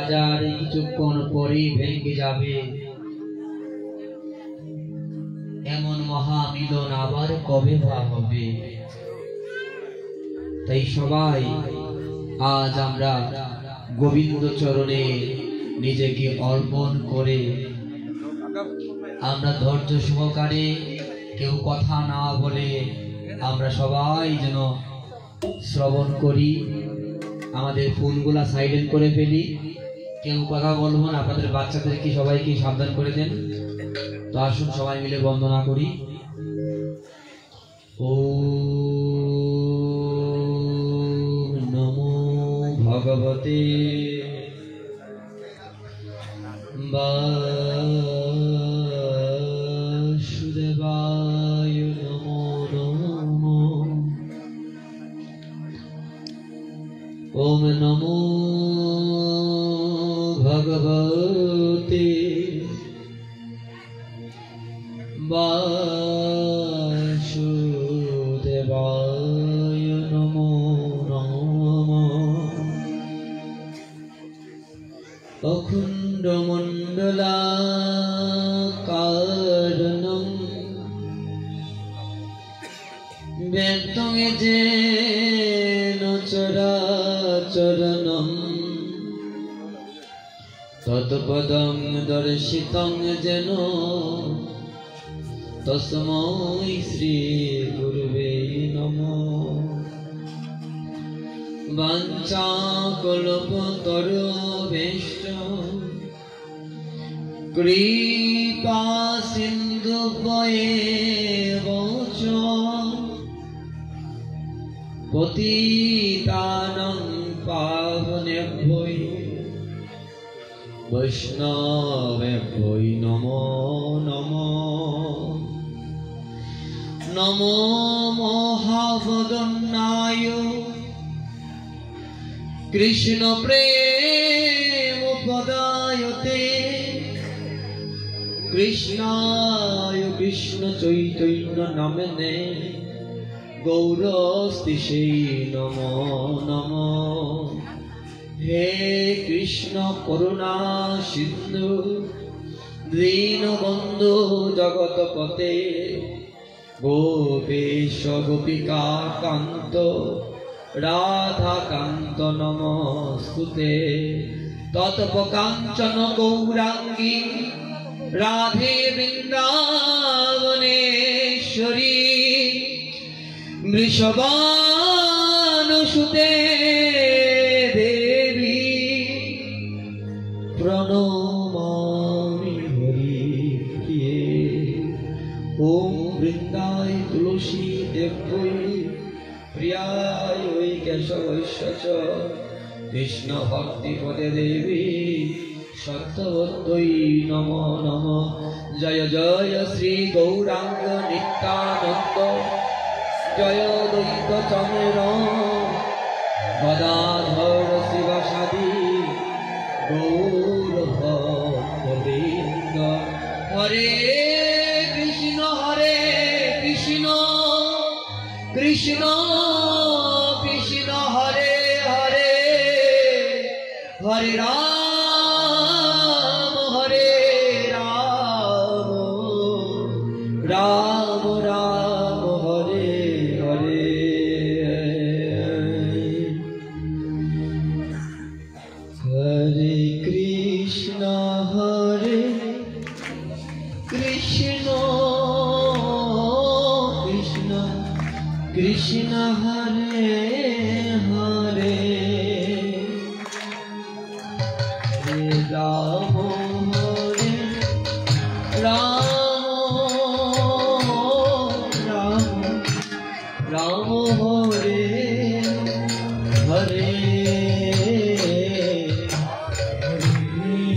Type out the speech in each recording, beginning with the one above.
হাজার কিছুক্ষণ পরেই ভেঙে যাবে, এমন মহামিলন আবার কবে বা হবে। তাই সবাই আজ আমরা গোবিন্দ চরণে নিজেকে অর্পণ করে আমরা ধৈর্য সহকারে কেউ কথা না বলে আমরা সবাই যেন শ্রবণ করি। আমাদের ফোনগুলা সাইলেন্ট করে ফেলি, কেউ কথা বলবো না। আপনাদের বাচ্চাদেরকে সবাইকে সাবধান করে দেন। তো আসুন সবাই মিলে বন্দনা করি। ওম নমো ভগবতে বাসুদেবায় নমো নমো। ওম নমো ভগবতে বাসুদেবায় নমো নমো। অখণ্ড মণ্ডলাকারণং ব্যক্তং যেন চরাচরণং তৎপদং দর্শিতং যেন তস্मै শ্রী গুরুবে নমঃ। বাঞ্ছাকল্পতরুভ্যশ্চ কৃপা সিন্ধুভ্যেব চ পতিতানাং পাবনেভ্যো বৈষ্ণবেভ্যো নমো নমঃ। নমো মহাবদন্নায় কৃষ্ণ প্রেম পদায়তে কৃষ্ণায় কৃষ্ণ চৈতন্য নামনে গৌরস্তিষে নমো নমঃ। হে কৃষ্ণ করুণা সিন্ধু দীনবন্ধু জগৎপতে গোপেশ গোপিকা কান্ত রাধা কান্ত নমস্তুতে। তৎপকাঞ্চন গৌরাঙ্গী রাধে বৃন্দাবনেশ্বরী বৃষভানুসুতে দেবী প্রণমামি হরি প্রিয়ে। ওম বৃন্দায় তুলসী দেব্যৈ প্রিয়ায় ওই কেশবৈশ্য চ কৃষ্ণ ভক্তি পদে দেবী সত্যবত্যৈ নমো নমঃ। জয় জয় শ্রী গৌরাঙ্গ নিত্যানন্দ জয় দ্বৈত চন্দ্র গদাধর শিবসাদি গৌর ভক্তবৃন্দ। হরে কৃষ্ণ কৃষ্ণ কৃষ্ণ হরে হরে হরে রাম রাম রাম হরে হরে। হরে কৃষ্ণ কৃষ্ণ কৃষ্ণ হরে হরে রাম হরে রাম রাম রাম হরে হরে।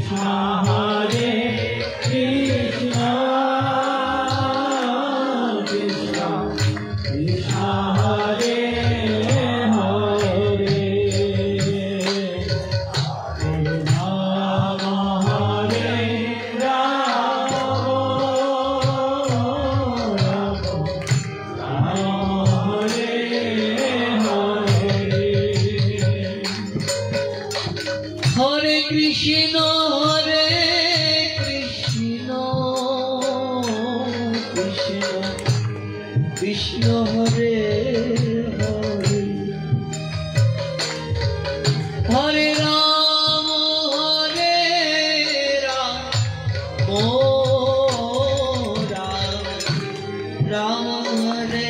Hare কৃষ্ণ হরে কৃষ্ণ কৃষ্ণ কৃষ্ণ হরে হরে হরে রাম ও রাম রাম হরে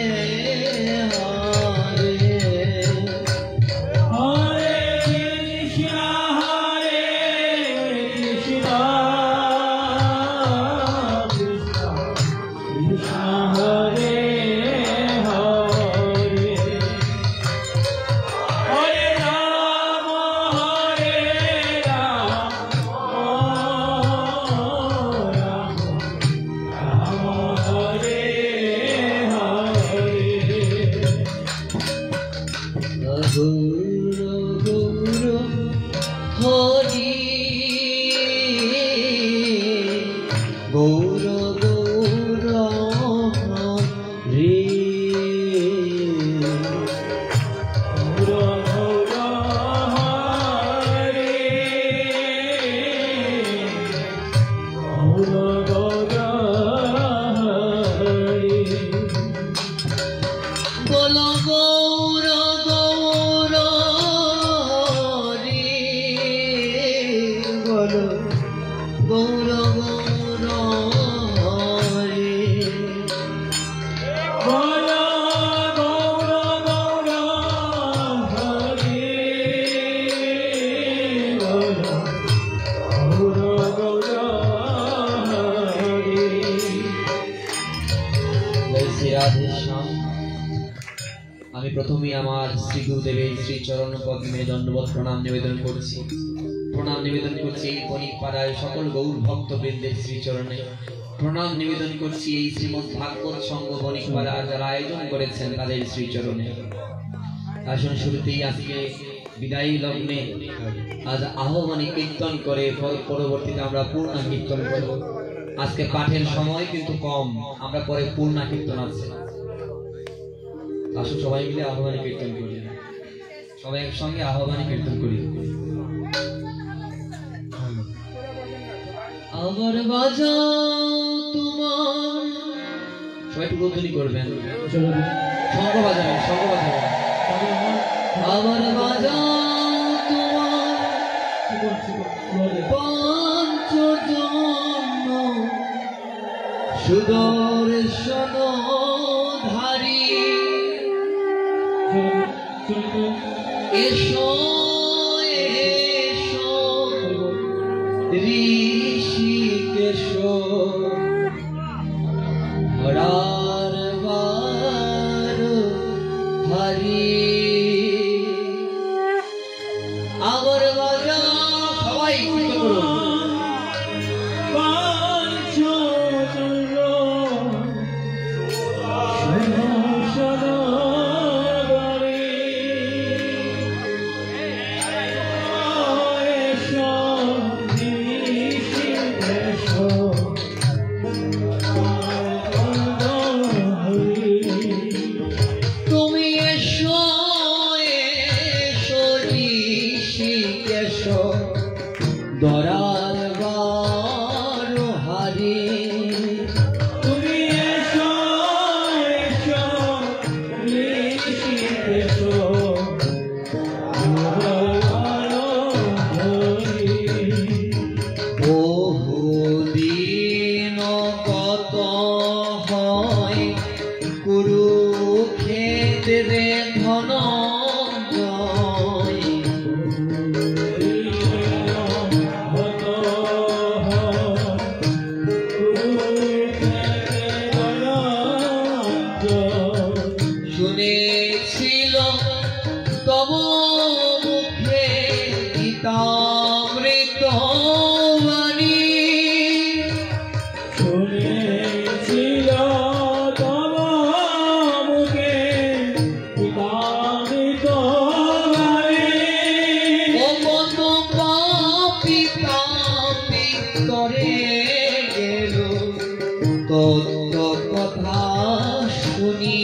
আমি প্রথমে আমার শ্রী গুরুদেবের শ্রী চরণ পদ্মে দণ্ডবত প্রণাম নিবেদন করছি এই বণিক পাড়ায় সকল গৌর ভক্তবৃন্দের শ্রী চরণে প্রণাম নিবেদন করছি। এই শ্রীমদ ভাগবত সংঘ বণিক পাড়া যারা আয়োজন করেছেন তাদের শ্রী চরণে। আসন শুরুতেই আজকে বিদায়ী লগ্নে আজ আহ্বানী কীর্তন করে পরবর্তীতে আমরা পূর্ণ কীর্তন করব। আজকে পাঠের সময় কিন্তু কম, আমরা পরে পূর্ণ কীর্তন আছে। আসুন সবাই মিলে আহ্বানী কীর্তন করি, সবাই একসঙ্গে আহ্বানী কীর্তন করি। আবার বাজাও তোমার, সবাই একটু ধ্বনি করবেন, শঙ্খ বাজাবেন, শঙ্খ বাজাবেন। আবার বাজাও তোমার পঞ্চজন্ম সুদর্শন ধারী, এসো এসো ঋষিকেশ হরার বার হরি। আবার বাজা সবাই করুন। দরার বার হারি, তুমি এসো এসো ঋষিকেশ বহুদিন কত হয় কুরুক্ষেত্রে ধন শুনেছিল তব মুখে গীতামৃত বাণী, শুনেছিল তব মুখে গীতামৃত বাণী। ও কত পাপী পাপী করে গেল তত্ত্ব কথা শুনি,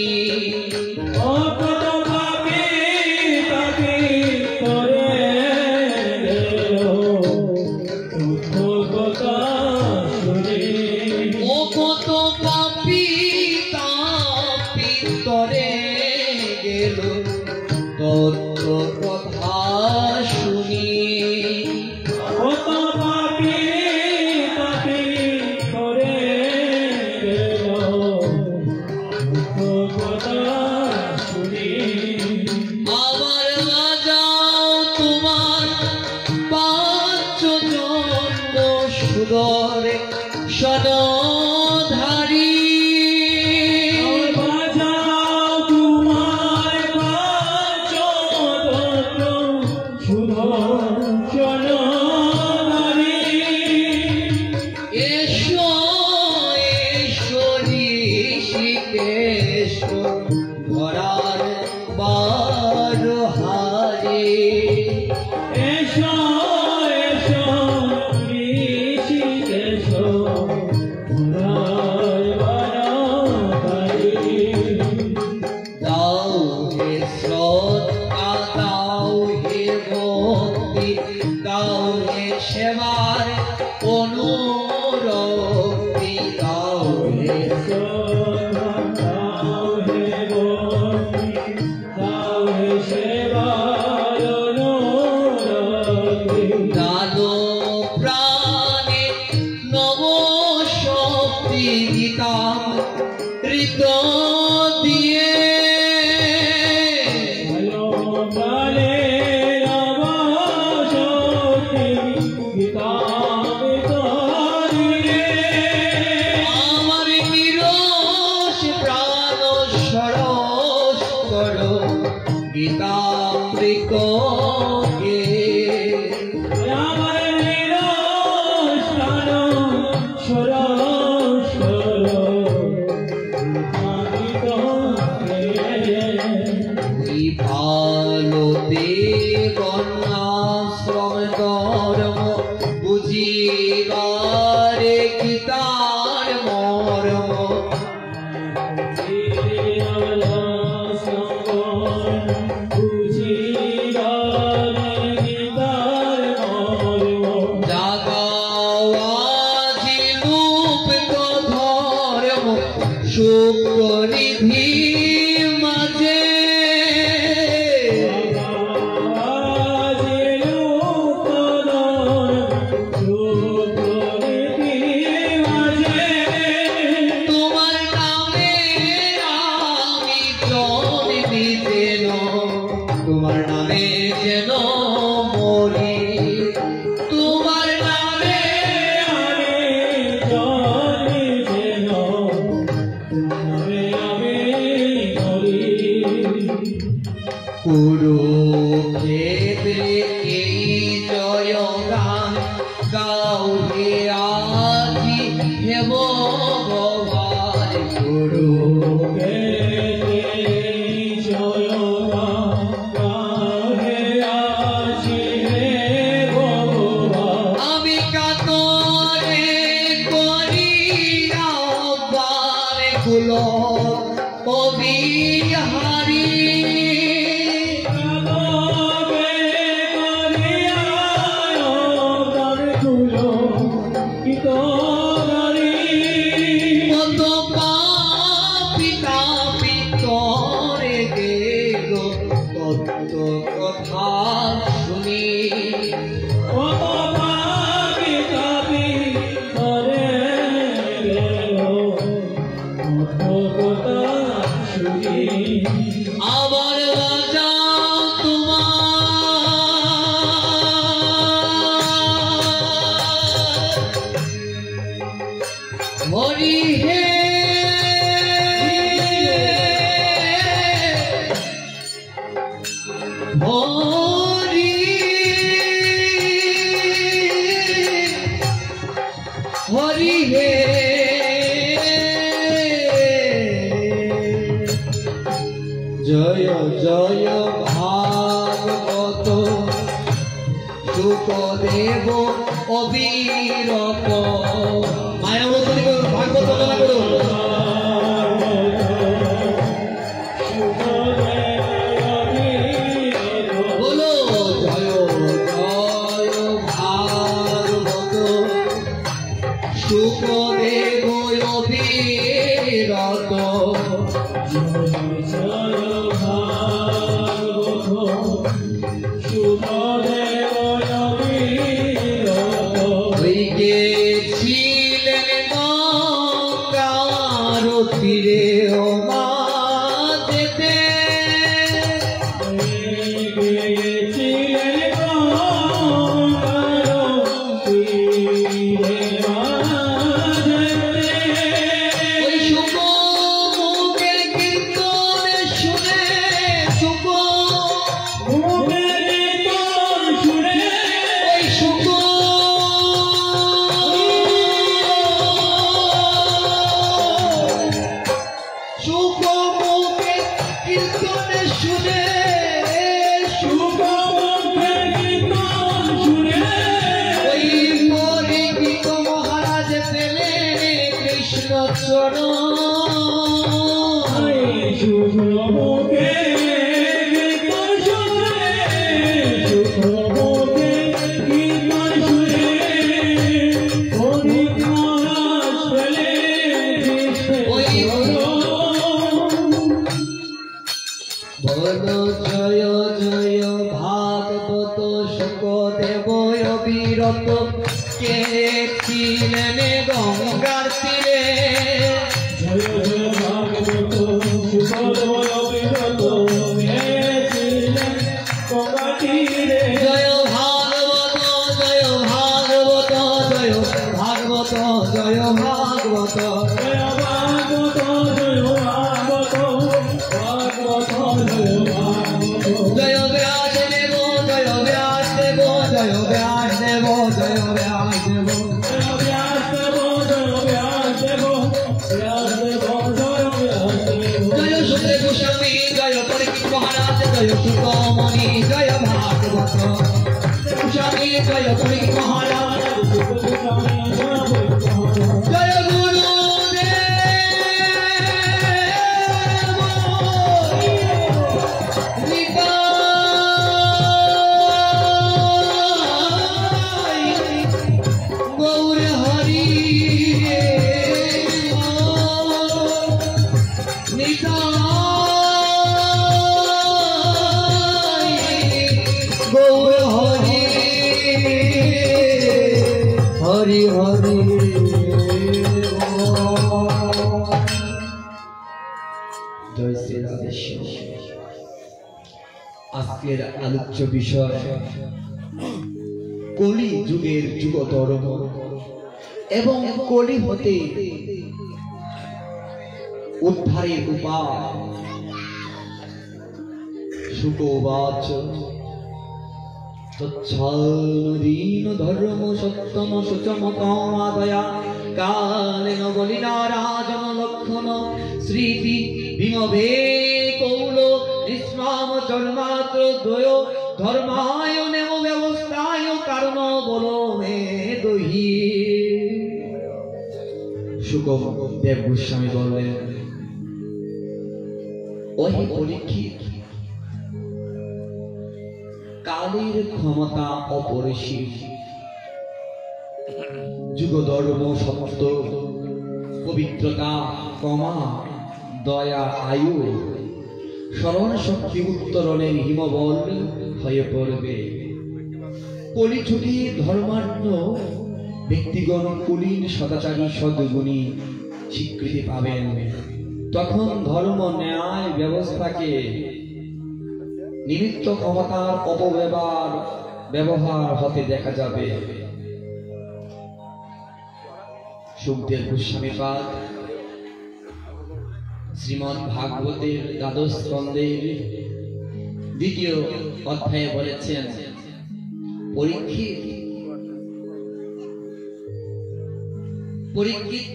গঙ্গার তীরে জয় জয় ভাগবত সুখদেব অবিরত কে ছিলেন গঙ্গার তীরে জয় ভাগবত জয় ভাগবত জয় ভাগবত জয় ভাগবত জয় ভাগবত জয় ভাগবত ভাগবত জয় ভাগবত জয় ব্যাস দেব জয় ব্যাস দেব জয় ব্যাস দেব জয় ব্যাস দেব জয় সুখদেব গোস্বামী জয় পরীক্ষিত মহারাজ জয় সুতমণি জয় ভাগবত গোস্বামী জয় পরীক্ষিত মহারাজ জয় হরি হরি জয় শ্রী রাধেশ্যাম। আজকের আলোচ্য বিষয় কলি যুগের যুগধর্ম এবং কলি হতে উদ্ধারের উপায়। শুকোবাচ তচ্ছাদীন ধর্ম সত্যম সুচমকাদয়া কালেন বলিনা রাজন লক্ষণ স্মৃতি বিমভে কৌল নিষ্মাম জন্মাত্র দ্বয় ধর্মায় নেম ব্যবস্থায় কারণ বলো মে দহি। শুকদেব গোস্বামী বললেন, ওহে পরীক্ষিত, কালের ক্ষমতা অপরিসীম, যুগ ধর্ম সত্য পবিত্রতা ক্ষমা দয়া আয়ু স্মরণ শক্তি উত্তরণের হিমবল হয়ে পড়বে। কলিযুগে ধর্মাঢ্য ব্যক্তিগণ কুলীন সদাচারী সদ্গুণী স্বীকৃতি পাবেন। তখন ধর্ম ন্যায় ব্যবস্থাকে নিমিত্ত ক্ষমতার ব্যবহার হতে দেখা যাবে। শুকদেব গোস্বামী পাদ শ্রীমদ্ ভাগবতের দ্বাদশ স্কন্ধের 2য় অধ্যায়ে বলেছেন, পরীক্ষিত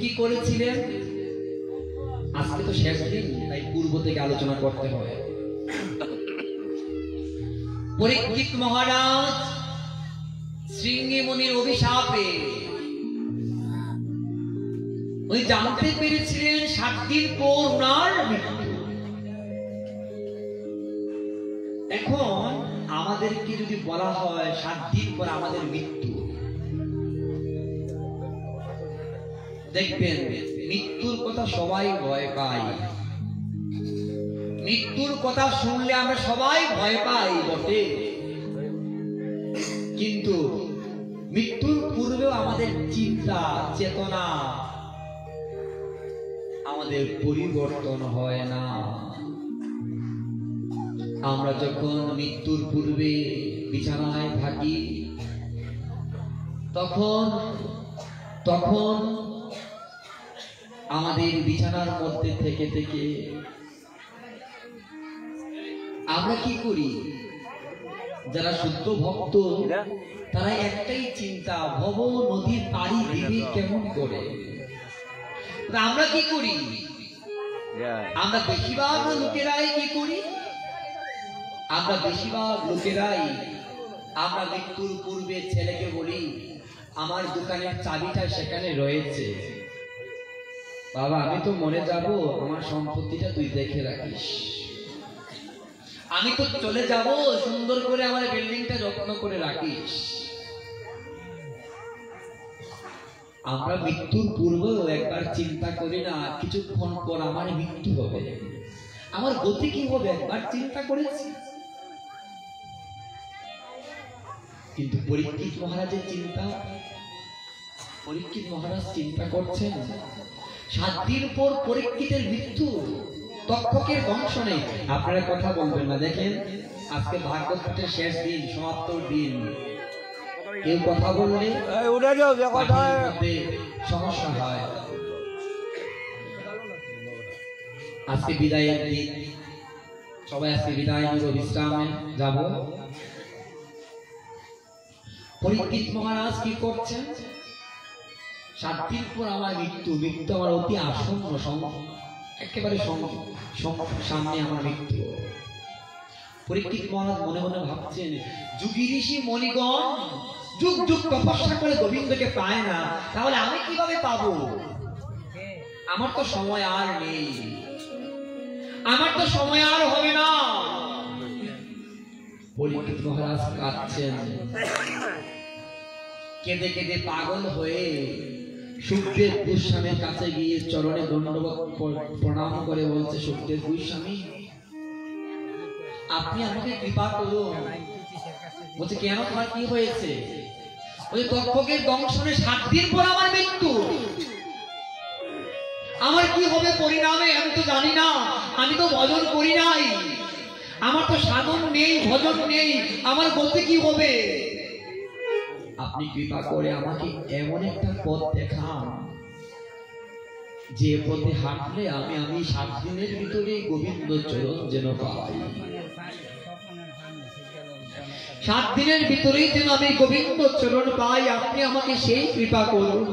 কি করেছিলেন। আজকে তো শেষ দিন, তাই পূর্ব থেকে আলোচনা করতে হয়। পরীক্ষিত মহারাজ শৃঙ্গি মুনির অভিশাপে উনি জানতে পেরেছিলেন 7 দিন পর ওনার মৃত্যু। এখন আমাদেরকে যদি বলা হয় 7 দিন পর আমাদের মৃত্যু, দেখবেন মৃত্যুর কথা সবাই ভয় পায়। মৃত্যুর কথা শুনলে আমরা সবাই ভয় পাই বটে, কিন্তু মৃত্যুর পূর্বেও আমাদের চিন্তা চেতনা আমাদের পরিবর্তন হয় না। আমরা যখন মৃত্যুর পূর্বে বিছানায় থাকি তখন আমাদের বিছানার মধ্যে থেকে থেকে আমরা কি করি? যারা শুদ্ধ ভক্ত তারা একটাই চিন্তা, ভব নদীর পাড়ি দিবি কেমন করে। আমরা কি করি? আমরা বেশিরভাগ লোকেরাই কি করি? আমরা মৃত্যুর পূর্বে ছেলেকে বলি, আমার দোকানের চাবিটা সেখানে রয়েছে, বাবা আমি তো মরে যাব, আমার সম্পত্তিটা তুই দেখে রাখিস। আমি তো চলে যাব, সুন্দর করে আমার বিল্ডিংটা যত্ন করে রাখিস। আমরা মৃত্যুর পূর্বেও একবার চিন্তা করি না কিছুক্ষণ পর আমার মৃত্যু হবে, আমার গতি কি হবে, একবার চিন্তা করেছি? কিন্তু পরীক্ষিত মহারাজের চিন্তা, পরীক্ষিত মহারাজ চিন্তা করছেন 7 দিন পর পরীক্ষিতের মৃত্যু, তক্ষকের বংশ নেই। আপনারা কথা বলবেন না, দেখেন আজকে ভাগবত পাঠের শেষ দিন, সমাপ্ত দিন, কেউ কথা বললে সমস্যা হয়। আজকে বিদায়ের দিন, সবাই আজকে বিদায় নিব, বিশ্রামে যাব। পরীক্ষিত মহারাজ কি করছেন? 7 দিন পর আমার মৃত্যু, মৃত্যু আমার অতি আসন্ন, একেবারে সামনে আমার মৃত্যু। পরীক্ষিত মহারাজ মনে মনে ভাবছেন, যুগী ঋষি মণিগণ যুগ যুগ তপস্যা করে গোবিন্দকে পায় না, তাহলে আমি কিভাবে পাবো? আমার তো সময় আর নেই, আমার তো সময় আর হবে না। পরীক্ষিত মহারাজ কাঁদছেন, কেঁদে কেঁদে পাগল হয়ে সুখদেব গোস্বামীর কাছে গিয়ে চরণে দণ্ডবত প্রণাম করে বলছে, সুখদেব গোস্বামী আপনি আমাকে কৃপা করুন। বলছে কেন, তোমার কি হয়েছে? বলছে তক্ষকের দংশনে 7 দিন পর আমার মৃত্যু, আমার কি হবে পরিণামে আমি তো জানি না, আমি তো ভজন করি নাই, আমার তো সাধন নেই, ভজন নেই, আমার বলতে কি হবে? আপনি কৃপা করে আমাকে এমন একটা পথ দেখান যে পথে হাঁটলে আমি 7 দিনের ভিতরে গোবিন্দ চরণ যেন পাই, 7 দিনের ভিতরেই যেন আমি গোবিন্দ চরণ পাই, আপনি আমাকে সেই কৃপা করুন।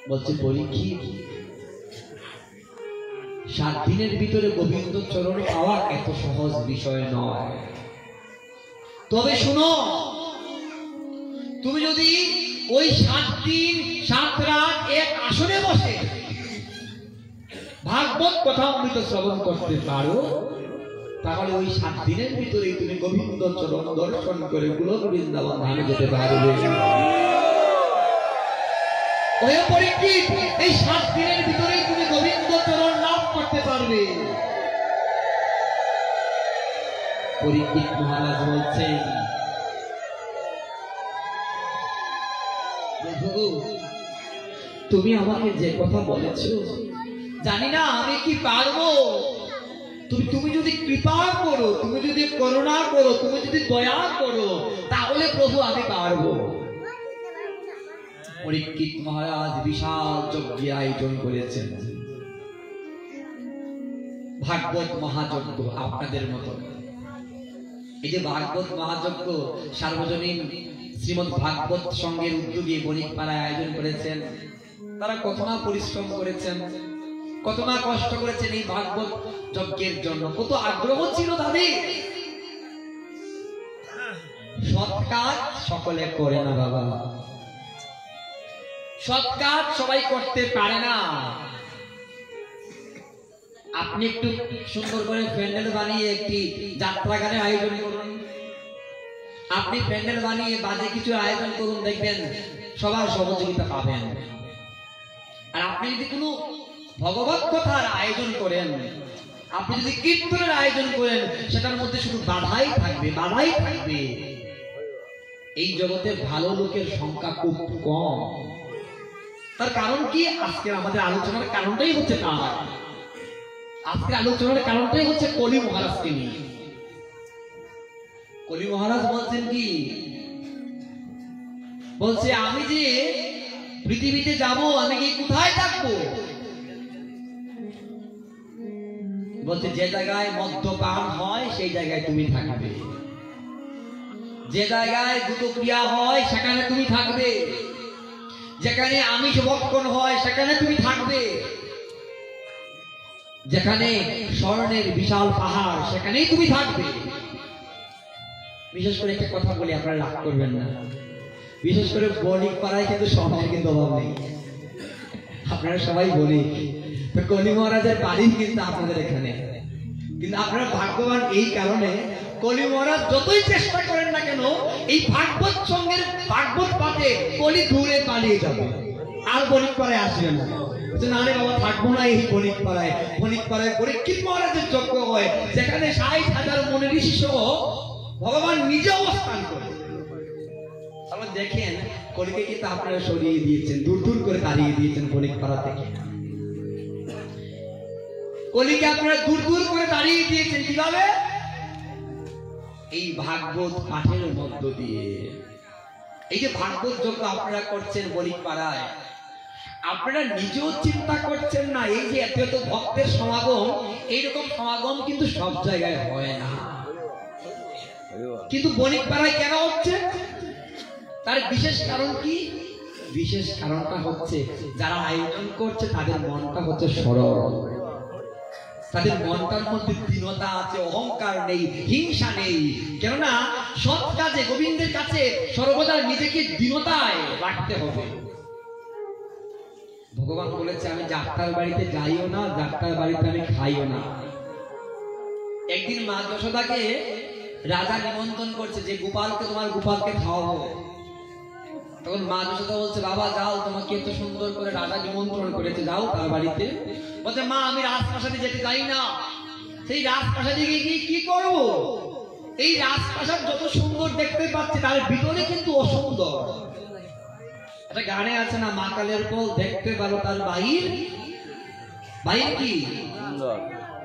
বলছে পরীক্ষিত 7 দিনের ভিতরে গোবিন্দ চরণ পাওয়া এত সহজ বিষয় নয়। তবে শুনো, তুমি যদি ওই 7 দিন 7 রাত এক আসনে বসে ভাগবত কথা অমৃত শ্রবণ করতে পারো, তাহলে ওই 7 দিনের ভিতরে তুমি গোবিন্দ চরণ দর্শন করে গোলক বৃন্দাবন ধামে যেতে পারবে। ওই পরীক্ষিত এই 7 দিনের ভিতরে তুমি গোবিন্দ চরণ লাভ করতে পারবে। পরীক্ষিত মহারাজ বলছেন, তুমি আমাকে যে কথা বলেছো জানি না আমি কি পারবো, তুমি যদি কৃপা করো, তুমি যদি করুণা করো, তুমি যদি দয়া করো, তাহলে প্রভু আমি পারবো। পরীক্ষিত মহারাজ বিশাল যজ্ঞের আয়োজন করেছেন, ভাগবত মহাযজ্ঞ আপনাদের মতো। এই যে ভাগবত মহাযজ্ঞ সার্বজনীন শ্রীমদ ভাগবত সংঘের উদ্যোগে বণিকপাড়ায় আয়োজন করেছেন। তারা কত না পরিশ্রম করেছেন, কত না কষ্ট করেছেন এই ভাগবত যজ্ঞের জন্য, কত আগ্রহ ছিল তাদের। সৎ কাজ সকলে করে না বাবা, সৎ কাজ সবাই করতে পারে না। আপনি একটু সুন্দর করে প্যান্ডেল বানিয়ে একটি যাত্রা গানের আয়োজন করুন, আপনি প্যান্ডেল বানিয়ে বাজে কিছু আয়োজন করুন, দেখবেন সবার সহযোগিতা পাবেন। আর আপনি যদি কোনো ভগবত কথার আয়োজন করেন, আপনি যদি কীর্তনের আয়োজন করেন, সেটার মধ্যে শুধু বাধাই থাকবে, বাধাই থাকবে। এই জগতে ভালো লোকের সংখ্যা খুব কম। তার কারণ কি? আজকে আমাদের আলোচনার কারণটাই হচ্ছে তার, আজকের আলোচনার কারণটাই হচ্ছে কলি মহারাজকে নিয়ে। কলি মহারাজ বলছেন কি? বলছে আমি যে পৃথিবীতে যাব, আমি কি কোথায় থাকবো? বলছে যে জায়গায় মদ্যপান হয় সেই জায়গায় তুমি থাকবে, যে জায়গায় দ্রুতক্রিয়া হয় সেখানে তুমি থাকবে, যেখানে আমিষ ভক্ষণ হয় সেখানে তুমি থাকবে, যেখানে স্বর্ণের বিশাল পাহাড় সেখানেই তুমি থাকবে। বিশেষ করে একটা কথা বলি, আপনারা রাগ করবেন না, বিশেষ করে বণিক পাড়ায় কিন্তু স্বর্ণের কিন্তু অভাব নেই। আপনারা সবাই বলি তো কলি মহারাজের বাড়ি কিন্তু আপনাদের এখানে, কিন্তু আপনারা ভাগ্যবান এই কারণে কলি মহারাজ যতই চেষ্টা করেন না কেন এই ভাগবত সঙ্গের ভাগবত পাঠে কলি দূরে পালিয়ে যাবে, আর বণিকপাড়ায় আসবে না। না রে বাবা, থাকবো না এই বণিকপাড়ায়। বণিকপাড়ায় পরীক্ষিত মহারাজের যজ্ঞ হয়, যেখানে ৬০,০০০ মনে ঋষি সহ ভগবান নিজে অবস্থান করে। তাহলে দেখেন কলিকে কিন্তু আপনারা সরিয়ে দিয়েছেন, দূর দূর করে তাড়িয়ে দিয়েছেন বণিকপাড়া থেকে। কলিকে আপনারা দূর দূর করে তাড়িয়ে দিয়েছেন কিভাবে? এই ভাগবত পাঠের মধ্য দিয়ে। এই যে ভাগবত যজ্ঞ আপনারা করছেন বণিকপাড়ায়, আপনারা নিজেও চিন্তা করছেন না এই যে এত এত ভক্তের সমাগম, এইরকম সমাগম কিন্তু সব জায়গায় হয় না, কিন্তু বণিকপাড়ায় কেন হচ্ছে? তার বিশেষ কারণ কি? বিশেষ কারণটা হচ্ছে যারা আয়োজন করছে তাদের মনটা হচ্ছে সরল, তাদের মনটার মধ্যে দীনতা আছে, অহংকার নেই, হিংসা নেই। কেননা সৎ কাজে গোবিন্দের কাছে সর্বদা নিজেকে দীনতায় রাখতে হবে। ভগবান বলেছে আমি যাত্রার বাড়িতে যাইও না, যাত্রার বাড়িতে আমি খাইও না। একদিন মা যশোদাকে রাজা নিমন্ত্রণ করছে যে তোমার গোপালকে খাওয়াবো। তখন মা যশোদা বলছে বাবা যাও, তোমাকে এত সুন্দর করে রাজা নিমন্ত্রণ করেছে, যাও তার বাড়িতে। বলছে মা আমি রাজপ্রাসাদে যেতে চাই না। সেই রাজপ্রাসাদে গিয়ে কি করবো? এই রাজপ্রাসাদ যত সুন্দর দেখতে পাচ্ছি তার ভিতরে কিন্তু অসুন্দর। একটা গানে আছে না, মা কালের ফল দেখতে পারো তার বাহির, বাহির কি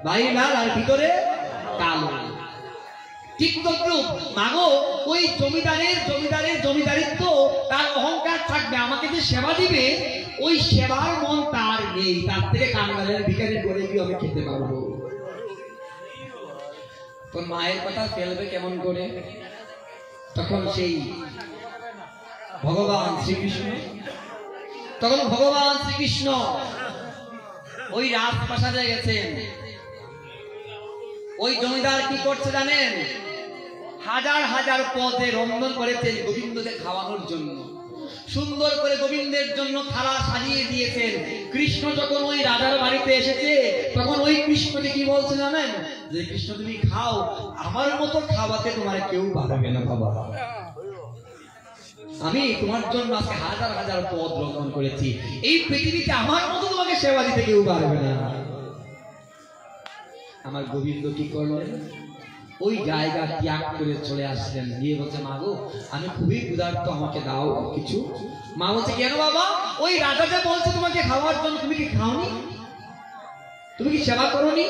বাহির লাল আর ভিতরে কালো। ঠিক তদ্রূপ মাগো ওই জমিদারিত্ব তার অহংকার থাকবে, আমাকে যে সেবা দিবে ওই সেবার মন তার নেই, তার থেকে কাঙ্গালের ভিখারি করে গিয়ে আমি খেতে পারবো। তোর মায়ের কথা ফেলবে কেমন করে? তখন সেই ভগবান শ্রীকৃষ্ণ ওই রাজপ্রাসাদে গেছেন। ওই জমিদার কি করছে জানেন? হাজার হাজার পদে রন্ধন করেছেন গোবিন্দকে খাওয়ানোর জন্য, সুন্দর করে গোবিন্দের জন্য থালা সাজিয়ে দিয়েছেন। কৃষ্ণ যখন ওই রাজার বাড়িতে এসেছে তখন ওই কৃষ্ণকে কি বলছে জানেন? যে কৃষ্ণ তুমি খাও, আমার মতো খাওয়াতে তোমার কেউ পারবে না বাবা, আমি তোমার জন্য আজকে হাজার হাজার পদ রন্ধন করেছি, এই পৃথিবীতে আমার মতো তোমাকে সেবা দিতে কেউ পারবে না। আমার গোবিন্দ কি করলেন? ওই জায়গা ত্যাগ করে চলে আসলেন, গিয়ে বলছে মা গো আমি খুবই ক্ষুধার্ত, আমাকে দাও কিছু। মা বলছে কেন বাবা? ওই রাজা যে বলছে তোমাকে খাওয়ার জন্য, তুমি কি খাওনি? তুমি কি সেবা করোনি?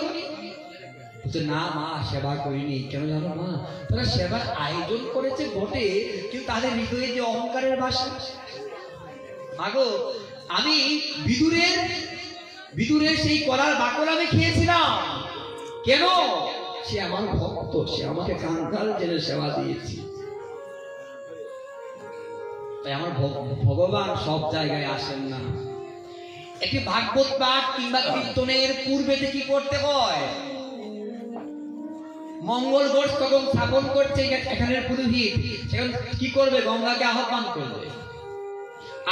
বলছে না মা সেবা করিনি। কেন জানো মা? তারা সেবার আয়োজন করেছে বটে, কিন্তু তাদের হৃদয়ে যে অহংকারের ভাষা। মা গো আমি বিদুরের সেই কলার বাকল আমি খেয়েছিলাম। কেন? সে আমার ভক্ত, সে আমাকে কাঙ্গাল জেনে সেবা দিয়েছে। তাই আমার ভগবান সব জায়গায় আসেন না। একটি ভাগবত পাঠ কিংবা কীর্তনের পূর্বে কি করতে হয়? মঙ্গল ঘোষ তখন স্থাপন করছে এখানের পুরোহিত, সেখানে কি করবে? গঙ্গাকে আহ্বান করবে,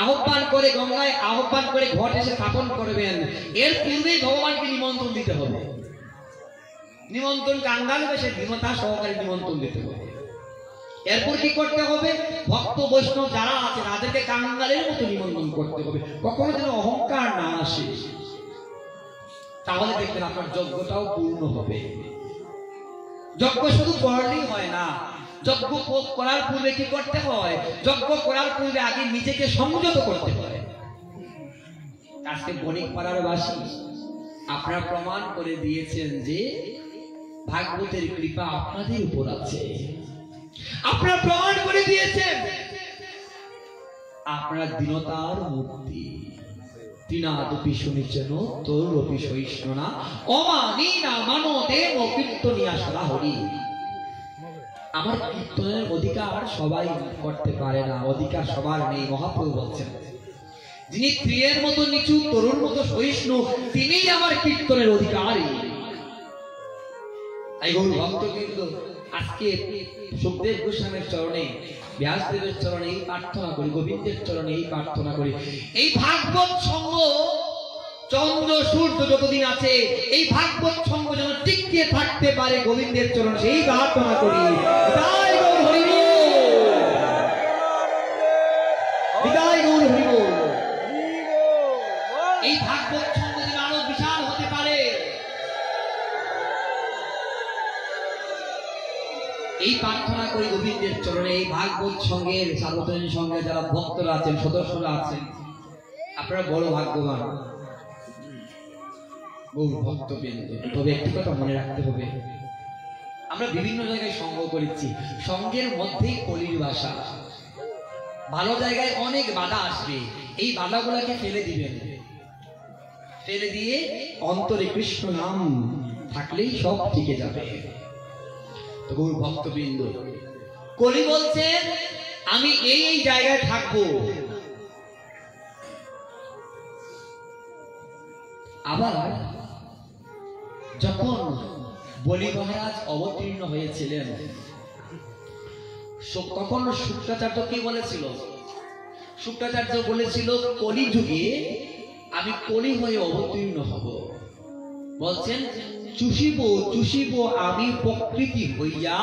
আহ্বান করে গঙ্গায় আহ্বান করে ঘট এসে স্থাপন করবেন। এর পূর্বেই ভগবানকে নিমন্ত্রণ দিতে হবে। নিমন্ত্রণ কাঙ্গাল বেশে দীনতা সহকারে নিমন্ত্রণ দিতে হবে। এরপর কি করতে হবে? ভক্ত বৈষ্ণব যারা আছে তাদেরকে কাঙ্গালের মতো নিমন্ত্রণ করতে হবে, কখনো যেন অহংকার না আসে। তাহলে দেখবেন আপনার যজ্ঞটাও পূর্ণ হবে। যজ্ঞ শুধু করলেই হয় না, যজ্ঞ করার পূর্বে কি করতে হয়? যজ্ঞ করার পূর্বে আগে নিজেকে সংযত করতে হয়। আজকে বণিকপাড়ার বাসী আপনারা প্রমাণ করে দিয়েছেন যে ভাগবতের কৃপা আপনাদের উপর আছে। আপনারা প্রমাণ করে দিয়েছেন আপনারা দীনতার মূর্তি। তৃণাদপি শুনিছেন তোর রপি সহিষ্ণুনা অমানি না মানো দেব কীর্তনিয়া সদা হরি। আমার কীর্তনের অধিকার সবাই করতে পারে না, অধিকার সবার নেই। মহাপ্রভু বলছেন যিনি ত্রিয়ের মতো নিচু তরুর মতো সহিষ্ণু তিনিই আমার কীর্তনের অধিকারী। তাই গৌর ভক্ত কিন্তু আজকে সুখদেব গোস্বামীর চরণে, ব্যাসদেবের চরণে এই প্রার্থনা করি, গোবিন্দের চরণে এই প্রার্থনা করি, এই ভাগবত সঙ্গ চন্দ্র সূর্য যতদিন আছে এই ভাগবত সঙ্গ যেন টিকে থাকতে পারে গোবিন্দের চরণ সেই প্রার্থনা করি। বিদায় গৌর হরি বল, বিদায় গৌর হরি বল। এই ভাগবত সঙ্গ যেন আরো বিশাল হতে পারে, এই প্রার্থনা করি গোবিন্দের চরণে। এই ভাগবত সঙ্গের সার্বজনীন সঙ্গে যারা ভক্তরা আছেন, সদস্যরা আছেন, আপনারা বড় ভাগ্যবান গৌর ভক্তবৃন্দ। তবে একটি কথা মনে রাখতে হবে, আমরা বিভিন্ন জায়গায় সঙ্গ করেছি, সঙ্গের মধ্যেই কলির বাসা। ভালো জায়গায় অনেক বাধা আসবে, এই বাধাগুলোকে ফেলে দিবেন, ফেলে দিয়ে অন্তরে কৃষ্ণ নাম থাকলেই সব টিকে যাবে। তো গৌর ভক্তবৃন্দ, কলি বলছেন আমি এই এই জায়গায় থাকবো। আবার যখন বলি মহারাজ অবতীর্ণ হয়েছিলেন, তখন শুক্রাচার্য কি বলেছিল? শুক্রাচার্য বলেছিল কলি যুগে আমি কলি হয়ে অবতীর্ণ হব। বলছেন চুষিব চুষিব আমি প্রকৃতি হইয়া,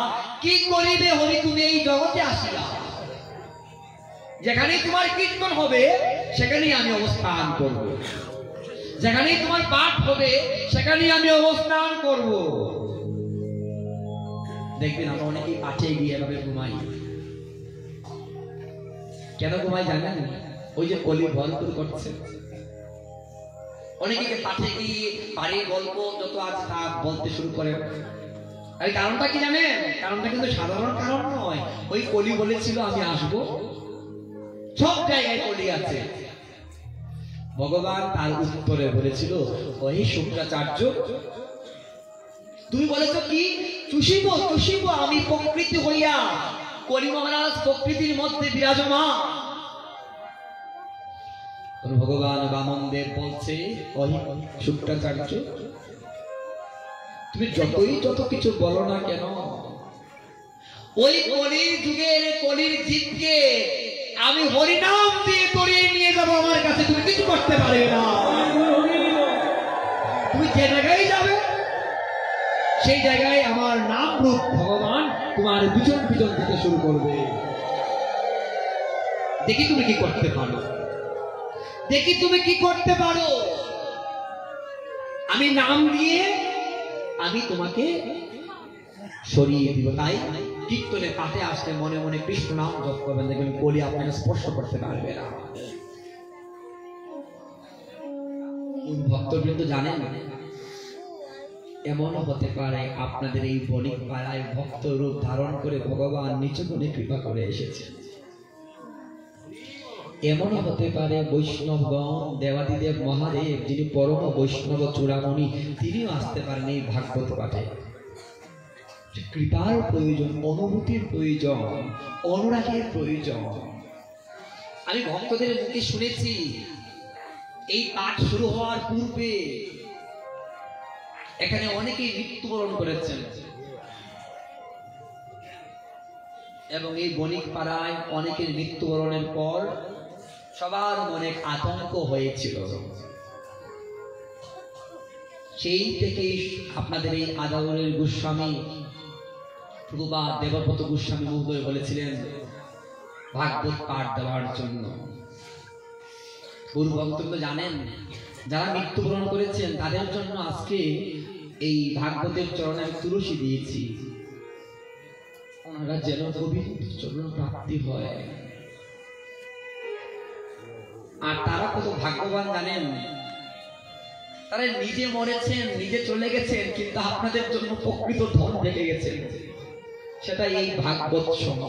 কি করিবে হরি তুমি এই জগতে আসিয়া। যেখানেই তোমার কীর্তন হবে সেখানেই আমি অবস্থান করব, যেখানেই তোমার পাঠ হবে সেখানেই আমি অবস্থান করব। দেখবেন আমরা অনেকেই পাঠে গিয়ে এভাবে ঘুমাই। কেন ঘুমাই জানেন? ওই যে কলি ভরপুর করছে, অনেকে পাঠে গিয়ে বাড়ির গল্প যত আছে তা বলতে শুরু করে। আর কারণটা কি জানেন? কারণটা কিন্তু সাধারণ কারণ নয়। ওই কলি বলেছিল আমি আসবো, সব জায়গায় কলি আছে। ভগবান তার উত্তরে বলেছিল, ওই শুক্রাচার্য তুমি বলেছো কি চুষিব চুষিব আমি প্রকৃতি হইয়া। কলি মহারাজ প্রকৃতির মধ্যে বিরাজমান। ভগবান বামনদেব বলছে, ওই শুক্রাচার্য তুমি যত কিছু বলো না কেন, ওই কলির যুগের কলির জিতকে আমি হরিনাম দিয়ে তরিয়ে নিয়ে যাবো আমার কাছে, তুমি কিছু করতে পারবে না। তুমি যে জায়গায় যাবে সেই জায়গায় আমার নাম রূপ ভগবান তোমার পিছন পিছন থেকে শুরু করবে। দেখি তুমি কি করতে পারো, দেখি তুমি কি করতে পারো। আমি নাম দিয়ে আমি তোমাকে সরিয়ে দিব। তাই কীর্তনের পাঠে আসলে মনে মনে কৃষ্ণ নাম জপ করবেন, দেখবেন কলি আপনাকে স্পর্শ করতে পারবে না। ভক্তবৃন্দ জানেন, এমনও হতে পারে আপনাদের এই বণিক পাড়ায় ভক্ত রূপ ধারণ করে ভগবান নিজ গুণে কৃপা করে এসেছেন। এমনও হতে পারে বৈষ্ণবগণ, দেবাদিদেব মহাদেব যিনি পরম বৈষ্ণব চূড়ামণি, তিনিও আসতে পারেন এই ভাগবত পাঠে। কৃপার প্রয়োজন, অনুভূতির প্রয়োজন, অনুরাগের প্রয়োজন। আমি ভক্তদের মুখে শুনেছি এই পাঠ শুরু হওয়ার পূর্বে এখানে অনেকেই মৃত্যুবরণ করেছেন, এবং এই বণিক পাড়ায় অনেকের মৃত্যুবরণের পর সবার মনে আতঙ্ক হয়েছিল। সেই থেকেই আপনাদের এই আদালতের গোস্বামী প্রভুপাদ দেবব্রত গোস্বামী মহোদয় বলেছিলেন ভাগবত পাঠ দেওয়ার জন্য। গুরু ভক্তব্য জানেন, যারা মৃত্যুবরণ করেছেন তাদের জন্য আজকে এই ভাগবতের চরণে আমি তুলসী দিয়েছি, ওনারা যেন গোবিন্দ চরণ প্রাপ্তি হয়। আর তারা কত ভাগ্যবান জানেন, তারা নিজে মরেছেন, নিজে চলে গেছেন, কিন্তু আপনাদের জন্য প্রকৃত ধন রেখে গেছেন, সেটা এই ভাগবত সঙ্গ।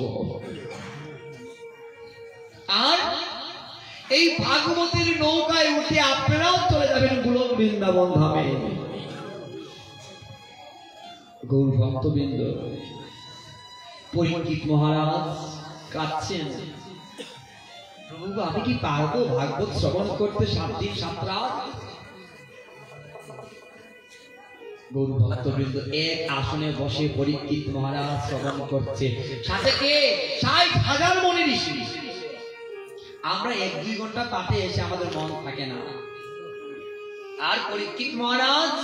আর এই ভাগবতের নৌকায় উঠে আপনারাও চলে যাবেন গোলক বৃন্দাবন ধামে। গৌর ভক্তবৃন্দ, পরীক্ষিত মহারাজ কাঁদছেন, প্রভু আমি কি পারবো ভাগবত শ্রবণ করতে 7 দিন 7 রাত? গৌর ভক্তবৃন্দ এক আসনে বসে পরীক্ষিত মহারাজ শ্রবণ করছে, সাথে কে 60,000 মনি ঋষি। আমরা 1-2 ঘন্টা পাঠে এসে আমাদের মন থাকে না, আর পরীক্ষিত মহারাজ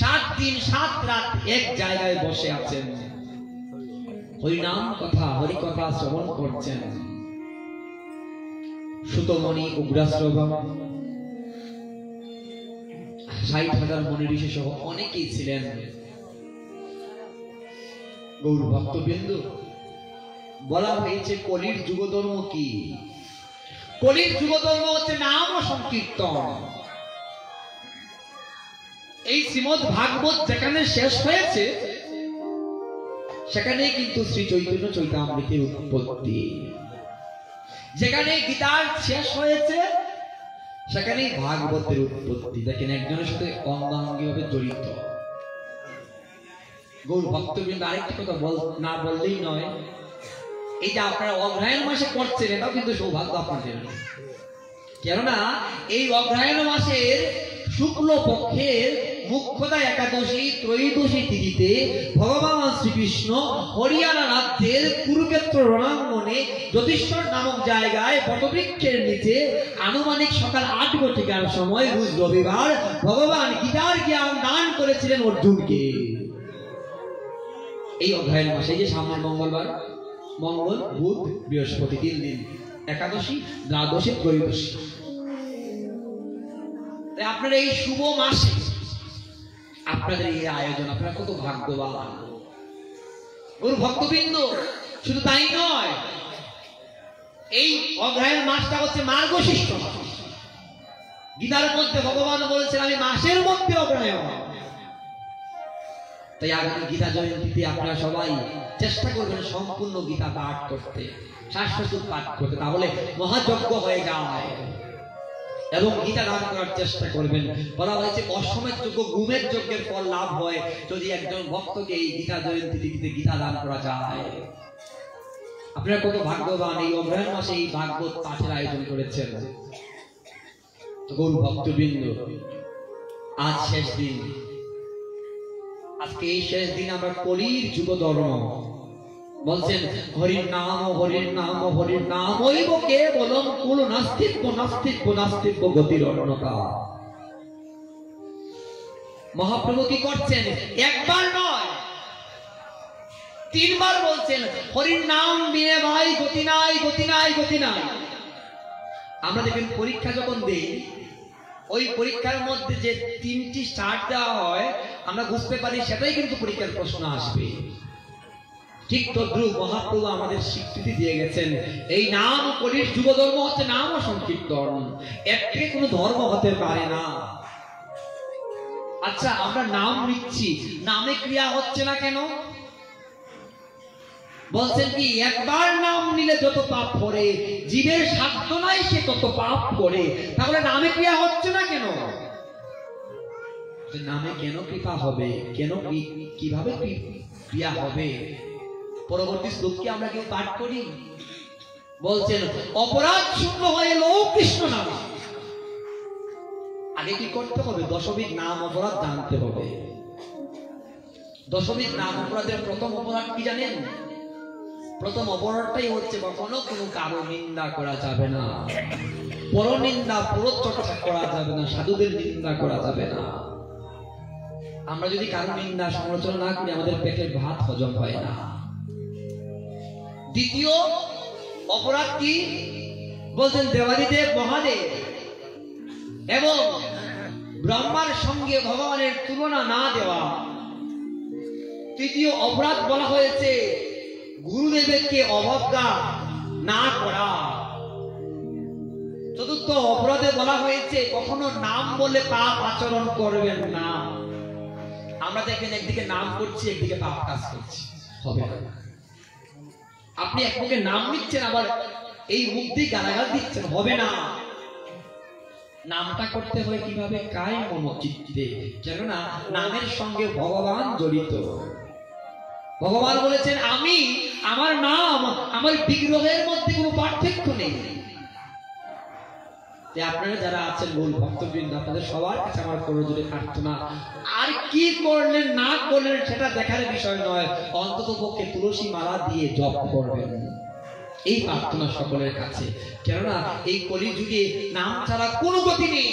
7 দিন 7 রাত এক জায়গায় বসে আছেন, হরিনাম কথা হরি কথা শ্রবণ করছেন। সুতমণি উগ্রাশ্রবণ 60,000 মনি ঋষি সহ অনেকেই ছিলেন। গৌর ভক্তবৃন্দ, বলা হয়েছে কলির যুগধর্ম কি? কলির যুগধর্ম হচ্ছে নাম ও সংকীর্তন। এই শ্রীমদ্ ভাগবত যেখানে শেষ হয়েছে সেখানে কিন্তু শ্রী চৈতন্য চৈতামৃতের উৎপত্তি। যেখানে গীতার শেষ হয়েছে সেখানেই ভাগবতের উৎপত্তি। দেখেন, একজনের সাথে অঙ্গাঙ্গি ভাবে জড়িত। গৌর ভক্তবৃন্দ, আরেকটি কথা না বললেই নয়, এই যে আপনারা অগ্রহায়ণ মাসে করছেন এটাও কিন্তু সৌভাগ্য আপনাদের। কেননা এই অগ্রহায়ণ মাসের শুক্ল পক্ষের মুখ্যদা একাদশী ত্রয়োদশী তিথিতে ভগবান শ্রীকৃষ্ণ হরিয়ানা রাজ্যের কুরুক্ষেত্র রণাঙ্গনে যতীশ্বর নামক জায়গায় বটবৃক্ষের নিচে আনুমানিক সকাল 8 ঘটিকার সময় রোজ রবিবার ভগবান গীতার জ্ঞান দান করেছিলেন অর্জুনকে। এই অগ্রহায়ণ মাসে যে সামনের মঙ্গলবার, মঙ্গল বুধ বৃহস্পতি 3 দিন, একাদশী দ্বাদশী ত্রয়োদশী। আপনারা এই শুভ মাসে আপনাদের এই আয়োজন, আপনারা কত ভাগ্যবান গৌর ভক্তবৃন্দ। শুধু তাই নয়, এই অগ্রহায়ণ মাসটা হচ্ছে মার্গশীর্ষ মাস। গীতার মধ্যে ভগবান বলেছেন আমি মাসের মধ্যে অগ্রহায়ণ। তাই আগামী গীতা জয়ন্তীতে আপনারা সবাই চেষ্টা করবেন সম্পূর্ণ গীতা পাঠ করতে, শাস্ত্রসূত্র পাঠ করতে, তাহলে মহাযজ্ঞ হয়ে যায়। এবং গীতা দান করার চেষ্টা করবেন। বলা হয়েছে অশ্বমেধ যজ্ঞ গুমের যজ্ঞের ফল লাভ হয় যদি একজন ভক্তকে এই গীতা জয়ন্তী তিথিতে গীতা দান করা যায়। আপনারা কত ভাগ্যবান, এই অগ্রহায়ণ মাসে এই ভাগবত পাঠের আয়োজন করেছেন। গৌর ভক্তবৃন্দ, আজ শেষ দিন। আজকে এই শেষ দিন আমরা কলির যুগ ধর্ম বলছেন হরির নাম হরির নাম হরির নাম ওইব কেবলম কুল নাস্তিক্য নাস্তিক্য নাস্তিক্য গতির অনন্যতা। মহাপ্রভু কি করছেন? একবার নয়, 3 বার বলছেন হরির নাম বিনে ভাই গতি নাই গতি নাই গতি নাই। আমরা দেখবেন পরীক্ষা যখন দেই, ওই পরীক্ষার মধ্যে যে 3টি স্টার দেওয়া হয় আমরা বুঝতে পারি সেটাই কিন্তু পরীক্ষার প্রশ্ন আসবে। ঠিক তদ্রুপ মহাপ্রভু আমাদের স্বীকৃতি দিয়ে গেছেন এই নাম কলির যুগ ধর্ম হচ্ছে নাম ও সংকীর্তন। এর থেকে কোনো ধর্ম হতে পারে না। আচ্ছা, আমরা নাম নিচ্ছি, নামে ক্রিয়া হচ্ছে না কেন? বলছেন কি একবার নাম নিলে যত পাপ করে, জীবের সাধ্য নাই সে তত পাপ করে। তাহলে নামে ক্রিয়া হচ্ছে না কেন? নামে কেন কৃপা হবে, কেন কিভাবে ক্রিয়া হবে? পরবর্তী শ্লোককে আমরা কেউ পাঠ করি। বলছেন অপরাধ শূন্য হয়ে লো কৃষ্ণ নাম। আগে কি করতে হবে? দশবিধ নাম অপরাধ জানতে হবে। দশবিধ নাম অপরাধের প্রথম অপরাধ কি জানেন? প্রথম অপরাধটাই হচ্ছে কখনো কোনো কারো নিন্দা করা যাবে না, পরনিন্দা পরচর্চা করা যাবে না, সাধুদের নিন্দা করা যাবে না। আমরা যদি কারো নিন্দা সমালোচনা না করি আমাদের পেটের ভাত হজম হয় না। দ্বিতীয় অপরাধ কি? বলছেন দেবাদিদেব মহাদেব এবং ব্রহ্মার সঙ্গে ভগবানের তুলনা না দেওয়া। তৃতীয় অপরাধ বলা হয়েছে গুরুদেবকে অবজ্ঞা না করা। চতুর্থ অপরাধে বলা হয়েছে কখনো নাম বলে পাপ আচরণ করবেন না। আমরা দেখবেন একদিকে নাম করছি একদিকে পাপ কাজ করছি, হবে না। আপনি একদিকে নাম নিচ্ছেন আবার এই মুখ দিয়ে গালাগাল দিচ্ছেন, হবে না। নামটা করতে হয় কিভাবে? কায় মনোচিত্তে, কেননা নামের সঙ্গে ভগবান জড়িত। ভগবান বলেছেন আমি, আমার নাম, আমার বিগ্রহের মধ্যে কোনো পার্থক্য নেই। আপনারা যারা আছেন মূল ভক্তবৃন্দ, আপনাদের সবার কাছে আমার করজোড়ে প্রার্থনা, আর কি করলেন না করলেন সেটা দেখার বিষয় নয়, অন্তত পক্ষে তুলসী মালা দিয়ে জপ করবেন, এই প্রার্থনা সকলের কাছে। কেননা এই কলিযুগে নাম ছাড়া কোনো গতি নেই।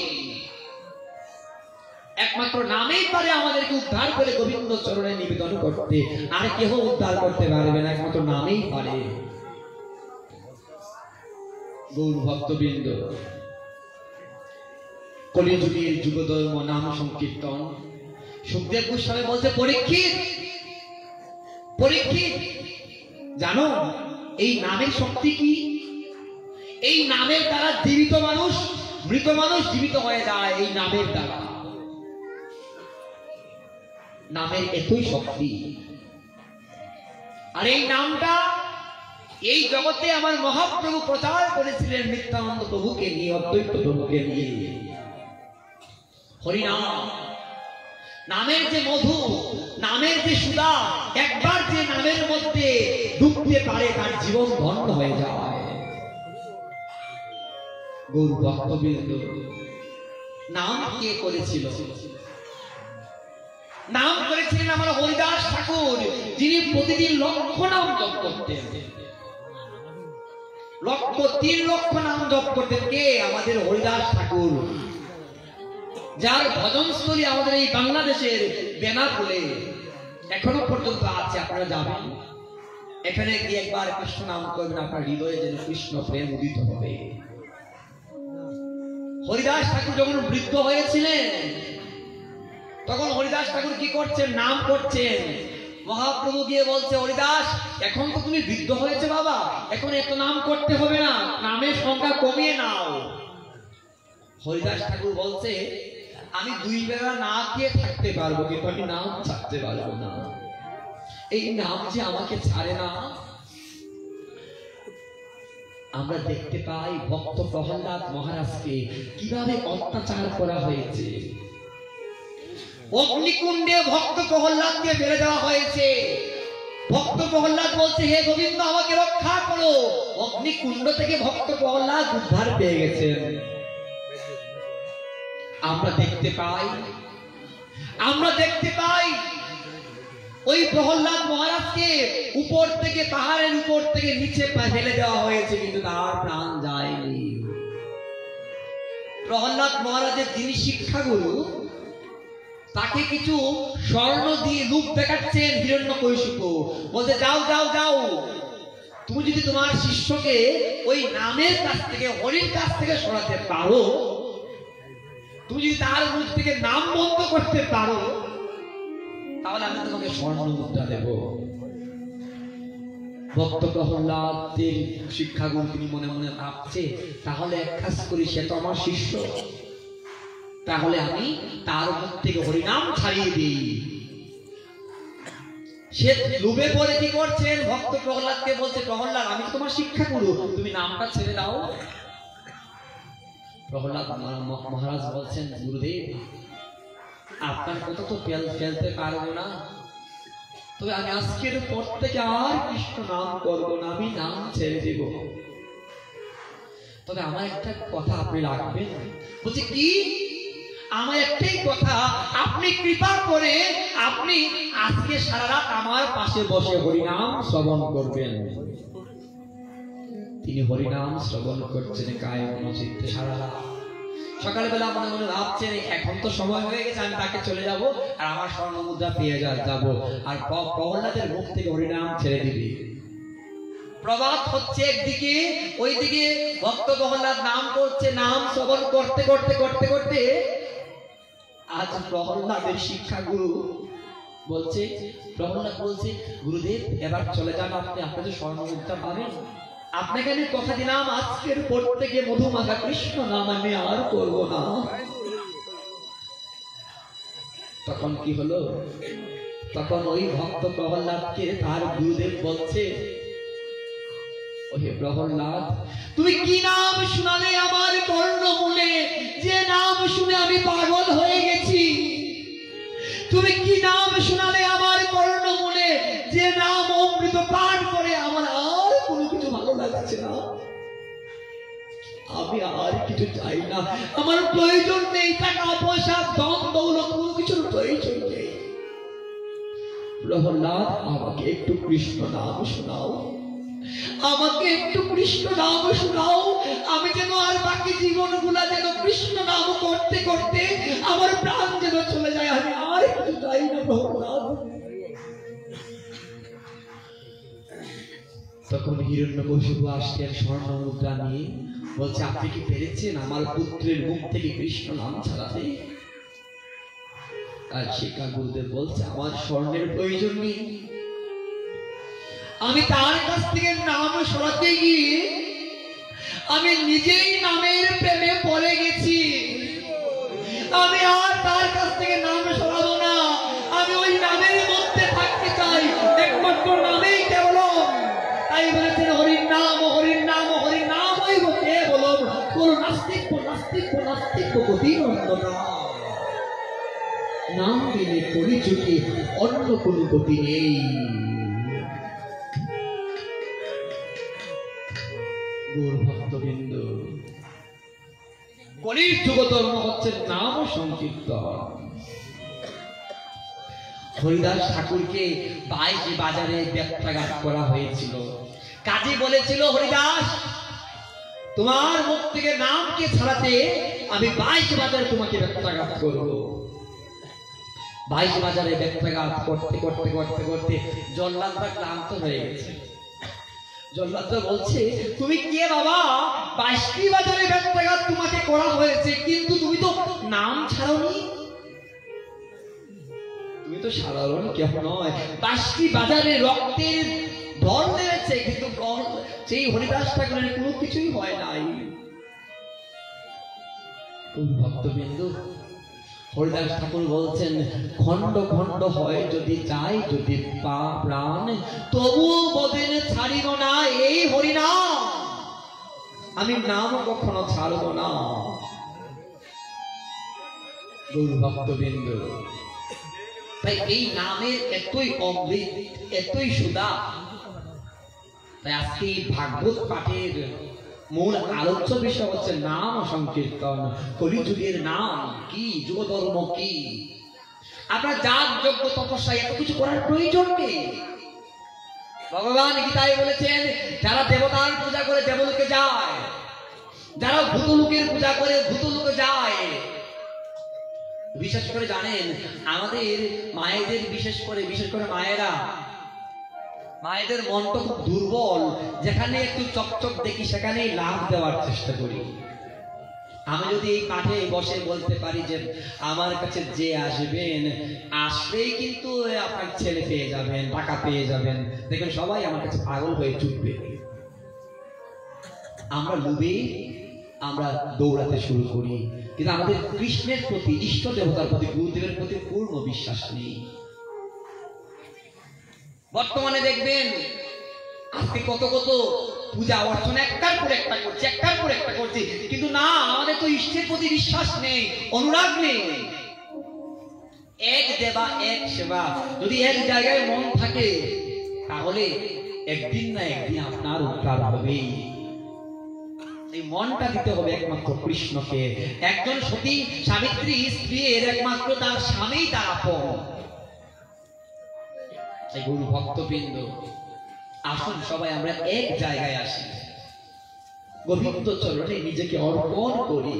একমাত্র নামেই পারে আমাদেরকে উদ্ধার করে গোবিন্দ চরণে নিবেদন করতে, আর কেউ উদ্ধার করতে পারবে না, একমাত্র নামেই পারে। গৌর ভক্তবৃন্দ, কলিযুগের যুগধর্ম নাম সংকীর্তন। সুখদেব গোস্বামী বলছে, পরীক্ষিত পরীক্ষিত, জানো এই নামের শক্তি কি? এই নামের দ্বারা জীবিত মানুষ, মৃত মানুষ জীবিত হয়ে যায় এই নামের দ্বারা। নামের এতই শক্তি। আর এই নামটা এই জগতে আমার মহাপ্রভু প্রচার করেছিলেন নিত্যানন্দ প্রভুকে নিয়ে, অদ্বৈত প্রভুকে নিয়ে। হরিনাম, নামের যে মধু, নামের যে সুধা, একবার যে নামের মধ্যে ডুবতে পারে তার জীবন ধন্য হয়ে যায়। গৌর ভক্তবৃন্দ, নাম কে করেছিল? নাম করেছিলেন আমার হরিদাস ঠাকুর, যিনি প্রতিদিন লক্ষ নাম জপ করতেন। 3 লক্ষ নাম জপ করতেন। কে? আমাদের হরিদাস ঠাকুর, যার ভজনস্থলী আমাদের এই বাংলাদেশের বেনাপোলে এখনো পর্যন্ত আছে। আপনারা যাবেন, এখানে গিয়ে একবার কৃষ্ণ নাম করবেন, আপনার হৃদয়ে যেন কৃষ্ণ প্রেম উদিত হবে। হরিদাস ঠাকুর যখন বৃদ্ধ হয়েছিলেন, তখন হরিদাস ঠাকুর কি করছেন? নাম করছেন। মহাপ্রভু গিয়ে বলছে, হরিদাস, এখন তো তুমি বৃদ্ধ হয়েছে বাবা, এখন এত নাম করতে হবে না, নামের সংখ্যা কমিয়ে নাও। হরিদাস ঠাকুর বলছে, আমি 2 বেলা না খেয়ে থাকতে পারবো, কিন্তু আমি নাম ছাড়তে পারবো না। এই নাম যে আমাকে ছাড়ে না। আমরা দেখতে পাই ভক্ত প্রহ্লাদ মহারাজকে কিভাবে অত্যাচার করা হয়েছে। অগ্নিকুণ্ডে ভক্ত প্রহ্লাদকে ফেলে দেওয়া হয়েছে। ভক্ত প্রহ্লাদ বলছে, হে গোবিন্দ, আমাকে রক্ষা করো। অগ্নিকুণ্ড থেকে ভক্ত প্রহ্লাদ উদ্ধার পেয়ে গেছেন। আমরা দেখতে পাই ওই প্রহ্লাদ মহারাজকে উপর থেকে, পাহাড়ের উপর থেকে নিচে ফেলে দেওয়া হয়েছে, কিন্তু তার প্রাণ যায়নি। প্রহ্লাদ মহারাজের যিনি শিক্ষাগুরু, তাকে কিছু স্বর্ণ দিয়ে রূপ দেখাচ্ছেন হিরণ্যকশিপু। বলতে, যাও যাও যাও, তুমি যদি তোমার শিষ্যকে ওই নামের কাছ থেকে, হরির কাছ থেকে সরাতে পারো, তুমি যদি তার মুখ থেকে নাম বন্ধ করতে পারো, তাহলে আমি তোমাকে স্বর্ণ মুদ্রা দেব। ভক্ত প্রহ্লাদের শিক্ষাগুরু তিনি মনে মনে ভাবছে, তাহলে এক কাজ করি, সে তো আমার শিষ্য, তাহলে আমি তার মুখ থেকে হরিনাম ছাড়িয়ে দিই। সে লোভে পড়ে কি করছেন? ভক্ত প্রহ্লাদকে বলছে, প্রহ্লাদ, আমি তো তোমার শিক্ষাগুরু, তুমি নামটা ছেড়ে দাও। প্রহ্লাদ মহারাজ বলছেন, গুরুদেব, আপনার কথা তো ফেলতে পারবো না, তবে আমি আজকের পর থেকে আর কৃষ্ণ নাম করবো না, আমি নাম ছেড়ে দেব। তবে আমার একটা কথা আপনি রাখবেন। বলছে, কি? আমার একটাই কথা, আপনি কৃপা করে আপনি আজকে সারা রাত আমার পাশে বসে হরিনাম শ্রবণ করবেন। তিনি হরিনাম শ্রবণ করছেন কায় মনোচিত্তে সারা রাত। সকালবেলা মনে মনে ভাবছেন, এখন তো সময় হয়ে গেছে, আমি তাকে চলে যাব আর আমার স্বর্ণ মুদ্রা পেয়ে যাব, আর প্রহ্লাদের মুখ থেকে হরিনাম ছেড়ে দিবি। প্রভাত হচ্ছে একদিকে, ওইদিকে ভক্ত প্রহ্লাদ নাম করছে, নাম শ্রবণ করতে করতে করতে করতে আজ প্রহ্লাদের শিক্ষাগুরু বলছে, প্রহ্লাদ বলছে, গুরুদেব, এবার চলে যান আপনি, আপনি তো স্বর্ণ মুদ্রা পাবেন। আপনাকে আমি কথা দিলাম, আজকের পর থেকে মধুমাখা কৃষ্ণ নাম আমি আর করব না। তখন কি হলো? তখন ওই ভক্ত প্রহ্লাদকে তার গুরুদেব বলছে, ওহে প্রহ্লাদ, তুমি কি নাম শোনালে আমার কর্ণমূলে, যে নাম শুনে আমি পাগল হয়ে গেছি। তুমি কি নাম শোনালে আমার কর্ণমূলে, যে নাম অমৃত পান করে আমার আর কোনো কিছু ভালো লাগছে না। আমি আর কিছু চাই না, আমার প্রয়োজন নেই টাকা পয়সা ধন দৌলত, কোনো কিছুর প্রয়োজন নেই। প্রহ্লাদ, আমাকে একটু কৃষ্ণ নাম শোনাও, আমাকে একটু কৃষ্ণ নাম শোনাও, আমি যেন আর বাকি জীবনগুলা যেন কৃষ্ণ নাম করতে করতে আমার প্রাণ যেন হিরণ্যকশিপু আসছেন স্বর্ণ মুদ্রা নিয়ে, বলছে আপনি কি পেরেছেন আমার পুত্রের মুখ থেকে কৃষ্ণ নাম ছাড়াতে? আর শিক্ষা গুরুদেব বলছে আমার স্বর্ণের প্রয়োজন নেই, আমি তার কাছ থেকে নাম সরাতে গিয়ে আমি নিজেই নামের প্রেমে পড়ে গেছি। আমি আর তার কাছ থেকে নাম সরাবো না, আমি ওই নামের মধ্যে থাকতে চাই, একমাত্র নামেই কেবল। তাই বলেছেন হরির নাম হরির নাম হরির নাম হইব কেবল, কোন নাস্তিক নাস্তিক নাস্তিক গতি নন্দনা, নাম দিলে পরিচুকে অন্য কোন গতি নেই। ভক্তবৃন্দ, কলির যুগ ধর্ম হচ্ছে নাম সংকীর্তন। হরিদাস ঠাকুরকে বাইশে বাজারে ব্যবসাঘাত করা হয়েছিল। কাজী বলেছিল, হরিদাস তোমার মুখ থেকে নামকে ছাড়াতে আমি বাইশে বাজারে তোমাকে ব্যবসাঘাত করবো। বাইশে বাজারে ব্যবসাঘাত করতে করতে করতে করতে জল্লাদরা ক্লান্ত হয়ে গেছে। জল্লাদরা বলছে, তুমি কে বাবা? বাইশটি বাজারে ব্যবসাঘাত তোমাকে করা হয়েছে, কিন্তু তুমি তো নাম ছাড়োনি। তুমি তো সাধারণ কেউ নয়, বাইশটি বাজারে রক্তের ঢল নেমেছে, কিন্তু সেই হরিদাস ঠাকুরের কোনো কিছুই হয় নাই। ভক্তবিন্দু, হরিদাস ঠাকুর বলছেন, খণ্ড খণ্ড হয় যদি চাই, যদি প্রাণ তবুও বদেন ছাড়িব না এই হরিনাম, আমি নাম কখনো ছাড়ব না। গৌর ভক্তবৃন্দ, তাই এই নামের এতই অমৃত, এতই সুধা। তাই আজকে এই ভাগবত পাঠের মূল আলোচ্য বিষয় হচ্ছে নাম সংকীর্তন। কলিযুগের নাম কি, যুগ ধর্ম কি, আপনার যাগ যজ্ঞ তপস্যা এত কিছু করার প্রয়োজন নেই। ভগবান গীতায় বলেছেন, যারা দেবতার পূজা করে দেবলোকে যায়, যারা ভূতলোকের পূজা করে ভূতলোকে যায়। বিশেষ করে জানেন, আমাদের মায়েদের বিশেষ করে মায়েদের মনটা খুব দুর্বল, যেখানে একটু চকচক দেখি সেখানেই লাভ দেওয়ার চেষ্টা করি। আমি যদি এই পাঠে বসে বলতে পারি যে আমার কাছে যে আসবেন, আসলেই কিন্তু আপনার ছেলে পেয়ে যাবেন, টাকা পেয়ে যাবেন, দেখবেন সবাই আমার কাছে পাগল হয়ে ছুটবে। আমরা লোভে আমরা দৌড়াতে শুরু করি, কিন্তু আমাদের কৃষ্ণের প্রতি, ইষ্ট দেবতার প্রতি, গুরুদেবের প্রতি পূর্ণ বিশ্বাস নেই। বর্তমানে দেখবেন আজকে কত কত পূজা অর্চনা একটার পর একটা করছে, একটার পর একটা করছে, কিন্তু না, আমাদের তো ইষ্টের প্রতি বিশ্বাস নেই, অনুরাগ নেই। এক দেবা এক সেবা, যদি এক জায়গায় মন থাকে তাহলে একদিন না একদিন আপনার উদ্ধার হবেই। এই মনটা দিতে হবে একমাত্র কৃষ্ণকে। একজন সতী সাবিত্রী স্ত্রীর একমাত্র তার স্বামী তার আপন। এই গুরু ভক্তবৃন্দ, আসুন সবাই আমরা এক জায়গায় আসি, গোবিন্দ চরণে নিজেকে অর্পণ করি।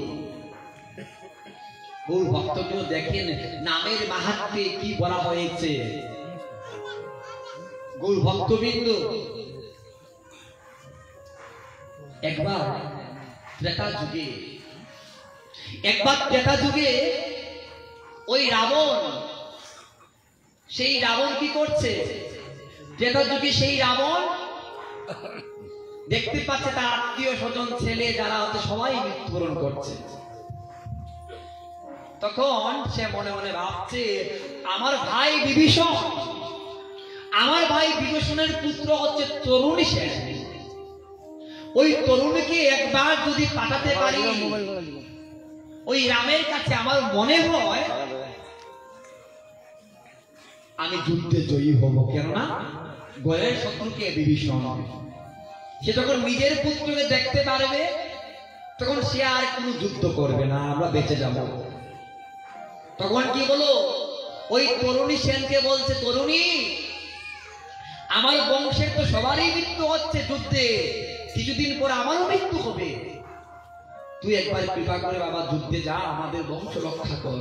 গুরু ভক্তবৃন্দ দেখেন নামের মাহাত্ম্যে কি বলা হয়েছে। গুরু ভক্তবৃন্দ, একবার ত্রেতা যুগে ওই রাবণ, সেই রাবণ কি করছে? ত্রেতা যুগে সেই রাবণ দেখতে পাচ্ছে তার আত্মীয় স্বজন ছেলে যারা হচ্ছে সবাই মৃত্যুবরণ করছে। তখন সে মনে মনে ভাবছে, আমার ভাই বিভীষণের পুত্র হচ্ছে তরুণী সেন, ওই তরুণীকে একবার যদি পাঠাতে পারি ওই রামের কাছে, আমার মনে হয় আমি যুদ্ধে জয়ী হব। কেননা গয়ের শত্রুকে বিভীষণ, সে যখন নিজের পুত্রকে দেখতে পারবে তখন সে আর কোনো যুদ্ধ করবে না, আমরা বেঁচে যাব। তখন কি বলো, ওই তরুণী সেনকে বলছে, তরুণী, আমার বংশের তো সবারই মৃত্যু হচ্ছে যুদ্ধে, কিছুদিন পর আমারও মৃত্যু হবে, তুই একবার কৃপা করে বাবা যুদ্ধে যা, আমাদের বংশ রক্ষা কর।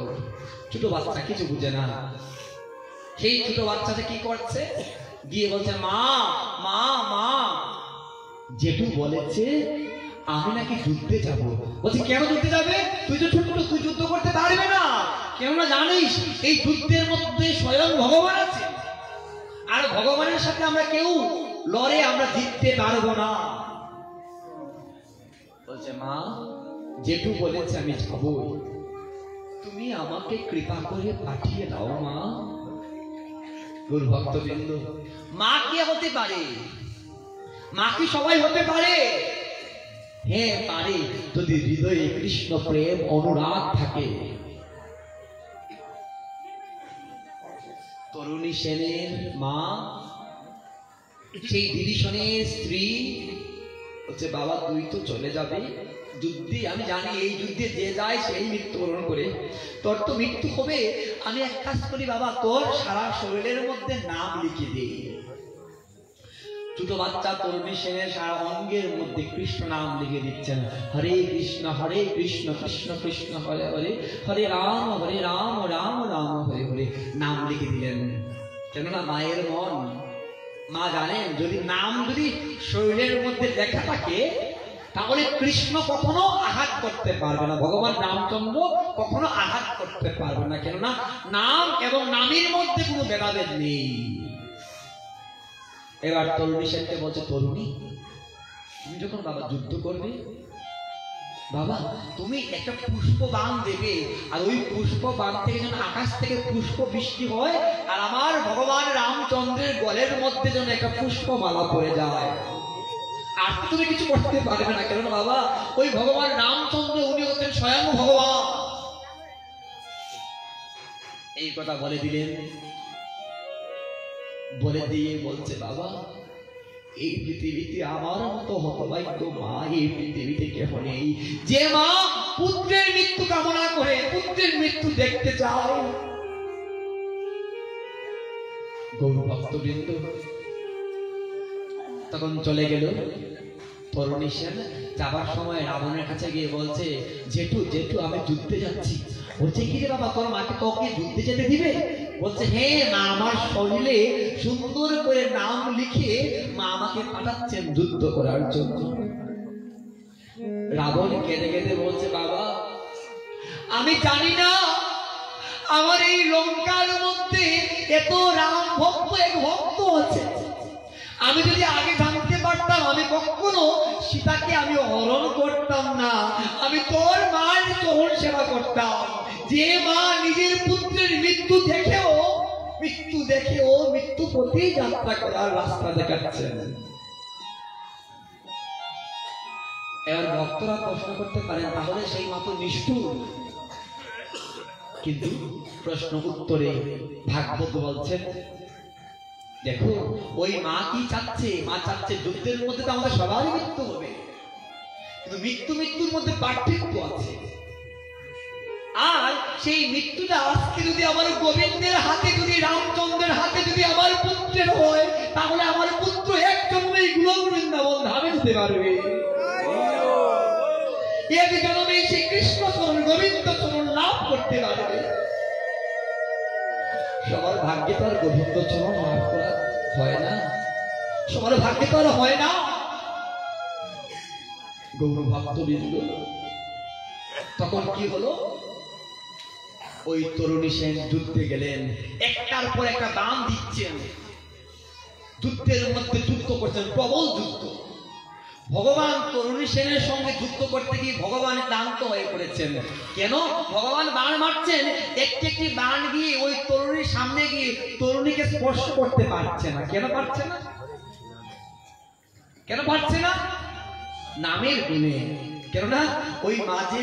ছোট বাচ্চা কিছু বুঝে না, সেই ছোট বাচ্চাটা কি করছে, গিয়ে বলছে, মা মা মা, জেঠু বলেছে আমি নাকি যুদ্ধে যাব। বলছি কেন যুদ্ধে যাবে? তুই তো ছোট, তুই যুদ্ধ করতে পারবে না, কেননা জানিস এই যুদ্ধের মধ্যে স্বয়ং ভগবান আছে, আর ভগবানের সাথে আমরা কেউ লড়ে আমরা জিততে পারবো না। বলছে মা, জেঠু বলেছে আমি যাবই, তুমি আমাকে কৃপা করে পাঠিয়ে দাও মা। গুরু ভক্তবৃন্দ, মা কে হতে পারে? মা কি সবাই হতে পারে? হ্যাঁ পারে, যদি হৃদয়ে কৃষ্ণ প্রেম অনুরাগ থাকে। তরুণী সেনের মা সেই বিভীষণের স্ত্রী বলছে বাবা তুই তো চলে যাবে যুদ্ধে, আমি জানি এই যুদ্ধে যে যায় সেই মৃত্যুবরণ করে, তোর তো মৃত্যু হবে, আমি এক কাজ করি বাবা, তোর সারা শরীরের মধ্যে নাম লিখে দিই। ছোট বাচ্চা তরুণী সেনের সারা অঙ্গের মধ্যে কৃষ্ণ নাম লিখে দিচ্ছেন, হরে কৃষ্ণ কৃষ্ণ কৃষ্ণ হরে হরে, হরে রাম রাম রাম হরে হরে, নাম লিখে দিলেন। কেননা মায়ের মন, মা জানেন যদি নাম যদি শরীরের মধ্যে লেখা থাকে তাহলে কৃষ্ণ কখনো আঘাত করতে পারবে না, ভগবান রামচন্দ্র কখনো আঘাত করতে পারবে না, কেননা নাম এবং নামের মধ্যে কোনো ভেদাভেদ নেই। এবার তরুণী সেনকে বলছে তরুণী তুমি যখন বাবা যুদ্ধ করবে, বাবা তুমি একটা পুষ্প বাণ দেবে, আর ওই পুষ্প বাণ থেকে যেন আকাশ থেকে পুষ্প বৃষ্টি হয়, আর আমার ভগবান রামচন্দ্রের গলের মধ্যে যেন একটা পুষ্পমালা পড়ে যায়। আর তুমি কিছু করতে পারবে না, কেন বাবা ওই ভগবান রামচন্দ্র উনি হচ্ছেন স্বয়ং ভগবান। এই কথা বলে দিলেন, বলে দিয়ে বলছে বাবা এই পৃথিবীতে আমার মতো হতভাগ্য মা এই পৃথিবীতে কেহ নেই, যে মা পুত্রের মৃত্যু কামনা করে পুত্রের মৃত্যু দেখতে চায়। গৌর ভক্তবৃন্দ তখন চলে গেল। তরুণী সেন যাবার সময় রাবণের কাছে গিয়ে বলছে জেঠু জেঠু আমি যুদ্ধে যাচ্ছি। বলছে কি রে বাবা, তোর মাকে তোকে যুদ্ধে যেতে দিবে? বলছে হ্যাঁ মা, আমার শরীরে সুন্দর করে নাম লিখে মা আমাকে পাঠাচ্ছেন যুদ্ধ করার জন্য। রাবণ কেঁদে কেঁদে বলছে বাবা আমি জানি না আমার এই লঙ্কার মধ্যে এত রাম ভক্ত এক ভক্ত আছে, আমি যদি আগে জানতে পারতাম আমি কখনো সীতাকে আমি হরণ করতাম না, আমি তোর মায়ের চরণ সেবা করতাম। যে মা নিজের পুত্রের মৃত্যু দেখেও মৃত্যু পথে যাত্রা করার রাস্তা দেখাচ্ছেন। এবার ভক্তরা প্রশ্ন করতে পারেন তাহলে সেই মা তো নিষ্ঠুর, কিন্তু প্রশ্ন উত্তরে ভাগবত বলছেন দেখো ওই মা কি চাচ্ছে, মা চাচ্ছে যুদ্ধের মধ্যে তো আমাদের সবারই মৃত্যু হবে, কিন্তু মৃত্যুর মধ্যে পার্থক্য আছে। আর সেই মৃত্যুটা আজকে যদি আমার গোবিন্দের হাতে, যদি রামচন্দ্রের হাতে যদি আমার পুত্রের হয়, তাহলে আমার পুত্র এক জন্মেই গোলক বৃন্দাবন ধামে যেতে পারবে, এক জন্মেই সেই কৃষ্ণ চরণ গোবিন্দ চরণ লাভ করতে পারবে। সবার ভাগ্যে তো আর গোবিন্দ চরণ লাভ করা হয় না, সবার ভাগ্যে তো আর হয় না। গৌর ভক্তবৃন্দ তখন কি হলো, ওই তরুণী সেন যুদ্ধে গেলেন, একটার পর একটা দান দিচ্ছেন, যুদ্ধের মধ্যে যুদ্ধ করছেন, প্রবল যুদ্ধ। ভগবান তরুণী সেনের সঙ্গে যুদ্ধ করতে গিয়ে ভগবান ক্লান্ত হয়ে পড়েছেন। কেন? ভগবান বাণ মারছেন, একটি বাণ গিয়ে ওই তরুণীর সামনে গিয়ে তরুণীকে স্পর্শ করতে পারছে না। কেন পারছে না? কেন পারছে না? নামের গুণে। কেননা ওই মাঝে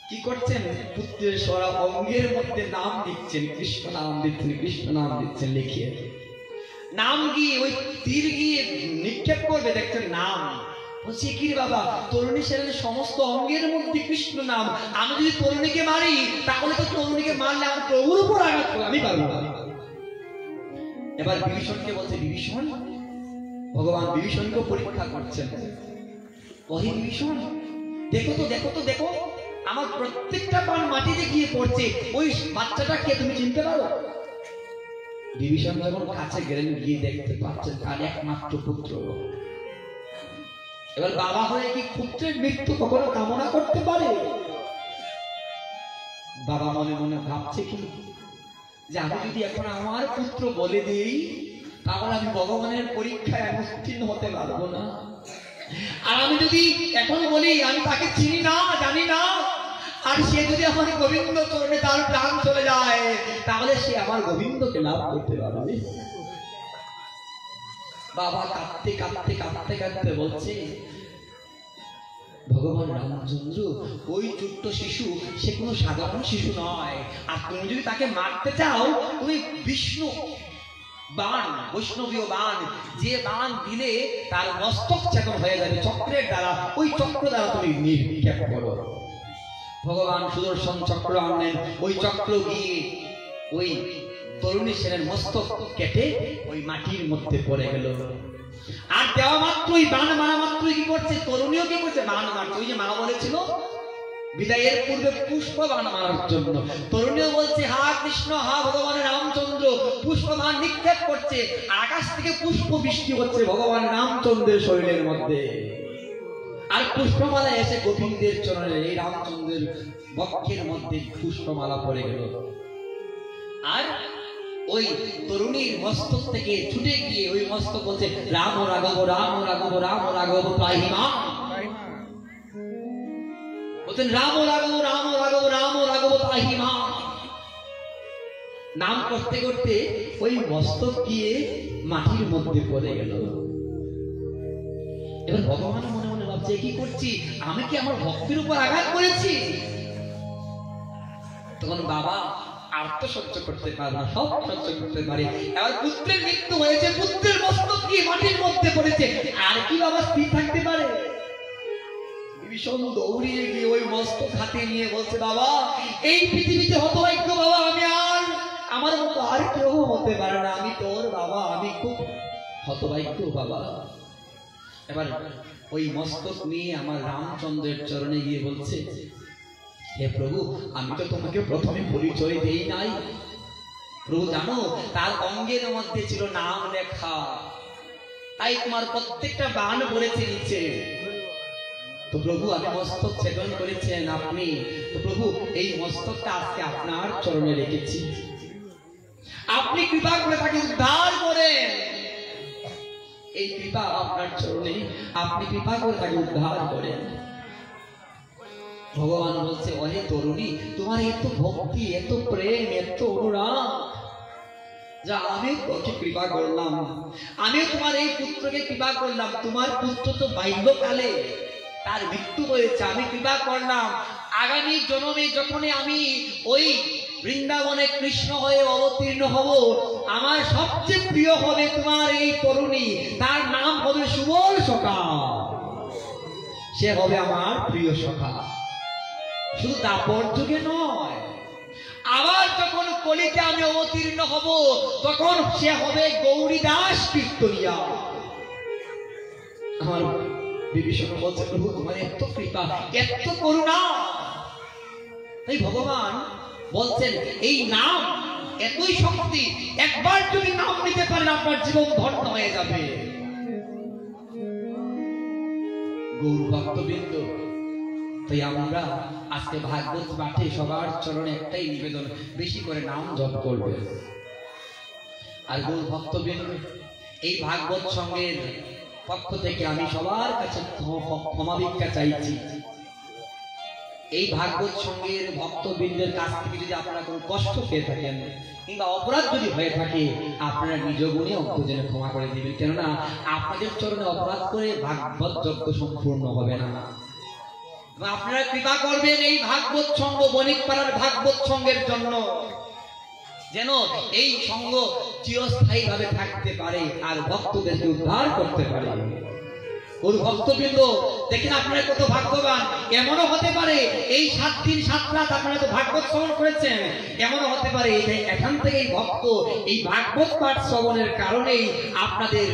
কি করছেন, পুত্রের সরা অঙ্গের মধ্যে নাম দিচ্ছেন, কৃষ্ণ নাম দিচ্ছেন, কৃষ্ণ নাম দিচ্ছেন লিখিয়ে। নাম গিয়ে ওই তীর গিয়ে নিক্ষেপ করবে, দেখছেন নাম। বলছি কি বাবা, তরুণী সেনের সমস্ত অঙ্গের মধ্যে কৃষ্ণ নাম, আমি যদি তরুণীকে মারি তাহলে তো তরুণীকে মারলে আমার প্রভুর উপর আঘাত করে, আমি পারবো না। এবার বিভীষণকে বলছে বিভীষণ, ভগবান বিভীষণকে পরীক্ষা করছেন। ওহে বিভীষণ, দেখো তো দেখো তো দেখো, আমার প্রত্যেকটা বাণ মাটিতে গিয়ে পড়ছে, ওই বাচ্চাটা কে তুমি চিনতে পারো? বিভীষণ যখন কাছে গেলেন, গিয়ে দেখতে পাচ্ছেন তার একমাত্র পুত্র এবার বাবা হয়ে কি পুত্রের মৃত্যু কখনো কামনা করতে পারে? বাবা মনে মনে ভাবছে কি যে আমি যদি এখন আমার পুত্র বলে দিই তাহলে আমি ভগবানের পরীক্ষায় উত্তীর্ণ হতে পারবো না। আর আমি যদি এখন বলি আমি তাকে চিনি না, জানি না, আর সে যদি আমার গোবিন্দ চরণে তার প্রাণ চলে যায় তাহলে সে আমার গোবিন্দকে লাভ করতে পারবে। বাবা কাঁদতে কাঁদতে কাঁদতে কাঁদতে বলছে, ভগবান রামচন্দ্র ওই ছোট্ট শিশু, সে কোনো সাধারণ শিশু নয়। আর তুমি যদি তাকে মারতে চাও, তুমি বিষ্ণু বাণ, বৈষ্ণবীয় বাণ, যে বাণ দিলে তার মস্তক চেতন হয়ে যাবে চক্রের দ্বারা, ওই চক্র দ্বারা তুমি নিক্ষেপ করো। ভগবান সুদর্শন চক্র আনলেন, ওই চক্র গিয়ে ওই তরুণী সেনের মস্তক কেটে ওই মাটির মধ্যে পড়ে গেল। আর দেওয়া মাত্রই, বাণ মারা মাত্রই কি করছে, তরুণীও কি করছে, বাণ মারছে। ওই যে মা বলেছিল বিদায়ের পূর্বে পুষ্প বাণ মারার জন্য, তরুণীও বলছে হা কৃষ্ণ, হা ভগবান রামচন্দ্র, পুষ্প বাণ নিক্ষেপ করছে। আকাশ থেকে পুষ্প বৃষ্টি হচ্ছে ভগবান রামচন্দ্রের শরীরের মধ্যে। আর পুষ্পমালা এসে গোবিন্দের চরণে, এই রামচন্দ্রের বক্ষের মধ্যে পুষ্পমালা পড়ে গেল। আর ওই তরুণীর মস্তক থেকে ছুটে গিয়ে ওই মস্তক বলছে রাম রাঘব রাম রাঘব রাম রাঘব পাহিমা, বলছেন রাম রাঘব রাম রাঘব রাম রাঘব পাহিমা। নাম করতে করতে ওই মস্তক গিয়ে মাটির মধ্যে পড়ে গেল। এবার ভগবান মনে মনে ভাবছে কি করছি, আমি কি আমার ভক্তের উপর আঘাত করেছি? তখন বাবা আর তো সহ্য করতে পারে না, সব সহ্য করতে পারে। এবার পুত্রের মৃত্যু হয়েছে, পুত্রের মস্তক কি মাটির মধ্যে পড়েছে, আর কি বাবা স্থির থাকতে পারে? বিভীষণ দৌড়িয়ে গিয়ে ওই মস্তক হাতে নিয়ে বলছে বাবা, এই পৃথিবীতে হতভাগ্য বাবা, আমি আর আমার মতো আর কেউ হতে পারে না, আমি তোর বাবা, আমি খুব হতভাগ্য বাবা। এবার ওই মস্তক নিয়ে আমার রামচন্দ্রের চরণে গিয়ে বলছে, হে প্রভু, আমি তো তোমাকে প্রথমে পরিচয় দেই নাই। প্রভু জানো, তার অঙ্গের মধ্যে ছিল নাম লেখা, তাই তোমার প্রত্যেকটা বাণ পড়েছে নিচে। তো প্রভু আমি মস্তক ছেদন করেছেন আপনি, তো প্রভু এই মস্তকটা আজকে আপনার চরণে রেখেছি, আপনি কৃপা করে তাকে উদ্ধার করেন। এই কৃপা আপনার চরণে, আপনি কৃপা করে তাকে উদ্ধার করেন। ভগবান বলছে, অহে তরুণী, তোমার এত ভক্তি, এত প্রেম, এত অনুরাগ, যা আমি তোকে কৃপা করলাম, আমি তোমার এই পুত্রকে কৃপা করলাম। তোমার পুত্র তো বাল্যকালে তার মৃত্যু হয়েছে, আমি কৃপা করলাম। আগামী জন্মে যখনই আমি ওই বৃন্দাবনে কৃষ্ণ হয়ে অবতীর্ণ হব, আমার সবচেয়ে প্রিয় হবে তোমার এই তরুণী, তার নাম হবে সুবল সখা, সে হবে আমার প্রিয় সখা। শুধু দাপর যুগে নয়, আবার যখন কলিতে আমি অবতীর্ণ হব তখন সে হবে গৌরী দাস কীর্তনিয়া। আমার বিভীষণ বলছে, প্রভু তোমার এত কৃপা, এত করুণা। তাই ভগবান বলছেন, এই নাম এতই শক্তি, একবার যদি নাম নিতে পারেন আপনার জীবন ধন্য হয়ে যাবে। গৌর ভক্তবৃন্দ, তাই আমরা আজকে ভাগবত পাঠে সবার চরণে একটাই নিবেদন, বেশি করে নাম জপ করবে। আর গৌর ভক্তবৃন্দ, এই ভাগবত সঙ্গের পক্ষ থেকে আমি সবার কাছে ক্ষমা ভিক্ষা চাইছি। এই ভাগবত সঙ্গের ভক্তবৃন্দের কাছ থেকে যদি আপনারা কোনো কষ্ট পেয়ে থাকেন কিংবা অপরাধ যদি হয়ে থাকে, আপনারা নিজ গুণে অজ্ঞজনে ক্ষমা করে দিবেন, কেননা আপনাদের চরণে অপরাধ করে ভাগবত যজ্ঞ সম্পূর্ণ হবে না। আপনারা কৃপা করবেন এই ভাগবত সঙ্গ, বণিকপাড়ার ভাগবত সঙ্গের জন্য, যেন এই সঙ্গ চিরস্থায়ী ভাবে থাকতে পারে আর ভক্তদেরকে উদ্ধার করতে পারে। ওর ভক্তবৃন্দ দেখেন আপনারা কত ভাগ্যবান। এমনও হতে পারে এই 7 দিন 7 রাত আপনারা তো ভাগবত শ্রবণ করেছেন, এমনও হতে পারে এখান থেকে এই ভক্ত এই ভাগবত পাঠ শ্রবণের কারণেই আপনাদের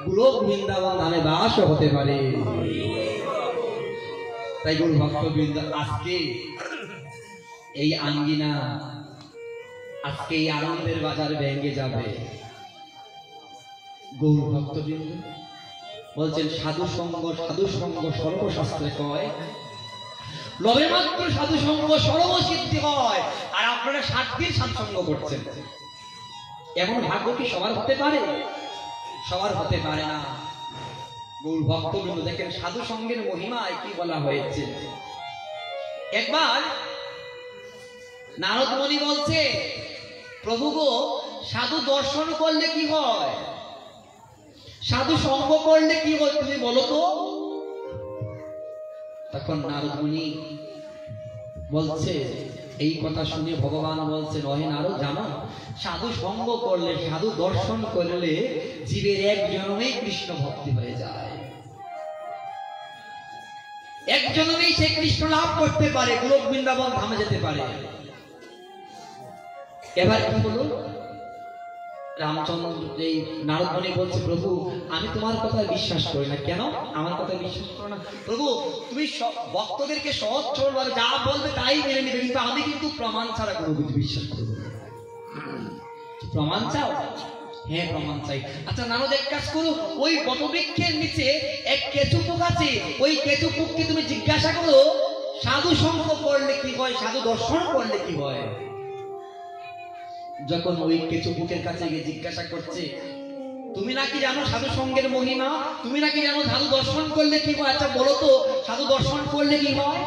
গোলক বৃন্দাবন ধামে বাসও হতে পারে। তাই গৌর ভক্তবৃন্দ, আজকে এই আঙ্গিনা, আজকে এই আনন্দের বাজার ভেঙে যাবে। গৌর ভক্তবৃন্দ বলছেন সাধু সঙ্গ সর্বশাস্ত্রে কয়, লবে মাত্র সাধু সঙ্গ সর্বসিদ্ধি হয়। আর আপনারা 7 দিন সৎসঙ্গ করছেন, এমন ভাগ্য কি সবার হতে পারে? সবার হতে পারে না। গৌর ভক্তবৃন্দ দেখেন সাধু সঙ্গের মহিমায় কি বলা হয়েছে। একবার নারদ মুনি বলছে, প্রভু গো, সাধু দর্শন করলে কি হয়, সাধু সঙ্গ করলে কি হয়, তুমি বলো তো। তখন নারদ মুনি বলছে, এই কথা শুনে ভগবান বলছেন, ওহে নারদ, জানো সাধু সঙ্গ করলে, সাধু দর্শন করলে জীবের এক জন্মেই কৃষ্ণ ভক্তি হয়ে যায়, এক জন্মেই সে কৃষ্ণ লাভ করতে পারে, গোলক বৃন্দাবন ধামে যেতে পারে। এবার কি হলো, রামচন্দ্র এই নারদ মুনি বলছে, প্রভু আমি তোমার কথা বিশ্বাস করি না। কেন আমার কথা বিশ্বাস করো না? প্রভু তুমি ভক্তদেরকে সহজ সরল ভাবে যা বলবে তাই মেনে নিবে, কিন্তু আমি কিন্তু প্রমাণ ছাড়া কোনো কিছু বিশ্বাস করবো না। প্রমাণ চাও? হ্যাঁ প্রমাণ চাই। আচ্ছা নারদ, এক কাজ করো, ওই বটবৃক্ষের নিচে এক কেঁচু পোক আছে, ওই কেঁচু পোককে তুমি জিজ্ঞাসা করো সাধু সঙ্গ করলে কি হয়, সাধু দর্শন করলে কি হয়। যখন ওই কেঁচু পোকের কাছে গিয়ে জিজ্ঞাসা করছে, তুমি নাকি জানো সাধু সঙ্গের মহিমা, তুমি নাকি জানো সাধু দর্শন করলে কি হয়, আচ্ছা বলো তো সাধু দর্শন করলে কি হয়।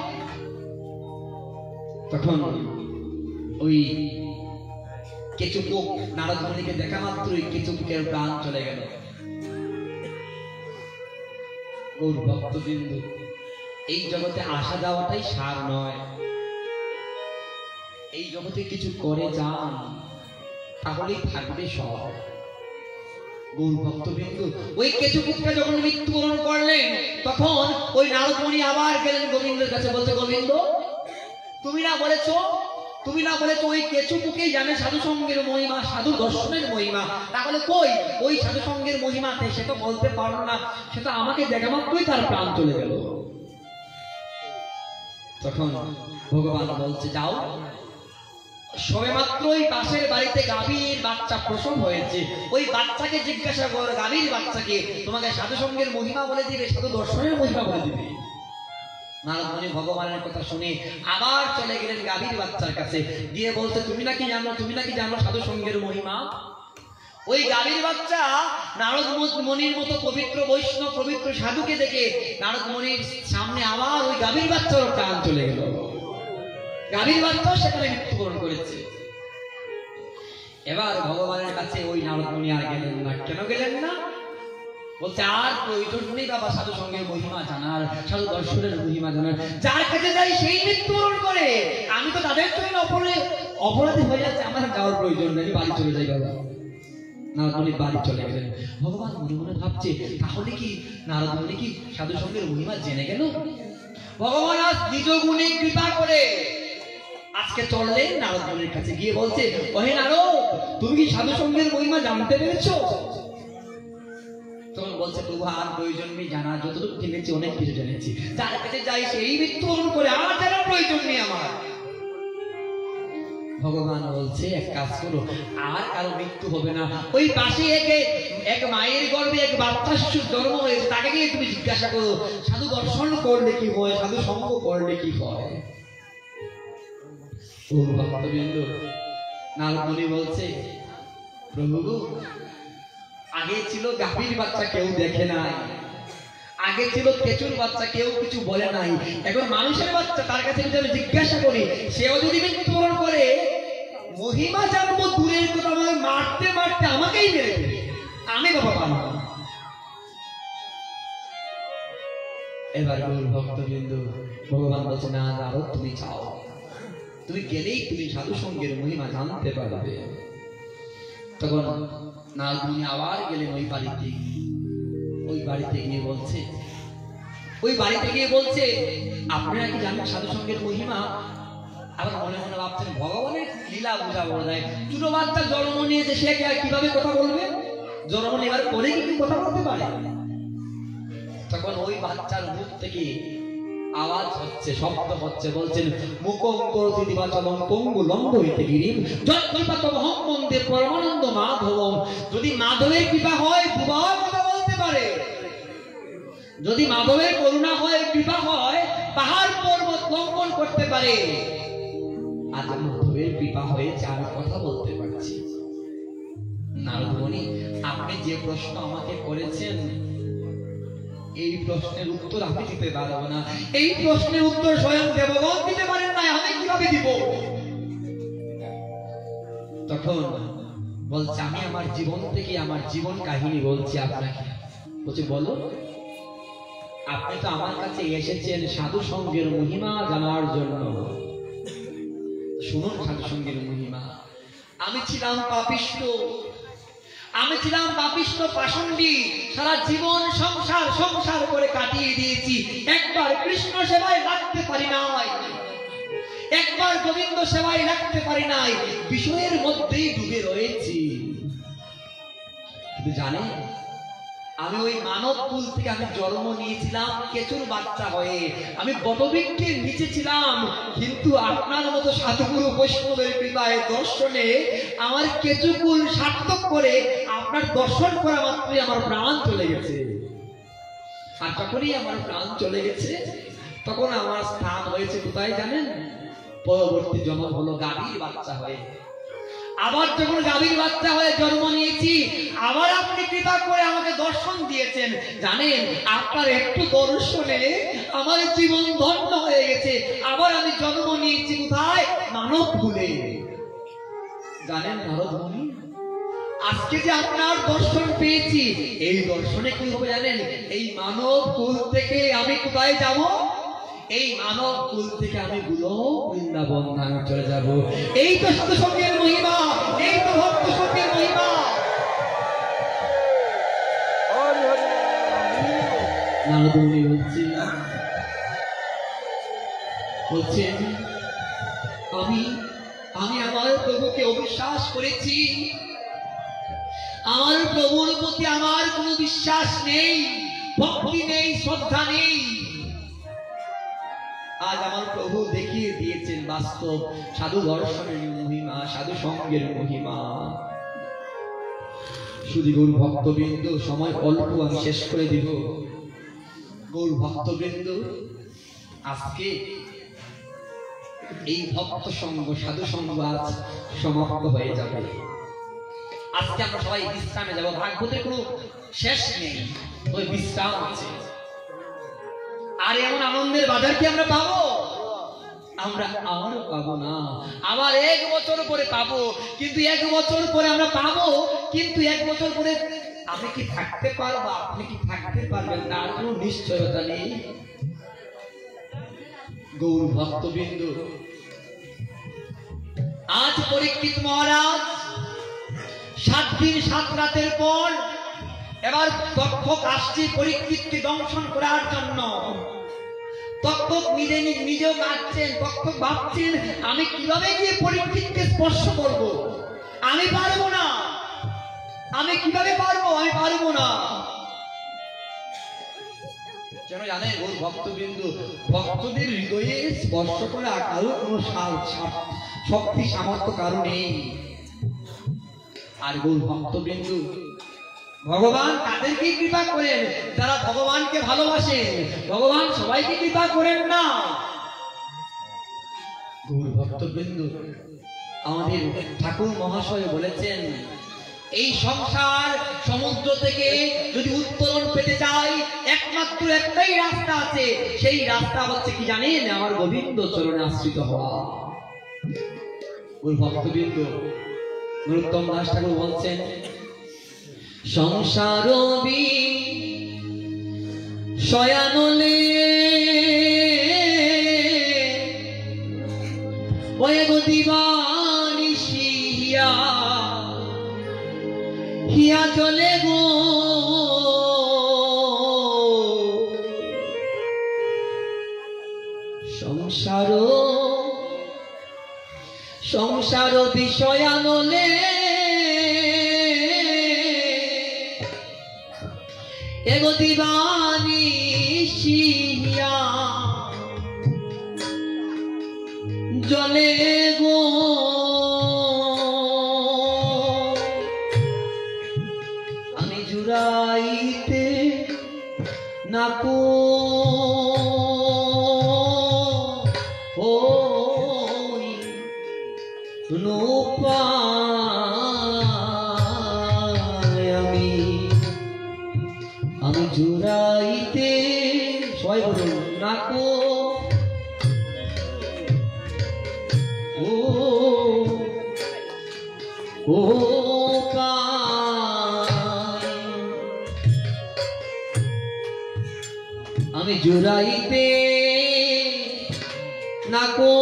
তখন ওই কেঁচু পোক নারদ মুনিকে দেখা মাত্রই কেঁচু পোকের প্রাণ চলে গেল। গৌর ভক্তবৃন্দ, এই জগতে আসা যাওয়াটাই সার নয়, এই জগতে কিছু করে যান তাহলেই থাকবে সব। গৌর ভক্তবৃন্দ, ওই কেঁচু পোকটা যখন মৃত্যুবরণ করলেন, তখন ওই নারদ মুনি আবার গেলেন গোবিন্দের কাছে, বলছে, গোবিন্দ তুমি না বলেছো ওই কেঁচু পোকেই জানে সাধু সঙ্গের মহিমা, সাধু দর্শনের মহিমা, তাহলে কই ওই সাধু সঙ্গের মহিমাতে? সে তো বলতে পারলো না, সেটা আমাকে দেখা মাত্রই তার প্রাণ চলে গেল। তখন ভগবান বলছে, যাও, সবে মাত্রই পাশের বাড়িতে গাভীর বাচ্চা প্রসব হয়েছে, ওই বাচ্চাকে জিজ্ঞাসা করো, গাভীর বাচ্চাকে, তোমাকে সাধু সঙ্গের মহিমা বলে দিবে, সাধু দর্শনের মহিমা বলে দিবে। নারদ মুনি ভগবানের কথা শুনে আবার চলে গেলেন গাভীর বাচ্চার কাছে, গিয়ে বলতে, তুমি নাকি জানো সাধু সঙ্গের মহিমা। ওই গাভীর বাচ্চা নারদ মুনির মতো পবিত্র বৈষ্ণব, পবিত্র সাধুকে দেখে নারদ মুনির সামনে আবার ওই গাভীর বাচ্চার প্রাণ চলে গেল। গাভীর বাচ্চাও সেখানে মৃত্যুবরণ করেছে। এবার ভগবানের কাছে ওই নারদ মুনি আর গেলেন না। কেন গেলেন না? বলছে, আর প্রয়োজন নেই বাবা সাধু সঙ্গের মহিমা জানার, সাধু দর্শনের মহিমা জানার, যার কাছে যাই সেই মৃত্যুবরণ করে, আমি তো তাদের জন্য অপরাধী হয়ে যাচ্ছে, আমার যাওয়ার প্রয়োজন নেই, বাড়ি চলে যাই বাবা। নারদ মুনি বাড়ি চলে গেলেন। ভগবান মনে মনে ভাবছে, তাহলে কি নারদ মুনি কি সাধু সঙ্গের মহিমা জেনে গেল? ভগবান আজ নিজ গুণে কৃপা করে আজকে চললেন নারদ মুনির কাছে, গিয়ে বলছে, ওহে নারদ, তুমি কি সাধু সঙ্গের মহিমা জানতে পেরেছো? তখন বলছে, প্রভু আর প্রয়োজন নেই জানা, যতটুকু জেনেছি অনেক কিছু জেনেছি, যার কাছে যাই সেই মৃত্যুবরণ করে, আর জানার প্রয়োজন নেই আমার। ভগবান বলছে, এক কাজ করো, আর কারো মৃত্যু হবে না, ওই পাশে এক মায়ের গর্ভে এক বাচ্চা শিশুর জন্ম হয়েছে, তাকে গিয়ে তুমি জিজ্ঞাসা করো সাধু দর্শন করলে কি হয়, সাধু সঙ্গ করলে কি হয়। নারদ মুনি বলছে, প্রভু আগে ছিল গাভীর বাচ্চা, কেউ দেখে নাই, আগে ছিল কেঁচুর বাচ্চা, কেউ কিছু বলে নাই, এখন মানুষের বাচ্চা, তার কাছে যদি আমি জিজ্ঞাসা করি, সেও যদি মৃত্যুবরণ করে, মহিমা জানবো দূরের কথা, মারতে মারতে আমাকেই মেরে দেবে, আমি বাবা পারবো না। এবার গৌর ভক্তবৃন্দ, ভগবান বলছে, না নারদ তুমি চাও, তুমি গেলেই তুমি সাধু সঙ্গের মহিমা জানতে পারবে। তখন নারদ মুনি আবার গেলেন ওই বাড়িতে, গিয়ে বলছে, আপনারা কি জানেন সাধু সঙ্গের মহিমা? আবার মনে মনে ভাবছেন, ভগবানের লীলা বোঝা বড় যায়, ছোট বাচ্চা জন্ম নিয়েছে, সে কিভাবে কথা বলবে? জন্ম নেবার পরে কি কথা বলতে পারে? তখন ওই বাচ্চার মুখ থেকে আওয়াজ হচ্ছে, শব্দ হচ্ছে, বলছেন, মুখং করতি দিবাচলং পঙ্গু লম্ব হইতে গিরিম যৎকৃপাতমহং বন্দে পরমানন্দ মাধবম। যদি মাধবের কৃপা হয়, দুবার কথা বলতে পারে। যদি মাধবের করুণা হয়, কৃপা হয়, পাহাড় পর্বত লঙ্ঘন করতে পারে। আজ মাধবের কৃপা হয়েছে, আমি কথা বলতে পারছি। নারদ মুনি, আপনি যে প্রশ্ন আমাকে করেছেন, এই প্রশ্নের উত্তর আমি দিতে পারবো না। এই প্রশ্নের উত্তর স্বয়ং দেবগণ দিতে পারেন না, আমি কিভাবে দিব? তখন বলছে, আমি আমার জীবন থেকে আমার জীবন কাহিনী বলছি আপনাকে। বলছে, বলো। আপনি তো আমার কাছে এসেছেন সাধু সঙ্গের মহিমা জানার জন্য। শুনুন সাধু সঙ্গের মহিমা। আমি ছিলাম পাপিষ্ঠ, আমি ছিলাম পাপিষ্ঠ পাষণ্ডী। সারা জীবন সংসার সংসার করে কাটিয়ে দিয়েছি। একবার কৃষ্ণ সেবায় লাগতে পারি নাই, একবার গোবিন্দ সেবায় লাগতে পারি নাই। বিষয়ের মধ্যেই ডুবে রয়েছি। কিন্তু জানেন, আমি ওই মানব কুল থেকে আমি জন্ম নিয়েছিলাম কেঁচুর বাচ্চা হয়ে। আমি বটবৃক্ষের নিচে ছিলাম, কিন্তু আপনার মতো সাধুগুরু বৈষ্ণবের কৃপায় দর্শনে আমার কেঁচুকুল সার্থক করে আপনার দর্শন করা মাত্রই আমার প্রাণ চলে গেছে। আর যখনই আমার প্রাণ চলে গেছে, তখন আমার স্থান হয়েছে কোথায় জানেন? পরবর্তী জন্ম হলো গাভীর বাচ্চা হয়ে। আবার যখন গাভীর বাচ্চা হয়ে জন্ম নিয়েছি, আবার আপনি কৃপা করে আমাকে দর্শন দিয়েছেন। জানেন, আপনার একটু দর্শনে আমার জীবন ধন্য হয়ে গেছে। আবার আমি জন্ম নিয়েছি কোথায়? মানব কুলে। জানেন নারদ মুনি, আজকে যে আপনার দর্শন পেয়েছি, এই দর্শনে কি হবে জানেন? এই মানব কুল থেকে আমি কোথায় যাব? এই মানব কুল থেকে আমি বৃন্দাবন ধামে চলে যাব। এই তো সাধু সঙ্গের মহিমা, এই তো ভক্ত সঙ্গের মহিমা। নারদ মুনি বলছেন, আমি আমার প্রভুকে অবিশ্বাস করেছি। আমার প্রভুর প্রতি আমার কোনো বিশ্বাস নেই, ভক্তি নেই, শ্রদ্ধা নেই। আজ আমার প্রভু দেখিয়ে দিয়েছেন বাস্তব সাধু দর্শনের মহিমা, সাধু সঙ্গের মহিমা। শুধু গৌর ভক্তবৃন্দ, সময় অল্প, আমি শেষ করে দিব। গৌর ভক্তবৃন্দ, আজকে এই ভক্ত সঙ্গ, সাধু সঙ্গ আজ সমাপ্ত হয়ে যাবে। আজকে আমরা সবাই বিশ্রামে যাব। ভাগবতের কোনো শেষ নেই, ওই বিশ্রাম আছে। আর এমন আনন্দের বাজার কি আমরা পাবো? আমরা আর পাবো না। আবার 1 বছর পরে পাবো, কিন্তু 1 বছর পরে আমরা পাবো, কিন্তু 1 বছর পরে আমি কি থাকতে পারবো, আপনি কি থাকতে পারবেন, তার কোনো নিশ্চয়তা নেই। গৌর ভক্তবৃন্দ, আজ পরীক্ষিত মহারাজ 7 দিন 7 রাতের পর এবার তক্ষক আসছে পরীক্ষিতকে দংশন করার জন্য। তক্ষক নিজেও কাঁদছেন। তক্ষক ভাবছেন, আমি কিভাবে গিয়ে পরীক্ষিতকে স্পর্শ করব? আমি পারবো না। আমি কিভাবে পারবো? আমি পারবো না। কেন জানেন ওর ভক্তবৃন্দ, ভক্তদের হৃদয়ে স্পর্শ করে কারো কোনো শক্তি সামর্থ্য কারো নেই। আর গৌর ভক্তবৃন্দ, ভগবান তাদেরকে কৃপা করেন যারা ভগবানকে ভালোবাসেন। ভগবান সবাইকে কৃপা করেন না। গৌর ভক্তবৃন্দ, আমাদের ঠাকুর মহাশয় বলেছেন, এই সংসার সমুদ্র থেকে যদি উত্তরণ পেতে চাই, একমাত্র একটাই রাস্তা আছে। সেই রাস্তা হচ্ছে কি জানেন? আমার গোবিন্দ চরণে আশ্রিত হওয়া। ওই ভক্তবৃন্দ, নরোত্তম দাস ঠাকুর বলছেন, সংসার শয়ানলে ওয়ে গো দিবানিশি হিয়া চলে গো সংসার বিষয়ানলে এগো দিবানিশি হিয়া জলে গো। আমি জুড়াইতে না ও পাই আমি জুড়াইতে না কো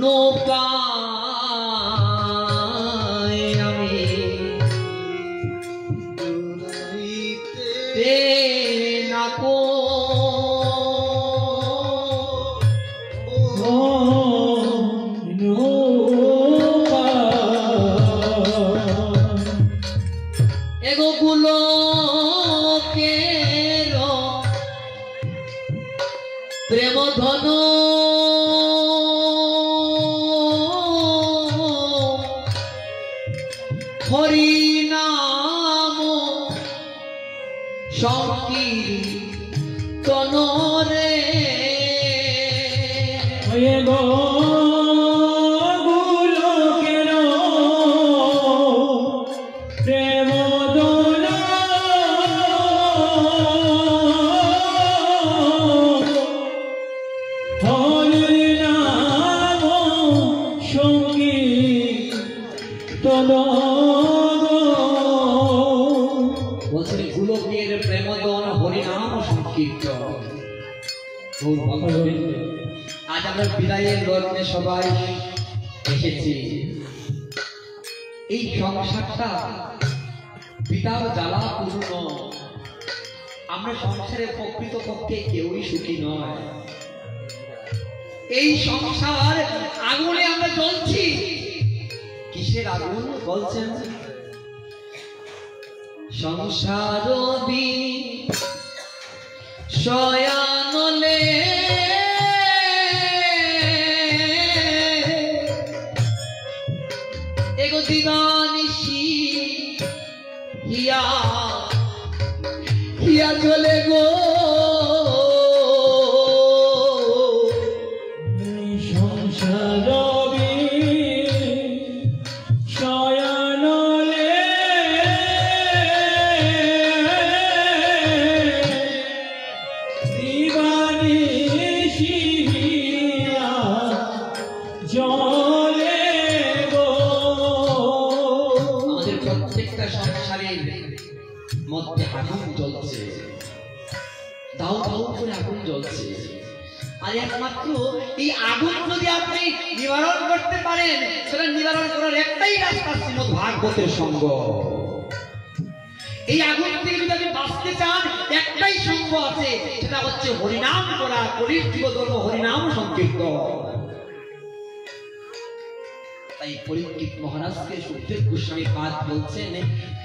নৌকায় আমি জুড়াইতে না কো প্রেম ধন হরি নাম সংকীর্তন রে বলছেন গোলকের প্রেমদন হরিনাম সংকীর্তন। আজ আমরা বিদায়ের লগ্নে সবাই এসেছি। এই সংসারটা পিতার জ্বালা পূর্ণ। আমরা সংসারে প্রকৃত পক্ষে কেউই সুখী নয়। এই সংসার আগুনে আমরা জ্বলছি। কিসের আগুন বলছেন? সংসার বিষয়ানলে এগো দিবানিশি হিয়া হিয়া চলে গো সংসার মধ্যে আগুন জ্বলছে, দাও দাও করে আগুন জ্বলছে। আর একমাত্র এই আগুন যদি আপনি নিবারণ করতে পারেন, সেটা নিবারণ করার একটাই রাস্তা শ্রীমদ্ ভাগবতের সঙ্গ। এই আগুন থেকে যদি আপনি বাঁচতে চান, একটাই সঙ্গ আছে, সেটা হচ্ছে হরিনাম করা, কলির জীবধর্ম হরিনাম সংকীর্তন। তাই পরীক্ষিত মহারাজকে সুখদেব গোস্বামী পাদ বলছেন,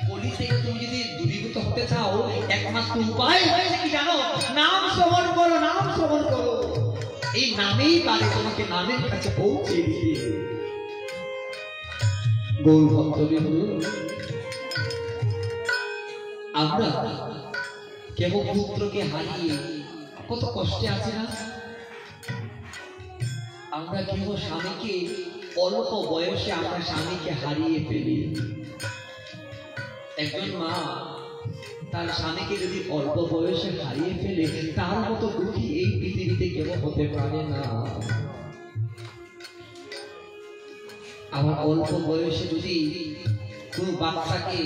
কলি থেকে তুমি যদি দূরীভূত হতে চাও, একমাত্র উপায় হচ্ছে কি জানো? নাম শ্রবণ করো, নাম শ্রবণ করো। এই নামেই পারে তোমাকে নামের কাছে পৌঁছে দিতে। গৌর ভক্তবৃন্দ, আমরা কেবল পুত্রকে হারিয়ে কত কষ্টে আছি না? আমরা কেবল স্বামীকে অল্প বয়সে আমরা স্বামীকে হারিয়ে ফেলি। একজন মা তার স্বামীকে যদি অল্প বয়সে হারিয়ে ফেলে, তার মতো দুঃখী এই পৃথিবীতে কেউ হতে পারে না। আবার অল্প বয়সে যদি কোনো বাচ্চাকে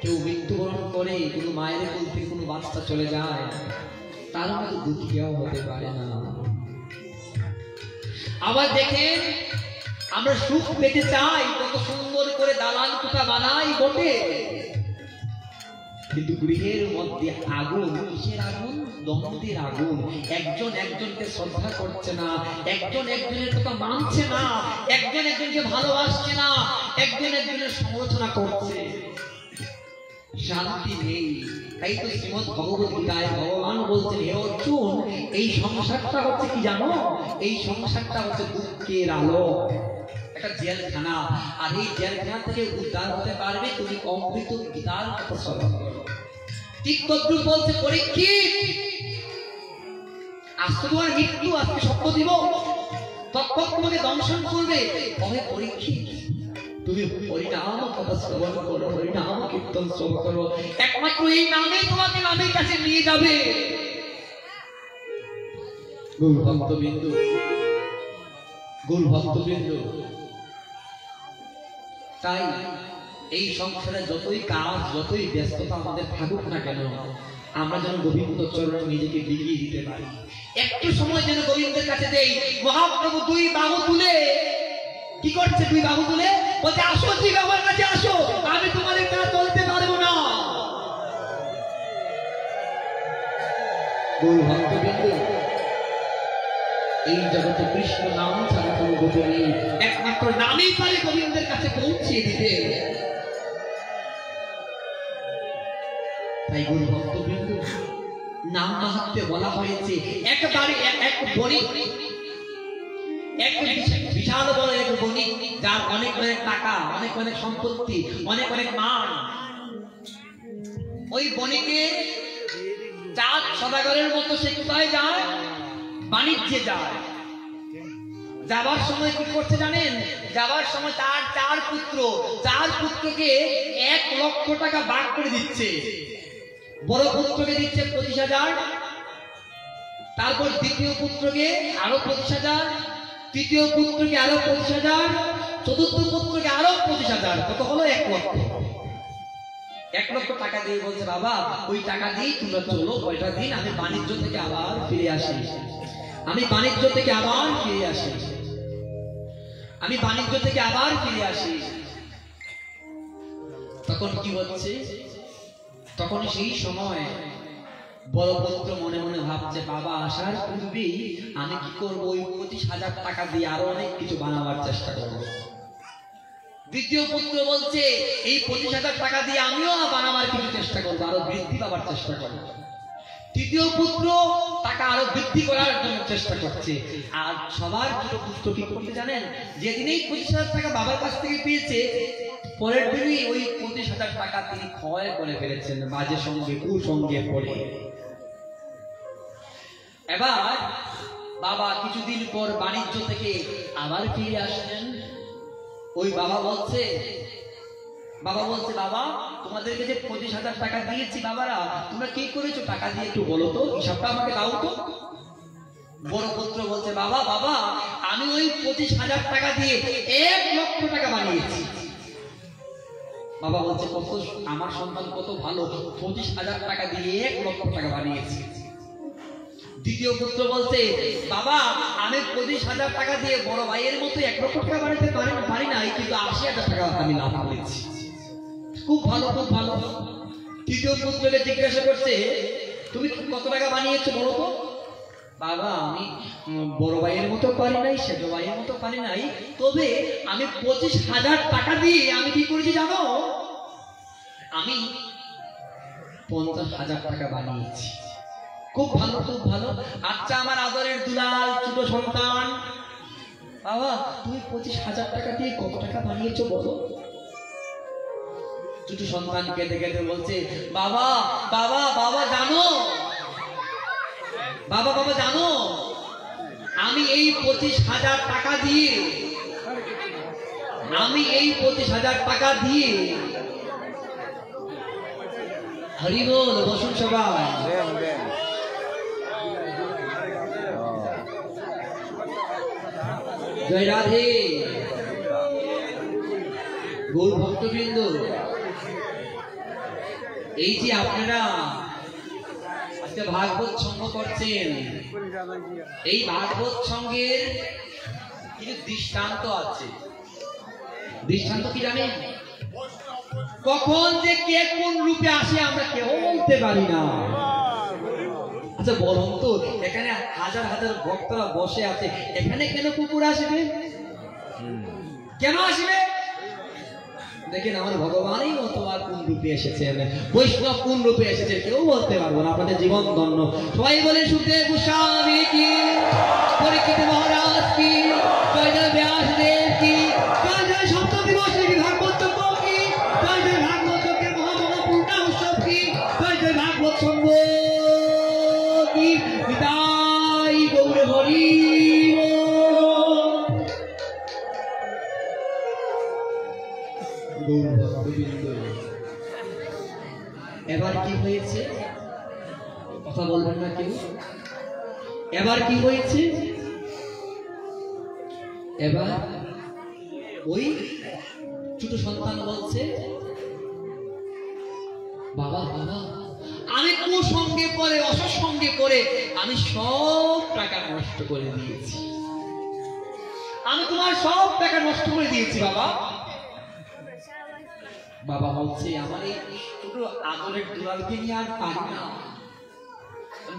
কেউ মৃত্যুবরণ করে, কোনো মায়ের কোল থেকে কোনো বাচ্চা চলে যায়, তার মতো দুঃখী কেউ হতে পারে না। আবার দেখেন, আমরা সুখ পেতে চাই, কত সুন্দর করে দালান কোঠা বানাই বটে, কিন্তু গৃহের মধ্যে আগুন। কিসের আগুন? দ্বন্দ্বের আগুন। একজন একজনকে শ্রদ্ধা করছে না, একজন একজনের কথা মানছে না, একজন একজনকে ভালোবাসছে না, একজন একজনের সমালোচনা করছে, শান্তি নেই। তাই তো শ্রীমদ্ ভগবত গীতায় ভগবান বলছেন, হে অর্জুন, এই সংসারটা হচ্ছে কি জানো? এই সংসারটা হচ্ছে দুঃখের আলো, একটা জেলখানা। আর এই জেলখানা থেকে উদ্ধার হতে পারবে তুমি অমৃত গীতার কথা শ্রবণ করো। ঠিক তদ্রুপ বলছে পরীক্ষিত, আজকে তোমার মৃত্যু, আজকে সত্য দিব, তৎক্ষণ তোমাকে দংশন করবে। অহে পরীক্ষিত, তুমি হরিনাম কথা শ্রবণ করো, হরিনাম কীর্তন শ্রবণ করো। একমাত্র এই নামে তোমাকে নামের কাছে নিয়ে যাবে। গৌর ভক্তবৃন্দ, গৌর ভক্তবৃন্দ, তাই এই সংসারে যতই কাজ, যতই ব্যস্ততা আমাদের থাকুক না কেন, আমরা যেন গোবিন্দ চরণে নিজেকে বিলিয়ে দিতে পারি। একটু সময় যেন গোবিন্দের কাছে দেই। মহাপ্রভু দুই বাহু তুলে কি করছে? দুই বাহু তুলে বলছে, আসো ঠিক আমার কাছে আসো, আমি তোমাদের দ্বারা চলতে পারবো না। গৌর ভক্তবৃন্দ, এই জগতে কৃষ্ণ নাম ছাড়া কোনো গতি নেই। একমাত্র নামই পারে গোবিন্দের কাছে পৌঁছিয়ে দিতে। তাই গৌর ভক্তবৃন্দ, নাম মাহাত্ম্যে বলা হয়েছে একবারে এক বণিক, এক বিশাল বড় এক বণিক, যার অনেক অনেক টাকা, অনেক অনেক সম্পত্তি, অনেক অনেক মান। ওই বণিকে চাঁদ সদাগরের মতো সে কোথায় যায়? বাণিজ্যে যায়। যাবার সময় কি করছে জানেন? যাবার সময় তার চার পুত্রকে 1 লক্ষ টাকা ভাগ করে দিচ্ছে। বড় পুত্রকে দিচ্ছে 25,000, তারপর দ্বিতীয় পুত্রকে আরো 25,000, তৃতীয় পুত্রকে আরো 25,000, চতুর্থ পুত্রকে আরো 25,000, কত হলো? 1 লক্ষ। 1 লক্ষ টাকা দিয়ে বলছে, বাবা ওই টাকা দিয়ে তোমরা চলো, কয়টা দিন আমি বাণিজ্য থেকে আবার ফিরে আসি, আমি বাণিজ্য থেকে আবার ফিরে আসি, আমি বাণিজ্য থেকে আবার ফিরে আসি। তখন কি হচ্ছে? তখন সেই সময় বড় পুত্র মনে মনে ভাবছে, বাবা আসার পূর্বেই আমি কি করবো? ওই 25,000 টাকা দিয়ে আরো অনেক কিছু বানাবার চেষ্টা করবো। দ্বিতীয় পুত্র বলছে, এই 25,000 টাকা দিয়ে আমিও বানাবার কিছু চেষ্টা করবো, আরো বৃদ্ধি পাবার চেষ্টা করবো। তৃতীয় পুত্র টাকা আরো বৃদ্ধি করার জন্য চেষ্টা করছে। আর সবার ছোট পুত্র কি করতে জানেন? যেদিনেই 25,000 টাকা বাবার কাছ থেকে পেয়েছে, পরের দিনই ওই 25,000 টাকা তিনি ক্ষয় করে ফেলেছেন বাজে সঙ্গে, কুসঙ্গে পড়ে। এবার বাবা কিছুদিন পর বাণিজ্য থেকে আবার ফিরে আসলেন। ওই বাবা বলছে, বাবা তোমাদেরকে যে 25,000 টাকা দিয়েছি, বাবারা তোমরা কি করেছো টাকা দিয়ে একটু বলো তো, হিসাবটা আমাকে দাও তো। বড় পুত্র বলছে, বাবা আমি ওই 25,000 টাকা দিয়ে 1 লক্ষ টাকা বানিয়েছি। বাবা বলছে, কত আমার সন্তান কত ভালো, 25,000 টাকা দিয়ে 1 লক্ষ টাকা বানিয়েছি। দ্বিতীয় পুত্র বলছে, বাবা আমি 25,000 টাকা দিয়ে বড় ভাইয়ের মতো 1 লক্ষ টাকা বানাতে পারি না, কিন্তু 80,000 টাকা আমি লাভ করেছি। খুব ভালো, খুব ভালো। তৃতীয় পুত্রকে জিজ্ঞাসা করছে, তুমি কত টাকা বানিয়েছো বলো তো। বাবা আমি বড় ভাইয়ের মতো পারি নাই, সেজ ভাইয়ের মতো পারি নাই, তবে আমি 25,000 টাকা দিয়ে আমি কি করেছি জানো? আমি 50,000 টাকা বানিয়েছি। খুব ভালো, খুব ভালো। আচ্ছা আমার আদরের দুলাল ছোট সন্তান, বাবা তুমি 25,000 টাকা দিয়ে কত টাকা বানিয়েছো বলো। ছোট সন্তান কেঁদে কেঁদে বলছে, বাবা জানো, বাবা জানো, আমি এই 25,000 টাকা দিয়ে, হরি বল, বসুন সবাই। জয় রাধে। গৌর ভক্তবৃন্দ, এই যে আপনারা আজকে ভাগবত সঙ্গ করছেন, এই ভাগবত সঙ্গের কিছু দৃষ্টান্ত আছে। দৃষ্টান্ত কি জানেন? কখন যে কে কোন রূপে আসে আমরা কেউ বলতে পারি না। আচ্ছা বলুন তো, এখানে হাজার হাজার ভক্তরা বসে আছে, এখানে কেন কুকুর আসবে? কেন আসবে? দেখেন আমার ভগবানই মতো আর কোন রূপে এসেছেন, বৈষ্ণব কোন রূপে এসেছেন কেউ বলতে পারবো না। আপনাদের জীবন ধন্য। সবাই বলে সুখদেব গোস্বামী কি, পরীক্ষিত মহারাজ কি, জয় জয় ব্যাসদেব কি, জয় জয় সপ্তমী বৈষ্ণবী ভাগবত চক্র কি, জয় জয় ভাগবত চক্রের মহামহা পূর্ণা উৎসব কি, জয় জয় ভাগবত সঙ্গ কি, বিদায় গৌর হরি। এবার কি হয়েছে কথা বলবেন না কেউ? এবার কি হয়েছে? এবার ওই ছোট সন্তান বলছে, বাবা বাবা আমি কুসঙ্গে পড়ে অসৎসঙ্গে পড়ে আমি সব টাকা নষ্ট করে দিয়েছি, আমি তোমার সব টাকা নষ্ট করে দিয়েছি বাবা। বাবা বলছে, আমার এই ছোট আদরের দুলালকে নিয়ে আর পারি না।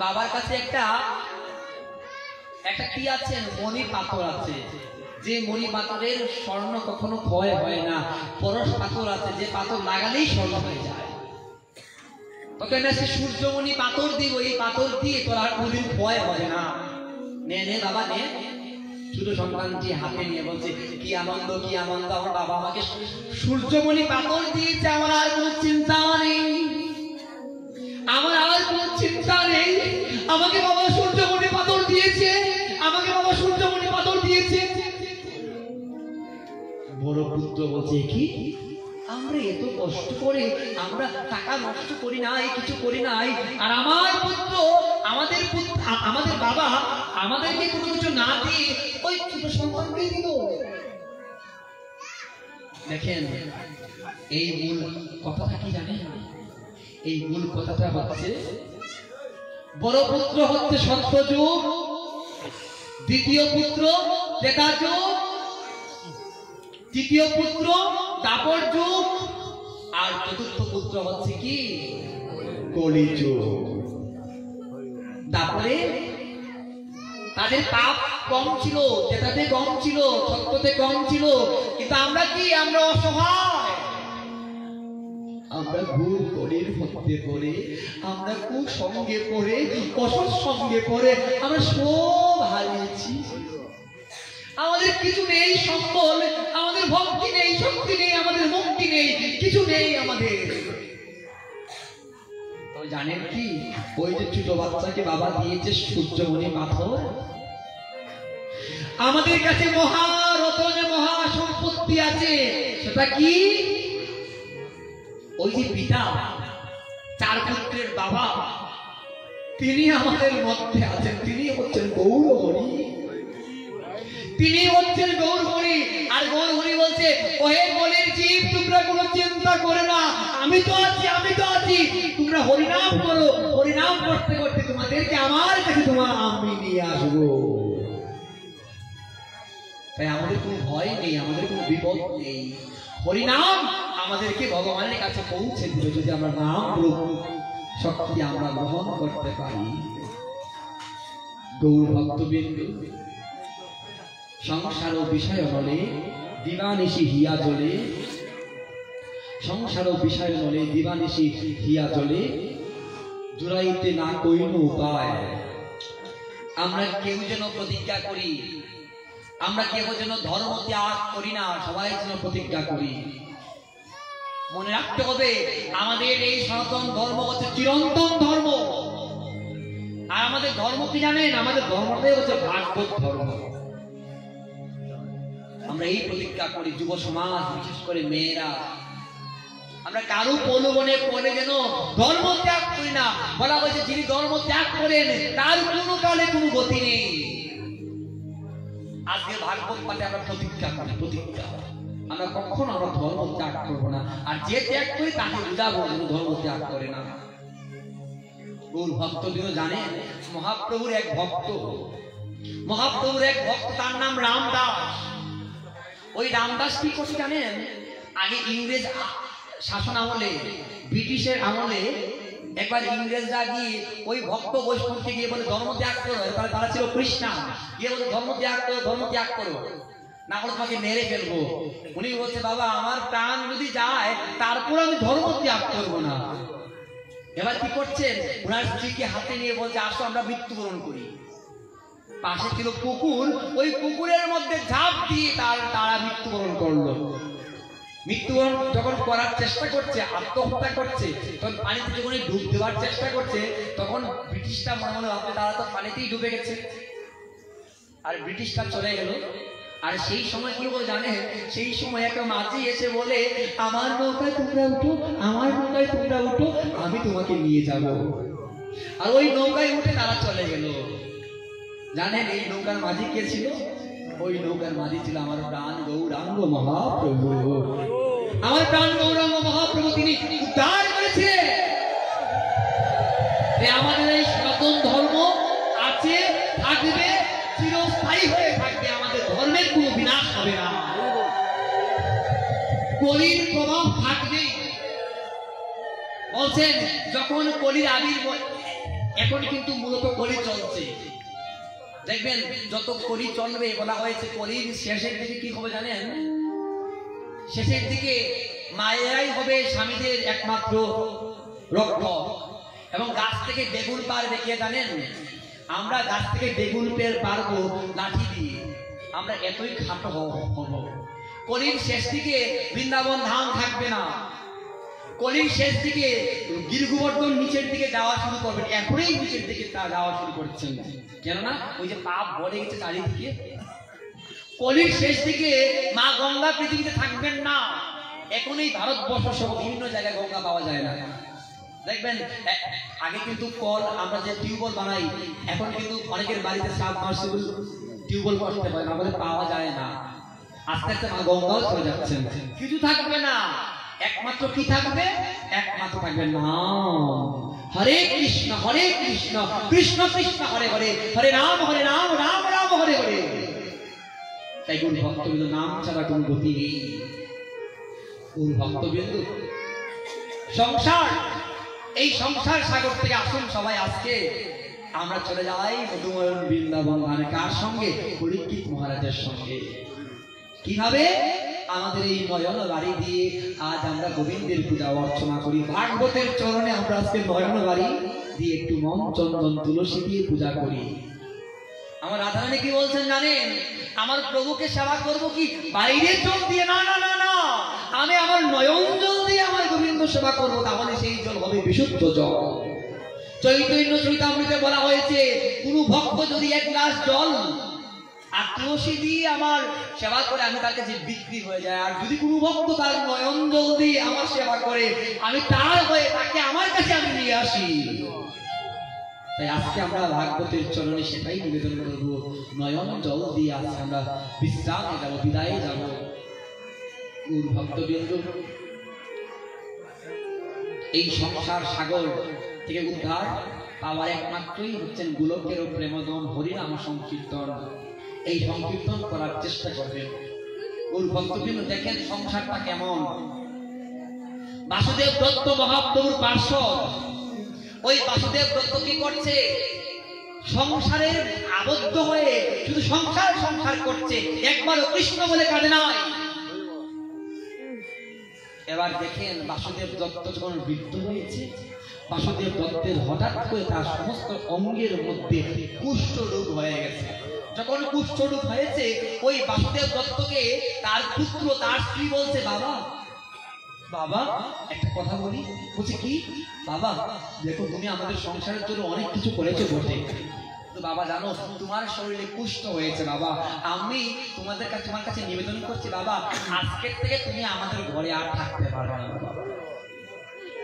বাবার কাছে একটা কি আছে? মণি পাথর আছে, যে মণি পাথরের স্বর্ণ কখনো ক্ষয় হয় না। পরশ পাথর আছে, যে পাথর লাগালেই স্বর্ণ হয়ে যায়। তোকে না সে সূর্যমণি পাথর দিব, এই পাথর দিয়ে তোর আর কোনদিন ক্ষয় হবে না। নে নে বাবা নে। ছোট সন্তানটি হাতে নিয়ে বলছে, কি আনন্দ কি আনন্দ, আমার বাবা আমাকে সূর্যমণি পাথর দিয়েছে, আমার আর কোনো চিন্তা নেই, আমার আর কোনো চিন্তা নেই। আমাকে বাবা সূর্যমণি পাথর দিয়েছে, আমাকে বাবা সূর্যমণি পাথর দিয়েছে। বড় পুত্র বলছে, কি আমরা এত কষ্ট করে আমরা টাকা নষ্ট করি নাই, কিছু করি নাই, আর আমার পুত্র আমাদের বাবা আমাদেরকে কোনো কিছু না দিয়ে ওই ছোট সন্তানকে দিল। দেখেন এই মূল কথাটা কি জানেন? এই মূল কথাটা হচ্ছে, বড় পুত্র হচ্ছে সত্যযুগ, দ্বিতীয় পুত্র ত্রেতা যুগ, তৃতীয় পুত্র দাপর যুগ, আর চতুর্থ পুত্র হচ্ছে কি কলিযুগ। তারপরে তাদের পাপ কম ছিল, ত্রেতাতে কম ছিল, সত্যতে কম ছিল, কিন্তু আমরা কি? আমরা অসহায়, আমরা ভুল করির মধ্যে পড়ে, আমরা কুসঙ্গে পড়ে, অসৎ সঙ্গে পড়ে আমরা সব হারিয়েছি। আমাদের কিছু নেই সম্বল, আমাদের ভক্তি নেই, শক্তি নেই, আমাদের মুক্তি নেই, কিছু নেই আমাদের। তো জানেন কি? ওই যে ছোট বাচ্চাকে বাবা দিয়েছে সূর্যমণি পাথর, আমাদের কাছে মহারত্নে মহা সম্পত্তি আছে। সেটা কি? ওই যে পিতা, চার পুত্রের বাবা, তিনি আমাদের মধ্যে আছেন। তিনি হচ্ছেন গৌরহরি, তিনি হচ্ছেন গৌরহরি। আর গৌরহরি বলছে, ওহে বলির জীব, তোমরা কোনো চিন্তা করে না, আমি তো আছি, আমি তো আছি, তোমরা হরিনাম করো, হরিনাম করতে করতে তোমাদেরকে আমার কাছে তোমার আমি নিয়ে আসবো। তাই আমাদের কোনো ভয় নেই, আমাদের কোনো বিপদ নেই। হরিনাম আমাদেরকে ভগবানের কাছে পৌঁছে দিবে, যদি আমরা নাম রূপ শক্তি আমরা গ্রহণ করতে পারি। গৌর ভক্তবৃন্দ, সংসার বিষয় হলে দিবানিশি হিয়া জ্বলে, সংসার বিষয় হলে দিবানিশি হিয়া জ্বলে, জুড়াইতে না কইন উপায়। আমরা কেউ যেন প্রতিজ্ঞা করি, আমরা কেউ যেন ধর্ম ত্যাগ করি না, সবাই যেন প্রতিজ্ঞা করি। মনে রাখতে হবে, আমাদের এই সনাতন ধর্ম হচ্ছে চিরন্তন ধর্ম। আর আমাদের ধর্ম কি জানেন? আমাদের ধর্মটাই হচ্ছে ভাগবত ধর্ম। আমরা এই প্রতিজ্ঞা করি, যুব সমাজ, বিশেষ করে মেয়েরা, আমরা কারো প্রলোভনে পড়ে যেন ধর্ম ত্যাগ করি না। বলা হয়েছে, যিনি ধর্ম ত্যাগ করেন তার কোনো কালে কোনো গতি নেই। আজকে ভাগবত পাঠে আমরা প্রতিজ্ঞা করি, প্রতিজ্ঞা আমরা কখনো আমরা ধর্ম ত্যাগ করবো না। আর যে ত্যাগ করি তাকে বুঝাবো যেন ধর্ম ত্যাগ করে না। গৌর ভক্তবৃন্দ জানেন, মহাপ্রভুর এক ভক্ত, মহাপ্রভুর এক ভক্ত, তার নাম রামদাস। ওই রামদাস কি করছে জানেন? আগে ইংরেজ শাসন আমলে, ব্রিটিশের আমলে একবার ইংরেজরা গিয়ে ওই ভক্ত বৈষ্ণবকে গিয়ে বলে ধর্ম ত্যাগ করো। তারা ছিল খ্রিস্টান, গিয়ে বলে ধর্ম ত্যাগ করো, ধর্ম ত্যাগ করো, না হলে তোমাকে মেরে ফেলবো। উনি বলছে, বাবা আমার প্রাণ যদি যায় তারপর আমি ধর্ম ত্যাগ করবো না। এবার কি করছেন? ওনার স্ত্রীকে হাতে নিয়ে বলছে, আসো আমরা মৃত্যুবরণ করি। পাশে ছিল পুকুর, ওই পুকুরের মধ্যে ঝাঁপ দিয়ে তারা মৃত্যুবরণ করলো। মৃত্যুবরণ যখন করার চেষ্টা করছে, আত্মহত্যা করছে, তখন পানিতে যখন ডুব দেওয়ার চেষ্টা করছে, তখন ব্রিটিশটা মনে মনে ভাবছে তারা তো পানিতেই ডুবে গেছে। আর ব্রিটিশটা চলে গেল। আর সেই সময় কি বলে জানে? সেই সময় একটা মাঝি এসে বলে, আমার নৌকায় তোমরা উঠো, আমার নৌকায় তোমরা উঠো, আমি তোমাকে নিয়ে যাব। আর ওই নৌকায় উঠে তারা চলে গেল। জানেন এই নৌকার মাঝি কে ছিল? ওই নৌকার মাঝি ছিল আমার প্রাণ গৌরাঙ্গ মহাপ্রভু। আমার প্রাণ গৌরাঙ্গ মহাপ্রভু তিনি উদ্ধার করেছিলেন। আমাদের এই সনাতন ধর্ম আছে, থাকবে, চিরস্থায়ী হয়ে থাকবে। আমাদের ধর্মের কোনো বিনাশ হবে না, কলির প্রভাব থাকবে। বলছেন যখন কলির আবির, এখন কিন্তু মূলত কলি চলছে, দেখবেন যত কলি চলবে বলা হয়েছে কলির শেষের দিকে কি হবে জানেন? শেষের দিকে মায়েরাই হবে স্বামীদের একমাত্র রক্ষক। এবং গাছ থেকে বেগুন পার দেখিয়ে জানেন, আমরা গাছ থেকে বেগুন পের পারবো লাঠি দিয়ে, আমরা এতই খাটো হব। কলির শেষ দিকে বৃন্দাবন ধাম থাকবে না, কলির শেষ দিকে গিরগোবর্ধন নিচের দিকে যাওয়া শুরু করবেন। এখনই নিচের দিকে তা যাওয়া শুরু করছেন, কেননা ওই যে পাপ ভরে গেছে চারিদিকে। কলির শেষ দিকে মা গঙ্গা পৃথিবীতে থাকবেন না। এখন এই ভারতবর্ষ সহ বিভিন্ন জায়গায় গঙ্গা পাওয়া যায় না। দেখবেন আগে কিন্তু কল, আমরা যে টিউবওয়েল বানাই, এখন কিন্তু অনেকের বাড়িতে সাবমার্সিবল টিউবওয়েল বসাতে পারে না, আমাদের পাওয়া যায় না। আস্তে আস্তে মা গঙ্গাও চলে যাচ্ছেন, কিছু থাকবে না। একমাত্র কি থাকবে? একমাত্র থাকবে নাম। হরে কৃষ্ণ কৃষ্ণ কৃষ্ণ হরে হরে, হরে রাম রাম রাম হরে হরে। তাই কোন ভক্তবৃন্দ নাম ছাড়া কোন গতি নেই। কোন ভক্তবৃন্দ সংসার, এই সংসার সাগর থেকে আসুন সবাই, আজকে আমরা চলে যাই মধুময়ন বৃন্দাবন ধামে। কার সঙ্গে? পরীক্ষিত মহারাজের সঙ্গে। কিভাবে? আমাদের এই নয়ন বাড়ি দিয়ে আজ আমরা গোবিন্দের পূজা অর্চনা করি। ভাগবতের চরণে আমরা আজকে নয়ন বাড়ি দিয়ে একটু মন চন্দন তুলসী দিয়ে পূজা করি। আমার রাধারানী কি বলছেন জানেন? আমার প্রভুকে সেবা করব কি বাইরের জল দিয়ে? না না না না, আমি আমার নয়ন জল দিয়ে আমার গোবিন্দ সেবা করবো, তাহলে সেই জল হবে বিশুদ্ধ জল। চৈতন্য চরিতামৃতে বলা হয়েছে, কোন ভক্ত যদি এক গ্লাস জল আর তুলসী দিয়ে আমার সেবা করে, আমি তার কাছে বিক্রি হয়ে যায়। আর যদি কোনো ভক্ত তার নয়ন জল দিয়ে আমার সেবা করে, আমি তার হয়ে তাকে আমার কাছে আমি নিয়ে আসি। তাই আজকে আমরা ভাগবতের চরণে সেটাই নিবেদন করবো, নয়ন জল দিয়ে আজকে আমরা বিশ্রামে যাব, বিদায়ে যাব। গুরু ভক্তবৃন্দ, এই সংসার সাগর থেকে উদ্ধার পাওয়ার একমাত্রই হচ্ছেন গোলকের প্রেমদম হরিনাম সংকীর্তন। এই সংকীর্তন করার চেষ্টা করবেন। গুরু ভক্তবৃন্দ দেখেন সংসারটা কেমন। বাসুদেব দত্ত মহাপ্রভুর পার্শ্বদ, ওই বাসুদেব দত্ত কি করছে? সংসারের আবদ্ধ হয়ে শুধু সংসার সংসার করছে, একবারও কৃষ্ণ বলে কাঁদে নাই। এবার দেখেন বাসুদেব দত্ত যখন বৃদ্ধ হয়েছে, বাসুদেব দত্তের হঠাৎ করে তার সমস্ত অঙ্গের মধ্যে কুষ্ঠ রোগ হয়ে গেছে। যখন কুষ্ঠ রোগ হয়েছে, ওই বাসুদেব দত্তকে তার পুত্র, তার স্ত্রী বলছে, বাবা বাবা একটা কথা বলি। বলছে কি? বাবা দেখো, তুমি আমাদের সংসারের জন্য অনেক কিছু করেছো বটে, তো বাবা জানো তোমার শরীরে কুষ্ঠ হয়েছে। বাবা আমি তোমাদের কাছে, তোমার কাছে নিবেদন করছি, বাবা আজকের থেকে তুমি আমাদের ঘরে আর থাকতে পারবে না।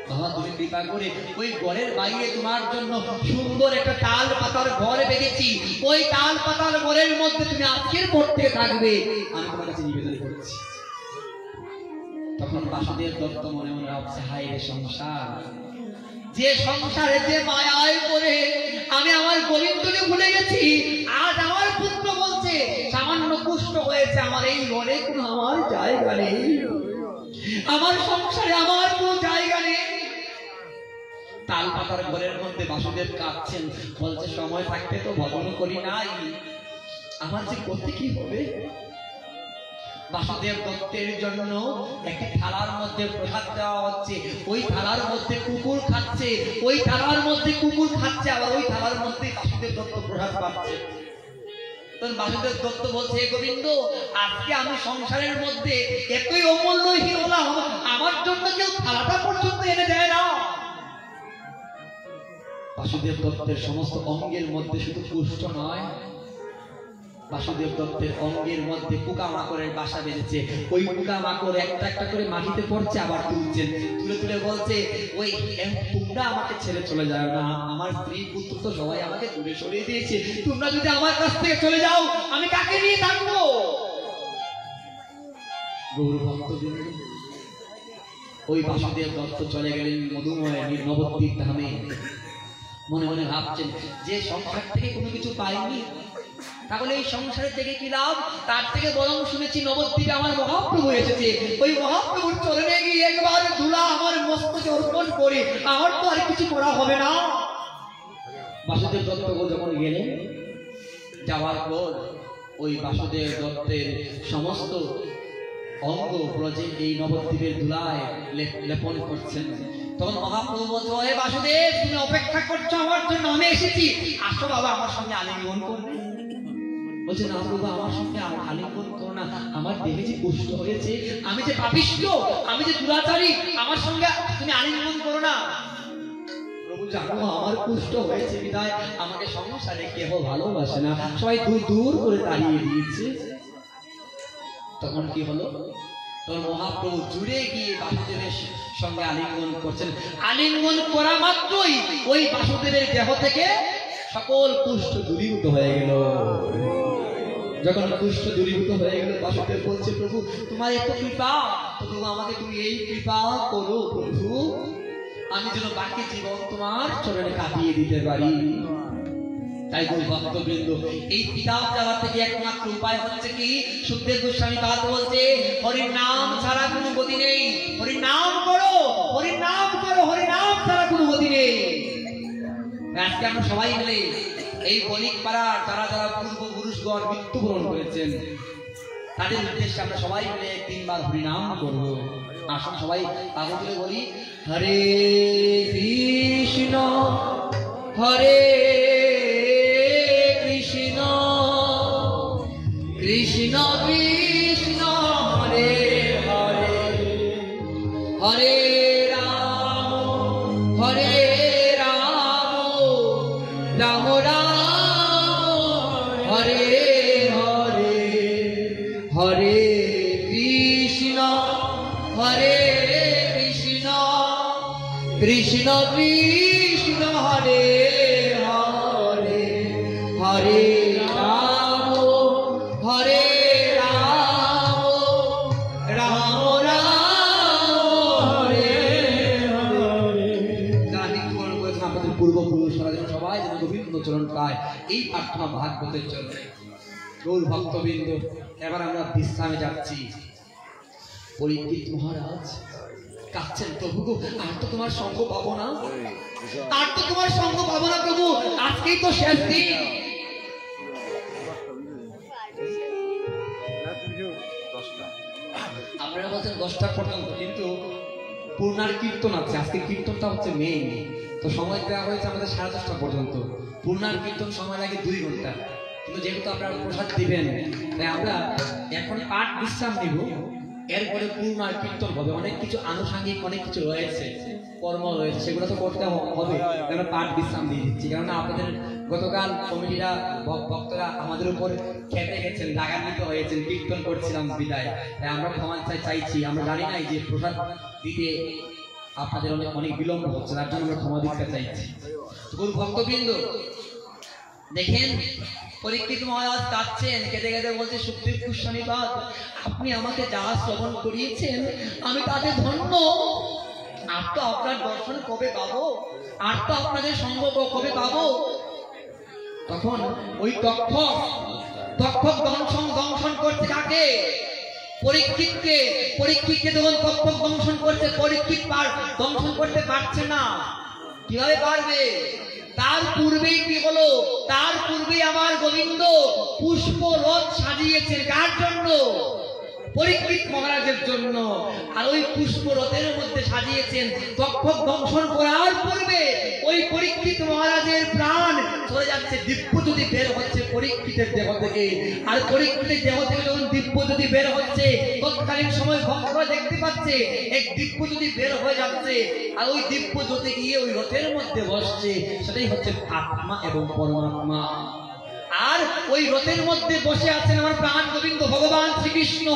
বাবা তুমি কৃপা করে ওই ঘরের বাইরে তোমার জন্য সুন্দর একটা তাল পাতার ঘর বেঁধেছি, ওই তাল পাতার ঘরের মধ্যে তুমি আজকের পর থেকে থাকবে, আমি তোমার কাছে নিবেদন করছি। তখন বাসুদেব দত্ত মনে মনে ভাবছে, হায় রে সংসার, যে সংসারে যে মায়ায় পড়ে আমি আমার গোবিন্দকে ভুলে গেছি, আজ আমার পুত্র বলছে সামান্য কুষ্ঠ হয়েছে, আমার এই ঘরে কোনো আমার জায়গা নেই, আমার সংসারে আমার কোনো জায়গা নেই। তাল পাতার ঘরের মধ্যে বাসুদেব কাঁদছেন, বলছে সময় থাকতে তো ভজন করি নাই, আমার যে করতে কি হবে। বাসুদেব দত্তের জন্য একটি থালার মধ্যে প্রসাদ দেওয়া হচ্ছে, ওই থালার মধ্যে কুকুর খাচ্ছে, ওই থালার মধ্যে কুকুর খাচ্ছে, আবার ওই থালার মধ্যে বাসুদেব দত্ত প্রসাদ পাচ্ছে। তখন বাসুদেব দত্ত বলছে, গোবিন্দ আজকে আমি সংসারের মধ্যে এতই অমূল্যহীন হলাম, আমার জন্য কেউ থালাটা পর্যন্ত এনে দেয় না। বাসুদেব দত্তের সমস্ত অঙ্গের মধ্যে শুধু কুষ্ঠ নয়, বাসুদেব দত্তের অঙ্গের মধ্যে পোকামাকড়ের বাসা বেঁধেছে। ওই পোকামাকড় একটা একটা করে মাটিতে পড়ছে, আবার তুলছেন, তুলে তুলে বলছে, ওই তোমরা আমাকে ছেড়ে চলে যাও না, আমার স্ত্রী পুত্র তো সবাই আমাকে দূরে সরিয়ে দিয়েছে, তোমরা যদি আমার কাছ থেকে চলে যাও আমি কাকে নিয়ে থাকবো? গৌর ভক্তবৃন্দ, ওই বাসুদেব দত্ত চলে গেলেন মধুময় নবদ্বীপ ধামে। মনে মনে ভাবছেন, যে সংসার থেকে কোনো কিছু পাইনি, তাহলে এই সংসারের থেকে কি লাভ? তার থেকে বরং শুনেছি নবদ্বীপে আমার মহাপ্রভু এসেছে, ওই মহাপ্রভুর চরণে গিয়ে একবার ধুলা আমার মস্তকে অর্পণ করে আমার তো আর কিছু করা হবে না। বাসুদেব দত্ত যখন গেলেন, যাওয়ার পর ওই বাসুদেব দত্তের সমস্ত অঙ্গ ব্রজে এই নবদ্বীপের ধুলায় লেপন করছেন। তখন মহাপ্রভু বলছে, ওহে বাসুদেব, তুমি অপেক্ষা করছো আমার জন্য, আমি এসেছি, আসো বাবা আমার সঙ্গে আলিঙ্গন করবে। বলছে, না বাবা, আমার সঙ্গে আলিঙ্গন করো না, আমার দেহে যে কুষ্ঠ হয়েছে, আমি যে পাপিষ্ঠ, আমি যে দুরাচারী, আমার সঙ্গে তুমি আলিঙ্গন করো না। প্রভু জানো আমার কুষ্ঠ হয়েছে বিধায় আমাকে সংসারে কেহ ভালোবাসে না, সবাই দূর দূর করে তাড়িয়ে দিয়েছে। তখন কি হলো? তখন মহাপ্রভু জুড়ে গিয়ে বাসুদেবের সঙ্গে আলিঙ্গন করছেন। আলিঙ্গন করা মাত্রই ওই বাসুদেবের দেহ থেকে সকল কুষ্ঠ দূরীভূত হয়ে গেল। যখন কুষ্ঠ দূরীভূত হয়ে গেল, বাসুদেব বলছে, প্রভু তোমার এত কৃপা, প্রভু আমাকে তুমি এই কৃপা করো প্রভু, আমি যেন বাকি জীবন তোমার চরণে কাটিয়ে দিতে পারি। তাই গৌর ভক্তবৃন্দ, এই কিতাব দেওয়ার থেকে একমাত্র উপায় হচ্ছে কি? সুখদেব গোস্বামী পাদ বলছে, হরির নাম ছাড়া কোনো গতি নেই, হরির নাম করো, হরির নাম করো, হরির নাম ছাড়া কোনো গতি নেই। আজকে আমরা সবাই মিলে এই বণিক পাড়ার যারা যারা পূর্বপুরুষগণ মৃত্যুবরণ করেছেন, তাদের উদ্দেশ্যে আমরা সবাই মিলে 3 বার হরিনাম করবো। আসুন সবাই আগে তুলে বলি, হরে কৃষ্ণ হরে কৃষ্ণ কৃষ্ণ কৃষ্ণ হরে হরে, হরে রাম হরে রাম, রাম রাম হরে হরে, হরে কৃষ্ণ হরে কৃষ্ণ কৃষ্ণ কৃষ্ণ হরে হরে, হরে রাম হরে রাম, রাম রাম হরে হরে। যারা মৃত্যুবরণ করেছেন আমাদের পূর্বপুরুষরা যেন সবাই যেন গোবিন্দ চরণ পায়, এই প্রার্থনা ভাগবতের জন্য। গৌর ভক্তবৃন্দ, এবার আমরা বিশ্রামে যাচ্ছি। পরীক্ষিত মহারাজ কাঁদছেন, প্রভু আর তো তোমার সঙ্গ পাবো না, আর তো তোমার সঙ্গ পাবো না প্রভু, আজকেই তো শেষ দিন। আপনারা বলছেন 10টা পর্যন্ত, কিন্তু পূর্ণার কীর্তন আছে, আজকে কীর্তনটা হচ্ছে মেইন, তো সময় দেওয়া হয়েছে আমাদের 10:30 পর্যন্ত। পূর্ণার কীর্তন সময় লাগে 2 ঘন্টা, কিন্তু যেহেতু আপনারা প্রসাদ দিবেন, তাই আমরা এখন পাঠ বিশ্রাম নিব, এরপরে পূর্ণার কীর্তন হবে। অনেক কিছু আনুষঙ্গিক অনেক কিছু রয়েছে, কর্ম রয়েছে, সেগুলো তো করতে হবে, আমরা পাঠ বিশ্রাম দিয়ে দিচ্ছি। কেননা আপনাদের গতকাল কমিটিরা ভক্তরা আমাদের উপর খেপে গেছেন, রাগান্বিত হয়েছেন, কীর্তন করছিলাম বিদায়, তাই আমরা ক্ষমা চাইছি। আমরা জানি নাই যে প্রসাদ দিতে আপনাদের অনেক বিলম্ব হচ্ছে, তার জন্য আমরা ক্ষমা দিতে চাইছি। গুরু ভক্তবৃন্দ দেখেন, পরীক্ষিত মহারাজ কাঁদছেন, কেঁদে কেঁদে বলছে, সুখদেব গোস্বামী পাদ, আপনি আমাকে যা শ্রবণ করিয়েছেন আমি তাতে ধন্য, আর তো আপনার দর্শন কবে পাবো, আর তো আপনাদের সঙ্গ কবে পাবো। তখন ওই তক্ষক দংশন করতে কাকে? পরীক্ষিতকে। পরীক্ষিতকে যখন তক্ষক দংশন করতে, পরীক্ষিত দংশন করতে পারছে না, কিভাবে পারবে? তার পূর্বেই কি হলো? তার পূর্বেই আমার গোবিন্দ পুষ্প রথ সাজিয়েছেন, কার জন্য? পরীক্ষিত মহারাজের জন্য। আর ওই পুষ্প রথের মধ্যে সাজিয়েছেন, তক্ষক দংশন করার পূর্বে ওই পরীক্ষিত মহারাজের প্রাণ চলে যাচ্ছে, দিব্যজ্যোতি বের হচ্ছে পরীক্ষিতের দেহ থেকে। আর পরীক্ষিতের দেহ থেকে যখন দিব্যজ্যোতি বের হচ্ছে, তৎকালীন সময় ভক্তরা দেখতে পাচ্ছে এক দিব্যজ্যোতি বের হয়ে যাচ্ছে, আর ওই দিব্যজ্যোতি গিয়ে ওই রথের মধ্যে বসছে, সেটাই হচ্ছে আত্মা এবং পরমাত্মা। আর ওই রথের মধ্যে বসে আছেন আমার প্রাণ গোবিন্দ ভগবান শ্রীকৃষ্ণ।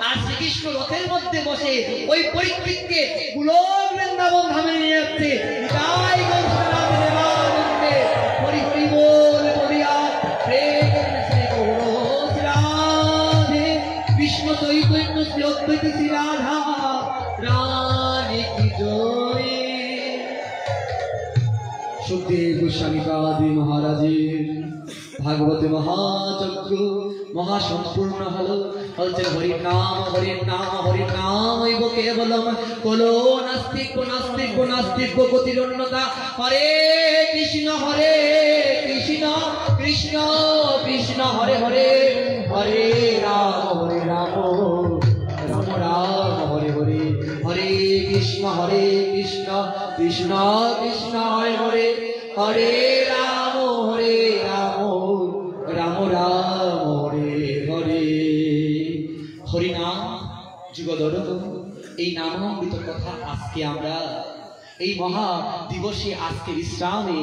আর শ্রীকৃষ্ণ রথের মধ্যে বসে ওই পরীক্ষিতকে গোলক বৃন্দাবন ধামে নিয়ে যাচ্ছে। জয় গৌরনাথ দেবানন্দে হরি হরি বল বলিয়া প্রেম শ্রী গৌর রাধে কৃষ্ণ চৈতন্য শ্রী অদ্বৈত শ্রী রাধা রানী কি জয়। সুখদেব গোস্বামী পাদি মহারাজের ভাগবতে মহাযজ্ঞ মহাসম্পূর্ণ হলো। বলছেন হরি নাম হইব কেবলম কলো নাস্তিক নাস্তিক গতিরণ্যতা। হরে কৃষ্ণ কৃষ্ণ কৃষ্ণ হরে হরে হরে রাম রাম রাম হরে হরে হরে কৃষ্ণ কৃষ্ণ কৃষ্ণ হরে হরে হরে রাম রাম রাম হরে হরে। হরিনাম যুগধর এই নামামৃত কথা আজকে আমরা এই মহা দিবসে আজকে বিশ্রামে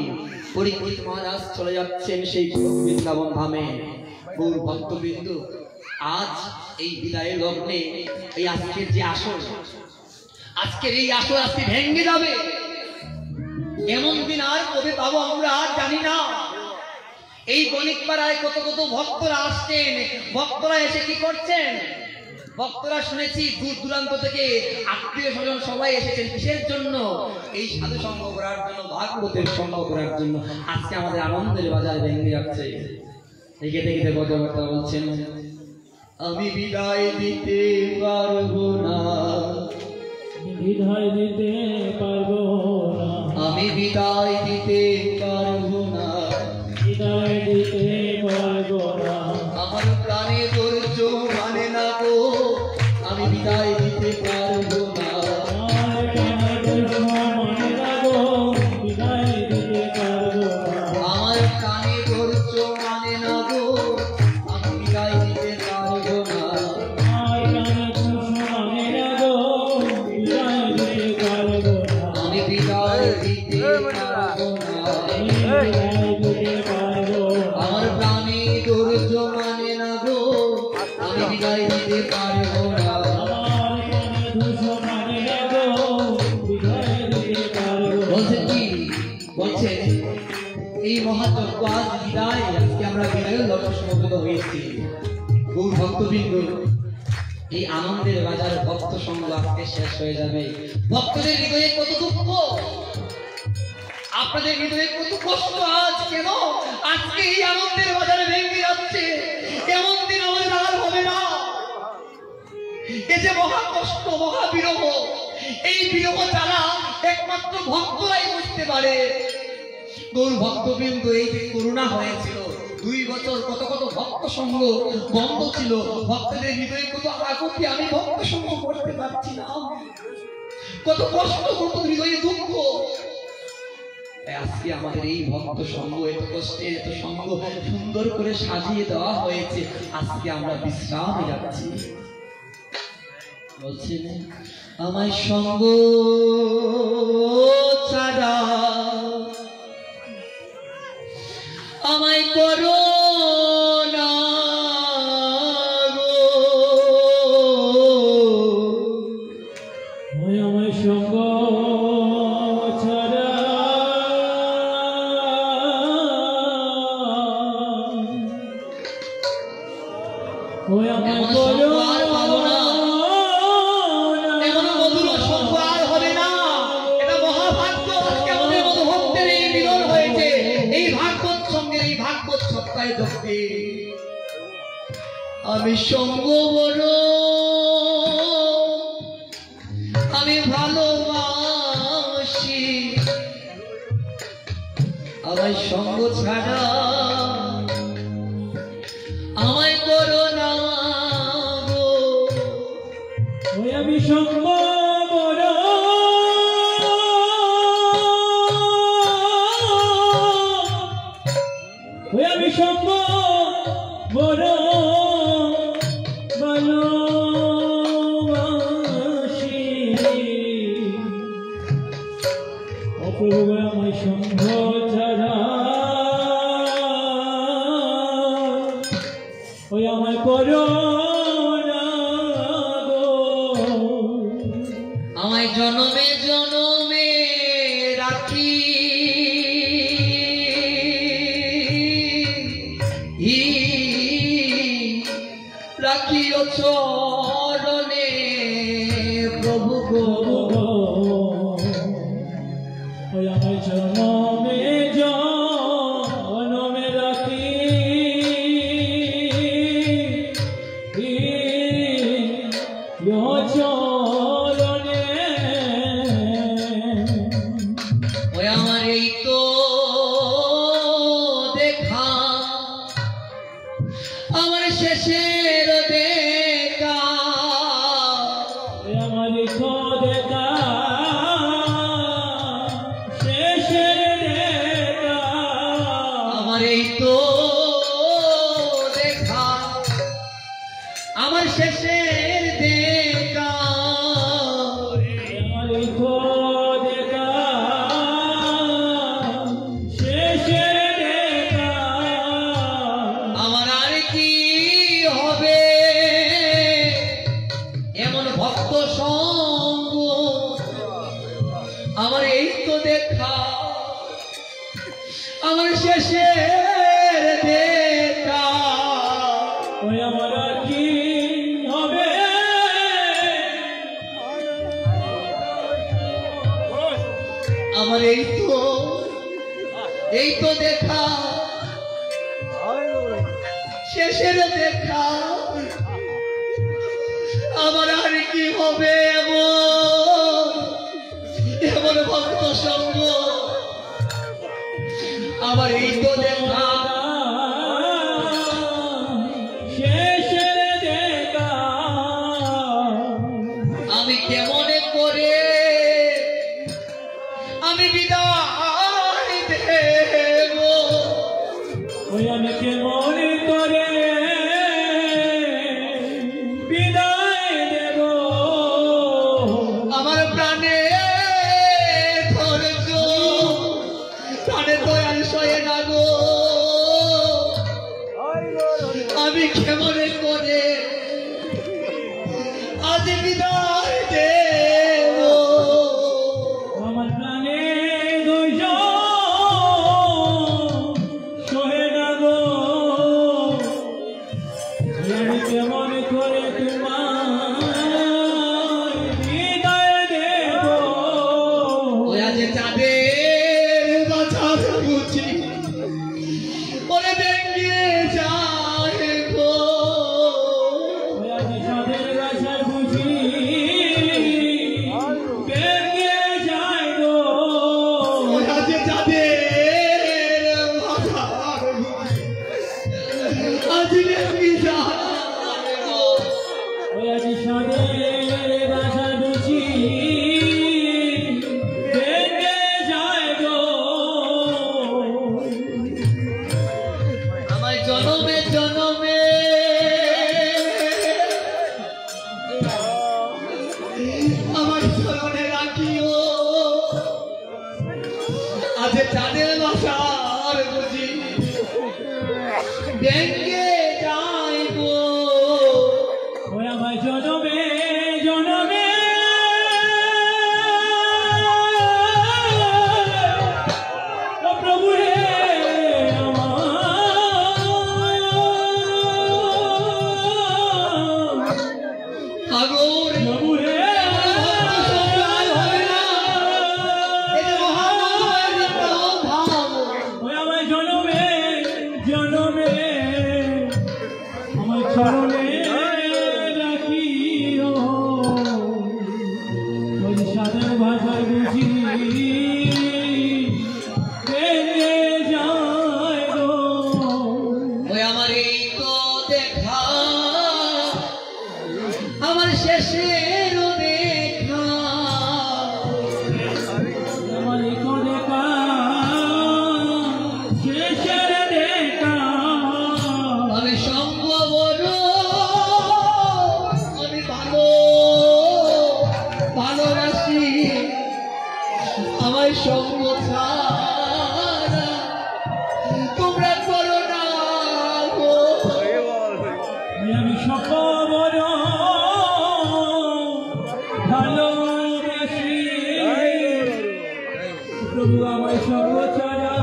পরীক্ষিত মহারাজ চলে যাচ্ছেন সেই বৃন্দাবন ধামে। গৌর ভক্তবৃন্দ আজ এই বিদায়ের লগ্নে এই আজকের যে আসর, আজকের এই আসর আজকে ভেঙে যাবে। এমন দিন আর কবে পাবো আমরা আর জানি না। এই বণিক পাড়ায় কত কত ভক্তরা আসছেন। ভক্তরা এসে কি করছেন? ভক্তরা শুনেছি দূর দূরান্ত থেকে আত্মীয় স্বজন সবাই এসেছেন কিসের জন্য? এই সাধু সঙ্গ করার জন্য, ভাগবতের সঙ্গ করার জন্য। আজকে আমাদের আনন্দের বাজার ভেঙে যাচ্ছে। দেখে দেখে কথাবার্তা বলছেন, আমি বিদায় দিতে পারবো না, বিদায় দিতে পারবো না, আমি বিদায় দিতে পারবো না, বিদায় দিতে পারবো না, আমার প্রাণে ধৈর্য মানে না গো, আমি বিদায় দিতে পারবো না, আমার প্রাণে ধৈর্য মানে না গো, বিদায় দিতে পারবো না, আমার প্রাণে ধৈর্য মানে না গো, আমি বিদায় দিতে পারবো না, আমার প্রাণে ধৈর্য মানে না গো, বিদায় দিতে পারবো না, আমি বিদায় দিতে পারবো না, বিদায় দিতে পারবো না, আমার প্রাণে ধৈর্য মানে না গো, আমি বিদায় দিতে পারবো না। আমার প্রাণে ধৈর্য মানে না গো, বিদায় দিতে পারবো না। বলছেন কি? বলছেন এই মহাযজ্ঞ আজ বিদায়, আজকে আমরা বিদায়ের লক্ষ্য সমবেত হয়েছি। গৌর ভক্তবৃন্দ, এই আনন্দের বাজার ভক্ত সঙ্গ আজকে শেষ হয়ে যাবে। ভক্তদের হৃদয়ে কত দুঃখ, আপনাদের হৃদয়ে কত কষ্ট। আজ কেন আজকে এই আনন্দের বাজারে ভেঙে যাচ্ছে? এমন দিন আমাদের আর হবে না। এই যে মহা কষ্ট, মহা বিরহ, এই বিরহ যারা একমাত্র ভক্তরাই বুঝতে পারে। গৌর ভক্তবৃন্দ, এই যে করোনা হয়েছিল 2 বছর, কত কত ভক্ত সঙ্গ বন্ধ ছিল। ভক্তদের হৃদয়ে কত আকুতি, আমি ভক্ত সঙ্গ করতে পারছি না, কত কষ্ট, কত হৃদয়ে দুঃখ। আজকে আমাদের এই ভক্ত সঙ্গ, এত কষ্টের এত সঙ্গ সুন্দর করে সাজিয়ে দেওয়া হয়েছে। আজকে আমরা বিশ্রামে যাচ্ছি। বলছেন আমায় সঙ্গ ছাড়া আমায় করো না গো, ওই আমার সঙ্গ ছাড়া ওই আমার এমন করো সঙ্গ আর পাবো না, এমন মধুর সঙ্গ আর হবে না। এটা মহাভাগ্য, আজকে আমাদের মতো ভক্তের এই মিলন হয়েছে। এই ভাগবত সঙ্গে, এই ভাগবত সপ্তাহে যজ্ঞে আমি সঙ্গ বড়, আমি ভালোবাসি, আমার সঙ্গ ছাড়া আমায় করো না গো, ওই আমি সঙ্গ বড়, ওই আমি সঙ্গ বড় ভালোবাসি, অপ্রভু আমার সঙ্গ ছাড়া প্রিয় চরণে প্রভু গো ওই আমার জনমে জনমে রাখি চরণে ওই আমার এই তো দেখা আমার শেষের দেখা আমার দেখা শেষের দেখা আমার এই তো দেখা আমার শেষের দেখা আমার দেখা শেষের দেখা আমার আর কি হবে এমন ভক্ত সঙ্গ আমার এই তো দেখা আমার শেষের দেখা ওই আমার আর কি হবে আমার এই তো দেখা শেষের দেখা আমার আর কি হবে এমন ভক্ত সঙ্গ আমার এই তো দেখা শেষের দেখা আমি কেমন করে আমি বিদায় দেব ওই আমি কেমন করে বিদায় দেব আমার প্রাণে ধৈর্য প্রাণে দয়াল সয়ে না গো আমি কেমন করে আজ বিদায় দেব আমার প্রাণে ধৈর্য সহে না গো আমি কেমন করে তোমার বিদায় দেব ওই আজ চাঁদের বাজার বুঝি ওরে দেখে যায় গো ওই আমি সাদের গাছার বুঝি বেরিয়ে যায় গো ওই আজ চাঁদের বাজার বুঝি আজ দেখে যায় গো ওই আমি সাদের গাছার বুঝি বেরিয়ে যায় গো আমার জনমে জনমে আমার চরণে রাখিও আজ চাঁদের বাসার বুঝি ব্যাঙ্গে যাইব ওই আমার জনমে জনমে ও প্রভু রে আমার সাগর প্রভু রে ওই আমার জনমে জনমে আমার চরণে রাখিও ওই সাদের ভাষায় বুঝি বেরিয়ে যায় গো ওই আমার এই তো দেখা আমার শেষের দেখা আমার দেখা শেষের দেখা আমি সঙ্গ বড় আমি ভালোবাসি আমার সঙ্গ ছাড়া তোমরা করো না গো। আমি সকল ভালোবাসি প্রভু আমার সর্বছাড়া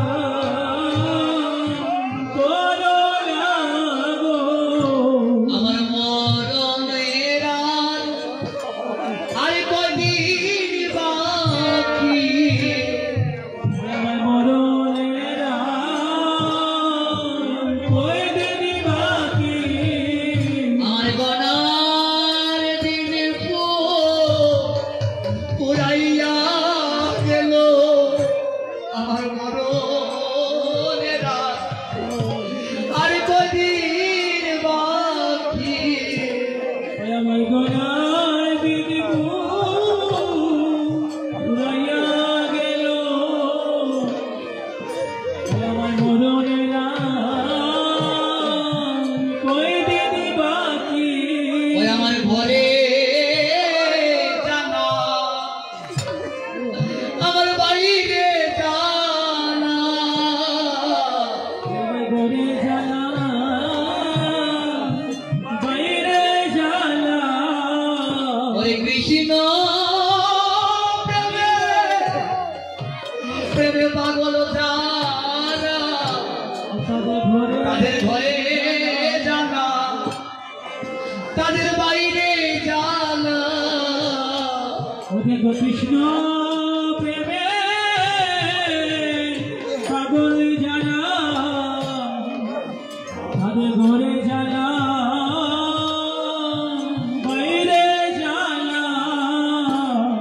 গো কৃষ্ণ প্রেমে পাগল যারা তাদের ঘরে জ্বালা বাইরে জ্বালা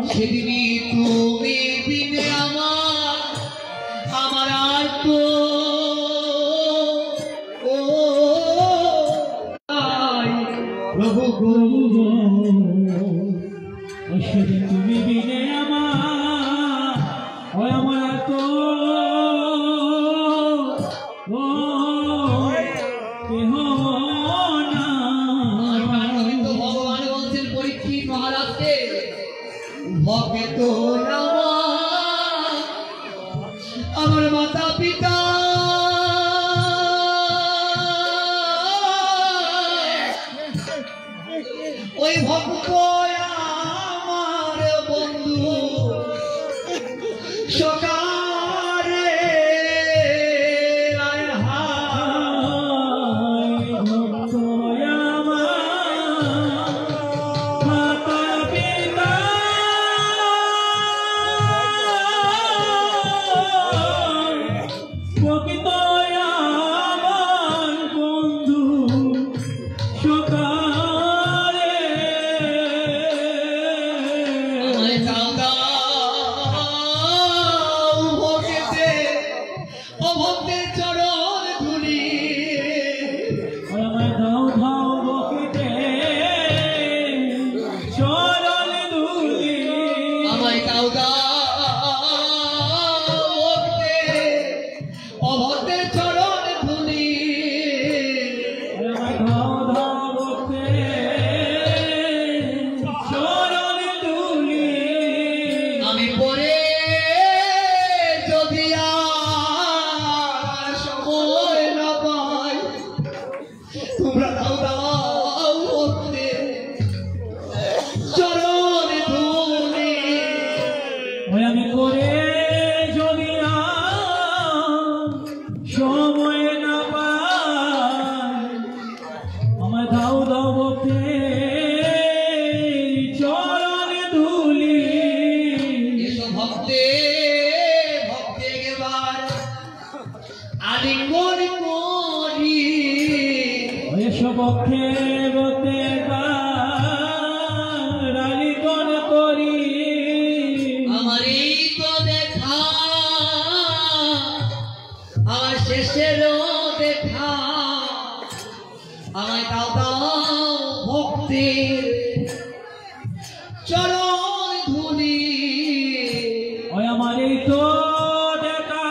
সেদিনই তুমি বিনে আমার আর তো ও প্রভু গো সেদিন তুমি বিনে আমার তো কেহ না। ভগবান বলছেন পরীক্ষিত মহারাজকে ভক্ত আমার মাতা পিতা ওই ভক্ত আমার বন্ধু সকারে আয় হায় ভক্ত আমার মাতা পিতা প্রকৃত আমার বন্ধু সকালে আমায় দাও দাও ভক্তে ও ভক্তের চরণ ধুলি আমায় দাও দাও বকিতে চরণ ধুলি আমায় দাও দাও ভক্তে ও ভক্তের চরণ ধুলি আমায় দাও দাও বকিতে চরণ ধুলি আমি পরে যদি আর সময় না পাই তোমরা দাও দাও ভক্তে চরণ ধুলি আমি করে যদি সময় না পাই আমার দাও দাও বকে চরণ ধুলি এসো ভক্তে ভক্তে এবার আলিঙ্গন করি এসব পক্ষে বতে রালিগণ করি আমার এই তো দেখা আমার শেষেরও দেখা আমায় দাও দাও ভক্তির চরণ ধুলি ওই আমার এই তো দেখা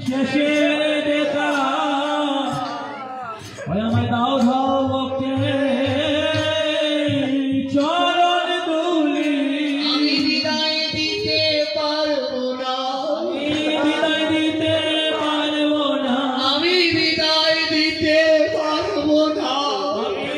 শেষের দেখা ওই আমায় দাও দাও বকে চরণ ধুলি আমি বিদায় দিতে পারবো না বিদায় দিতে পারবো না আমি বিদায় দিতে পারবো না আমি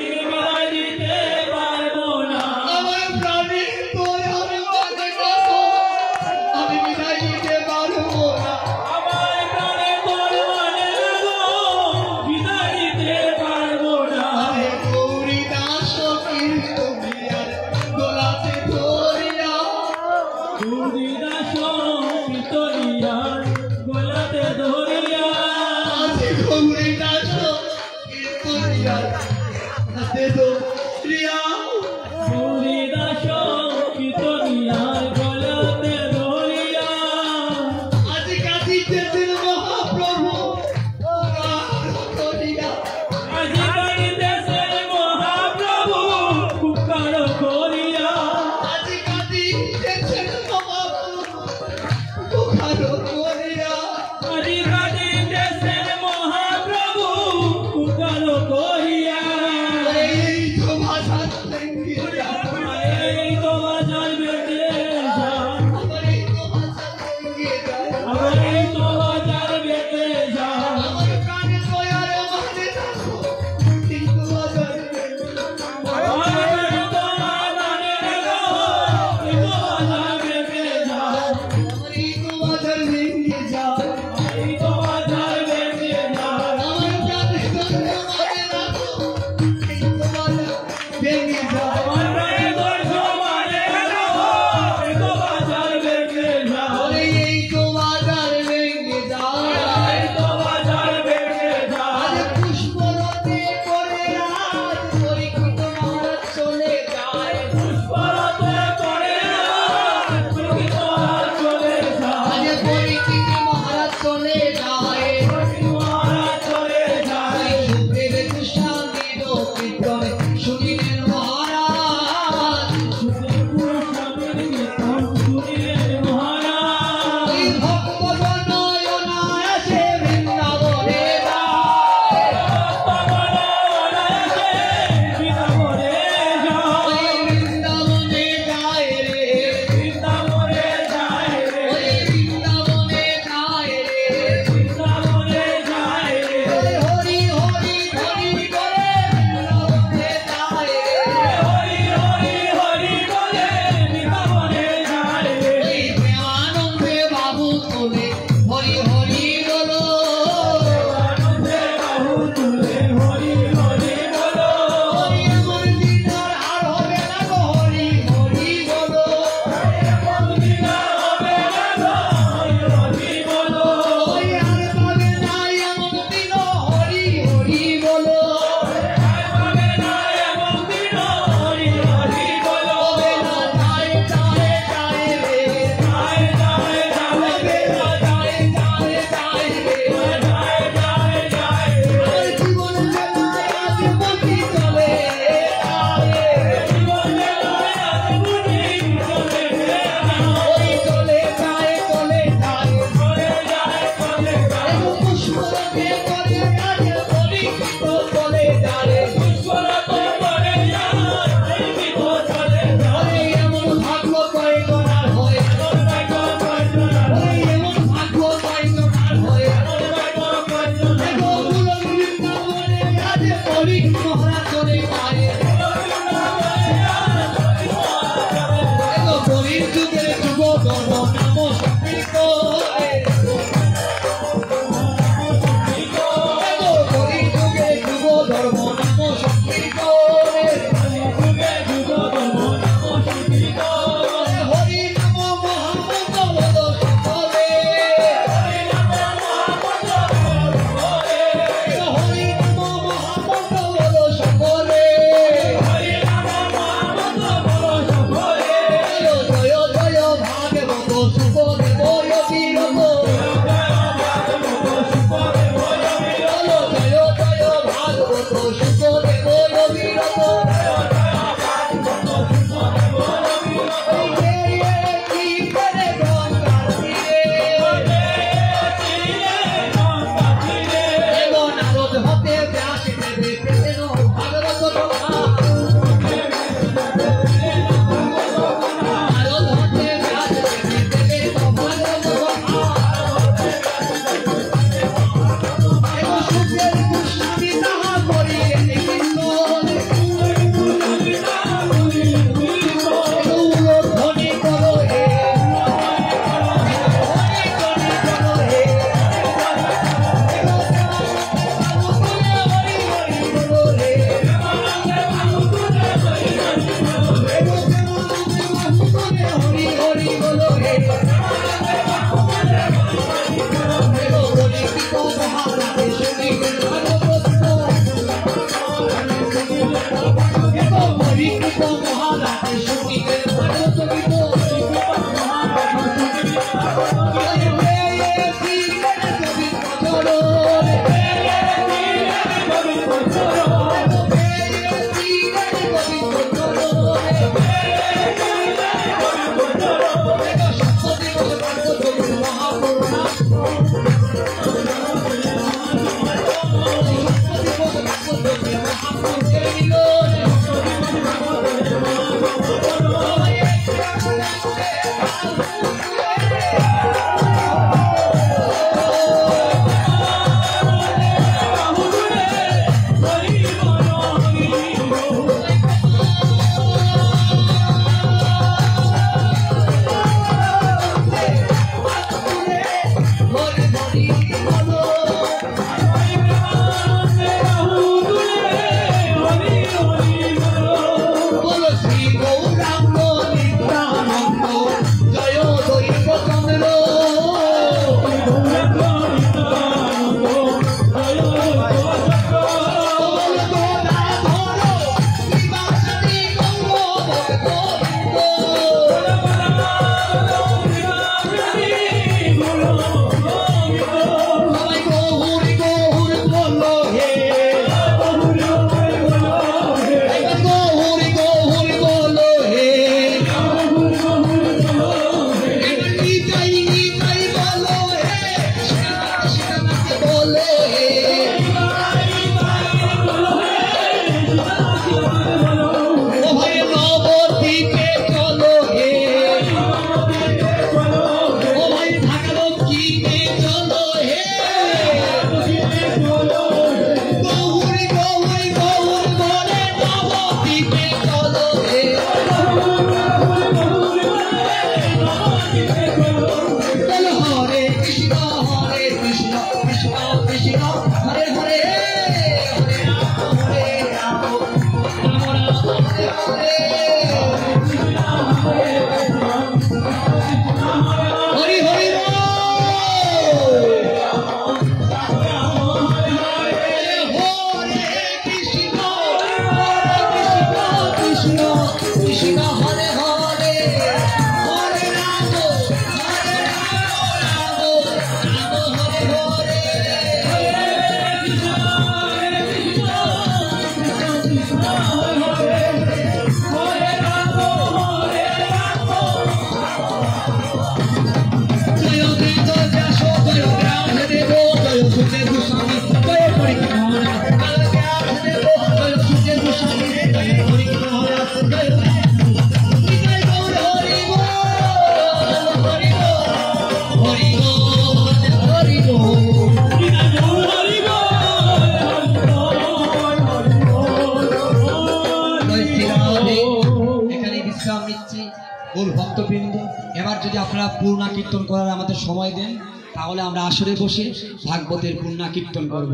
পূর্ণা কীর্তন করার আমাদের সময় দেন, তাহলে আমরা আসরে বসে ভাগবতের পূর্ণা কীর্তন করব।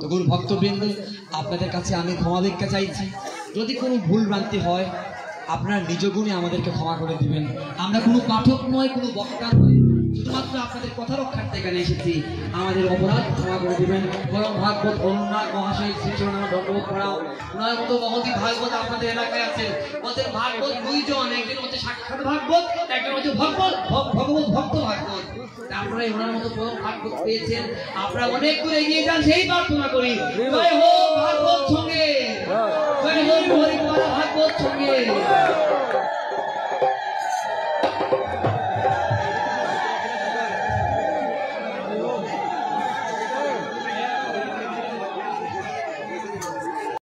তো গুরু ভক্তবৃন্দ, আপনাদের কাছে আমি ক্ষমা ভিক্ষা চাইছি। যদি কোনো ভুল ভ্রান্তি হয় আপনারা নিজ গুণে আমাদেরকে ক্ষমা করে দিবেন। আমরা কোনো পাঠক নয়, কোনো বক্তা নয়, শুধুমাত্র আপনাদের কথা রক্ষার্থে এখানে এসেছি। আমাদের অপরাধ ক্ষমা করে দিবেন। বরং ভাগবত অনুনাথ মহাশয় শ্রীচরণ দণ্ডবোধ করাও। ওনার মতো মহতি ভাগবত আপনাদের এলাকায় আছেন। ওদের ভাগবত দুইজন, একজন হচ্ছে সাক্ষাৎ ভাগবত, একজন হচ্ছে ভগবত ভক্ত ভাগবত। আপনারা ওনার মতো পরম ভাগবত পেয়েছেন, আপনারা অনেক দূর এগিয়ে যান সেই প্রার্থনা করি। জয় হোক ভাগবত সঙ্গে, জয় হোক হরিপাল ভাগবত সঙ্গে।